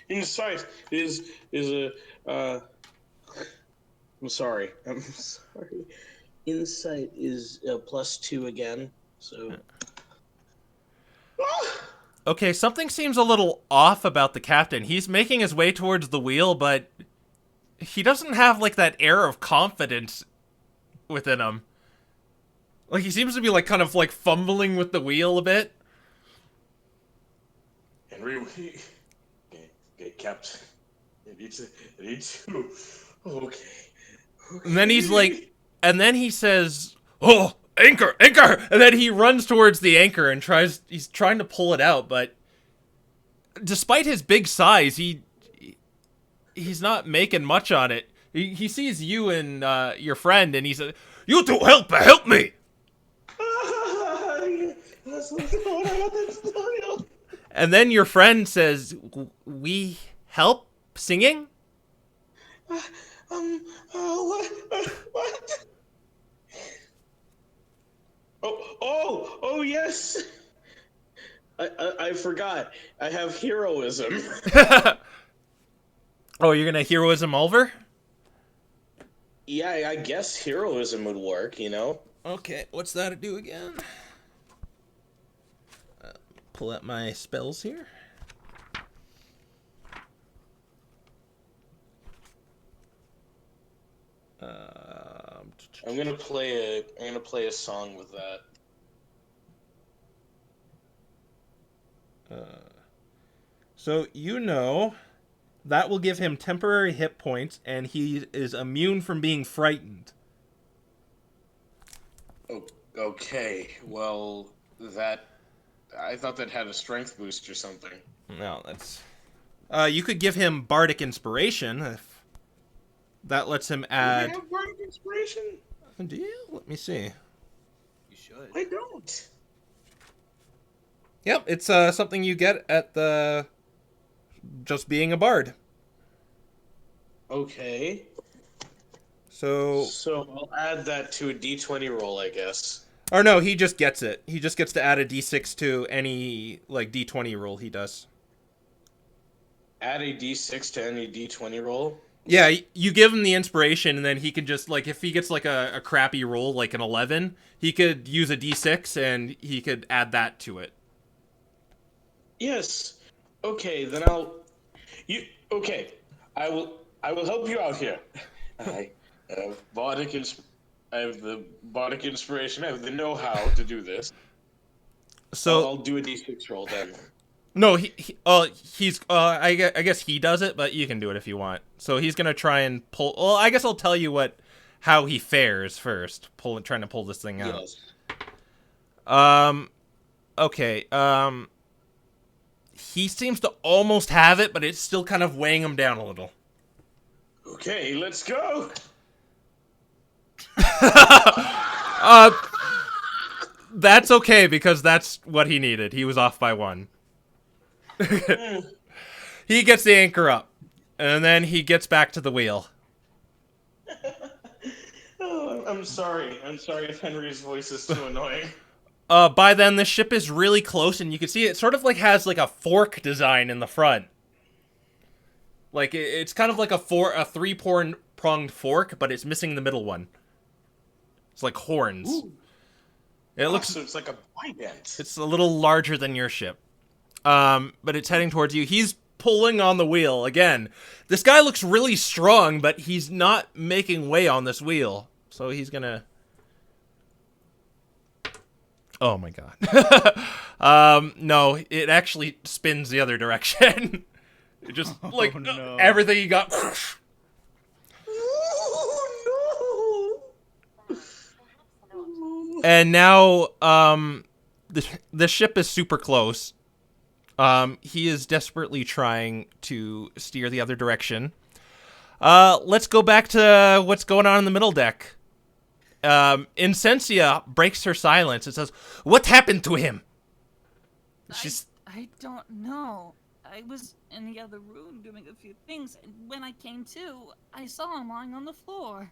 S4: Inside is a. I'm sorry. Insight is +2 again. So.
S1: Okay, something seems a little off about the captain. He's making his way towards the wheel, but he doesn't have, like, that air of confidence within him. Like, he seems to be, like, kind of, like, fumbling with the wheel a bit.
S4: Henry, okay, Captain. I need to. Okay.
S1: And then he's like, and then he says, "Oh, anchor, anchor!" And then he runs towards the anchor and he's trying to pull it out, but despite his big size, he's not making much on it. He sees you and your friend, and he says, "You two help me!" And then your friend says, "We help singing?"
S4: What? Oh, yes. I forgot. I have heroism.
S1: Oh, you're gonna heroism over?
S4: Yeah, I guess heroism would work, you know?
S1: Okay, what's that to do again? Pull up my spells here.
S4: I'm gonna play a song with that.
S1: So you know that will give him temporary hit points, and he is immune from being frightened.
S4: Oh, okay, well, I thought that had a strength boost or something.
S1: No, that's. You could give him bardic inspiration if that lets him
S4: Do I
S1: add.
S4: have bardic inspiration?
S1: Do you? Let me see.
S5: You should.
S4: I don't.
S1: Yep, it's something you get at the just being a bard.
S4: Okay.
S1: So,
S4: So I'll add that to a d20 roll, I guess.
S1: or no, he just gets it. He just gets to add a d6 to any like d20 roll he does.
S4: Add a d6 to any d20 roll?
S1: Yeah, you give him the inspiration, and then he can just like if he gets like a crappy roll, like an 11, he could use a d6 and he could add that to it.
S4: Yes. Okay, then okay. I will help you out here. I have I have the bardic inspiration. I have the know-how to do this.
S1: So
S4: I'll do a d6 roll then.
S1: no, I guess he does it, but you can do it if you want. So he's gonna try and pull. Well, I guess I'll tell you how he fares first. Trying to pull this thing out.
S4: Yes.
S1: Okay. He seems to almost have it, but it's still kind of weighing him down a little.
S4: Okay, let's go.
S1: That's okay because that's what he needed. He was off by 1. He gets the anchor up, and then he gets back to the wheel.
S4: Oh, I'm sorry. I'm sorry if Henry's voice is too annoying.
S1: By then, the ship is really close, and you can see it sort of like has like a fork design in the front. Like it's kind of like a 3-pronged fork, but it's missing the middle one. It's like horns.
S4: Ooh.
S1: It looks.
S4: So it's like a bident.
S1: It's a little larger than your ship. But it's heading towards you. He's pulling on the wheel again. This guy looks really strong, but he's not making way on this wheel. So he's gonna. Oh my god. No, it actually spins the other direction. It just like
S5: no.
S1: everything he got. And now, the ship is super close. He is desperately trying to steer the other direction. Let's go back to what's going on in the middle deck. Insensia breaks her silence and says, "What happened to him?"
S3: I don't know. I was in the other room doing a few things, and when I came to, I saw him lying on the floor.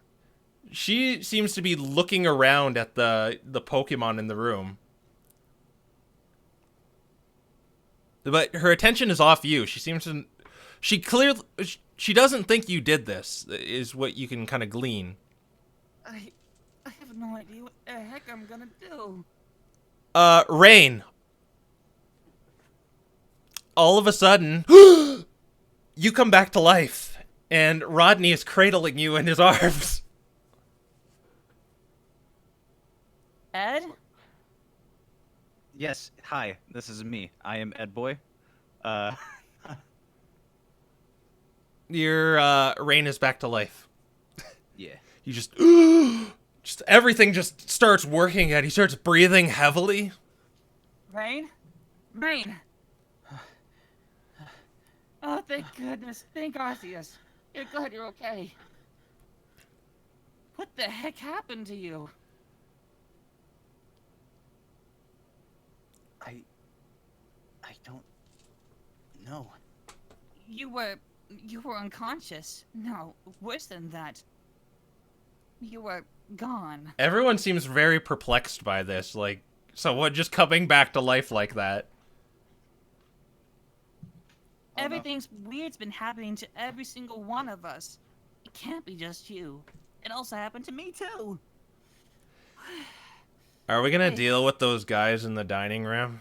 S1: She seems to be looking around at the Pokemon in the room. But her attention is off you. She doesn't think you did this, is what you can kind of glean.
S3: I have no idea what the heck I'm gonna do.
S1: Rain. All of a sudden, you come back to life, and Rodney is cradling you in his arms.
S3: Ed?
S5: Yes, hi, this is me. I am Ed Boy.
S1: Your Rain is back to life.
S5: Yeah.
S1: You just everything just starts working again. He starts breathing heavily.
S3: Rain? Rain! Oh, thank goodness. Thank Arceus. You're good, you're okay. What the heck happened to you?
S5: I don't know.
S3: You were unconscious. No, worse than that. You were gone.
S1: Everyone seems very perplexed by this. Like, so what? Just coming back to life like that?
S5: Oh, no.
S3: Everything's weird's been happening to every single one of us. It can't be just you. It also happened to me too.
S1: Are we gonna
S3: Hey.
S1: deal with those guys in the dining room?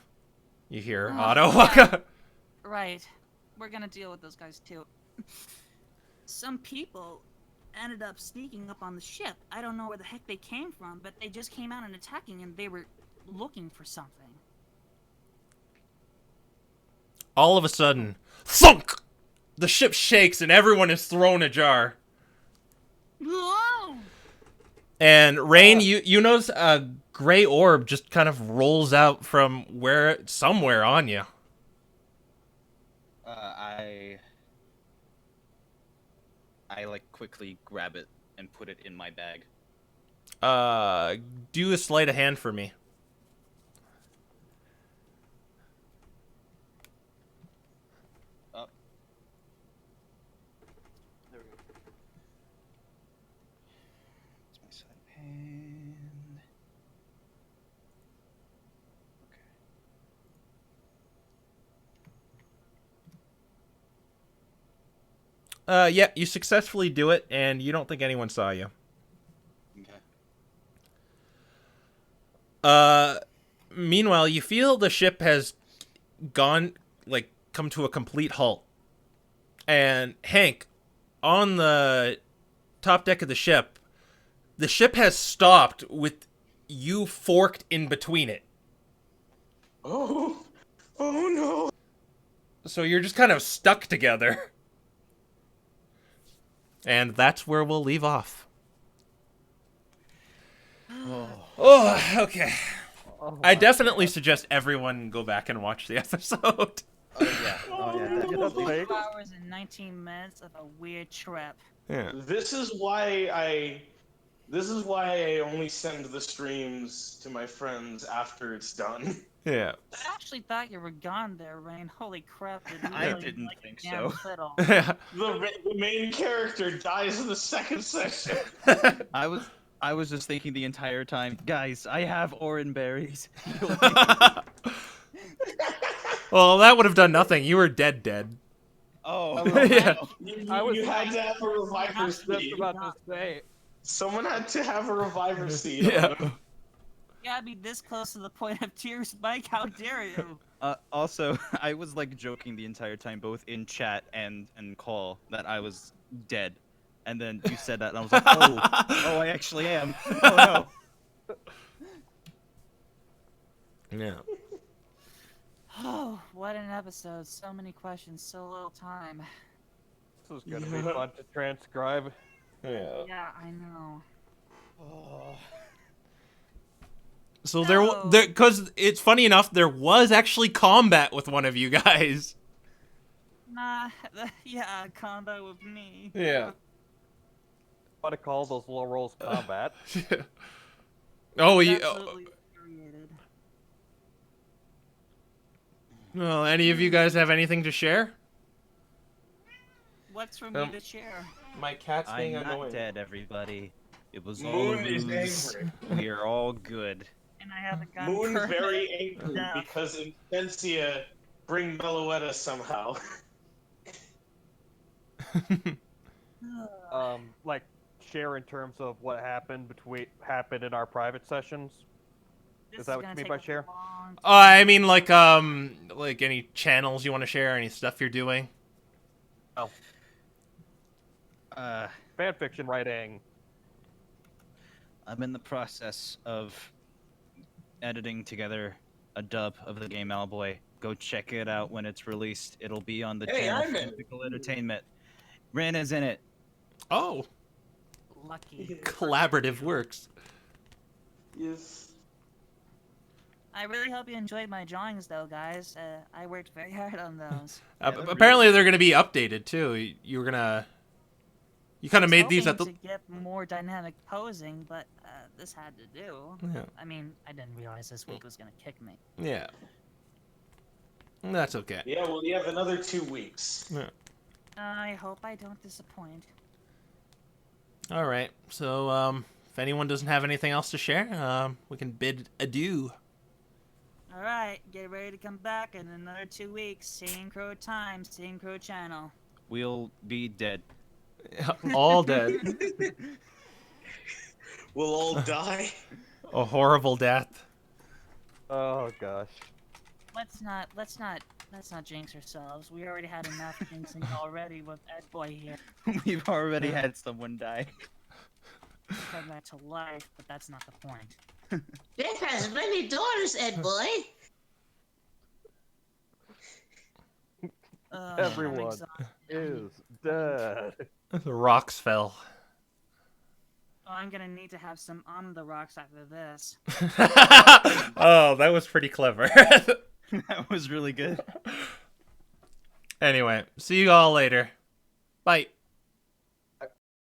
S1: You hear
S3: Oh,
S1: Otto
S3: yeah.
S1: walk up.
S3: Right. We're gonna deal with those guys too. Some people ended up sneaking up on the ship. I don't know where the heck they came from, but they just came out and attacking, and they were looking for something.
S1: All of a sudden, thunk! The ship shakes and everyone is thrown ajar.
S3: Whoa!
S1: And Rain, you notice a gray orb just kind of rolls out from somewhere on you.
S5: I like quickly grab it and put it in my bag.
S1: Do a sleight of hand for me.
S5: Up. There we go. It's my sleight of hand.
S1: Yeah, you successfully do it, and you don't think anyone saw you.
S5: Okay.
S1: Meanwhile, you feel the ship has come to a complete halt. And Hank, on the top deck of the ship has stopped with you forked in between it.
S4: Oh no.
S1: So you're just kind of stuck together. And that's where we'll leave off. Oh, okay.
S2: Oh
S1: I
S2: my
S1: definitely suggest everyone go back and watch the episode.
S5: Oh yeah. Oh yeah.
S2: God. Just
S3: 2
S2: like-
S3: hours and 19 minutes of a weird trip.
S1: Yeah.
S4: This is why I only send the streams to my friends after it's done.
S1: Yeah.
S3: I actually thought you were gone there, Rain. Holy crap! Did
S5: I
S3: really
S5: didn't
S3: like a
S5: think
S3: damn
S5: so.
S3: fiddle.
S4: The main character dies in the second session.
S5: I was just thinking the entire time, guys, I have orange berries.
S1: Well, that would have done nothing. You were dead.
S5: Oh.
S1: Yeah.
S4: You had to have a reviver
S2: Just
S4: seed.
S2: about to say.
S4: Someone had to have a reviver seed.
S1: Yeah.
S3: You gotta be this close to the point of tears, Mike. How dare you?
S5: Also, I was like joking the entire time, both in chat and call, that I was dead. And then you said that, and I was like, oh, I actually am. Oh no.
S1: Yeah.
S3: Oh, what an episode. So many questions, so little time.
S2: This is gonna be fun to transcribe.
S1: Yeah.
S3: Yeah, I know.
S1: So
S3: No.
S1: because it's funny enough, there was actually combat with one of you guys.
S3: Nah, yeah, combat with me.
S1: Yeah.
S2: What to call those low rolls combat?
S1: Oh, you.
S3: Absolutely infuriated.
S1: Well, any of you guys have anything to share?
S3: What's for me to share?
S1: My cat's
S5: I'm not dead, everybody. It was all a
S4: Moon is
S5: ruse.
S4: angry.
S5: We are all good.
S3: And I haven't gotten
S4: Moon's
S3: permanent
S4: very angry
S3: death.
S4: because Intencia bring Meloetta somehow.
S2: Like share in terms of what happened in our private sessions.
S3: This
S2: Is that what
S3: gonna
S2: you mean
S3: take
S2: by
S3: a
S2: share?
S3: long
S1: I mean, like any channels you want to share, any stuff you're doing.
S2: Fan fiction writing.
S5: I'm in the process of editing together a dub of the game Owlboy. Go check it out when it's released. It'll be on the
S4: Hey,
S5: channel
S4: I'm in.
S5: Physical Entertainment. Ren is in it.
S1: Oh,
S3: lucky.
S1: collaborative works.
S4: Yes.
S3: I really hope you enjoyed my drawings, though, guys. I worked very hard on those.
S5: they're
S1: Apparently, they're going to be updated too. You kind of made these at the.
S3: to get more dynamic posing, but this had to do.
S1: Yeah.
S3: I mean, I didn't realize this week was gonna kick me.
S1: Yeah. That's okay.
S4: Yeah, well, you have another 2 weeks.
S1: Yeah.
S3: I hope I don't disappoint.
S1: All right. So, if anyone doesn't have anything else to share, we can bid adieu.
S3: All right, get ready to come back in another 2 weeks. Same crow time, same crow channel.
S5: We'll be dead.
S1: All dead.
S4: We'll all die.
S1: A horrible death.
S2: Oh gosh.
S3: Let's not jinx ourselves. We already had enough jinxing already with Ed Boy here.
S5: We've already had someone die.
S3: Come back to life, but that's not the point.
S7: Death has many daughters, Ed boy.
S3: I'm
S2: Everyone
S3: exhausted.
S2: is dead.
S1: The rocks fell.
S3: Oh, I'm gonna need to have some on the rocks after this.
S1: Oh, that was pretty clever.
S5: That was really good.
S1: Anyway, see you all later. Bye.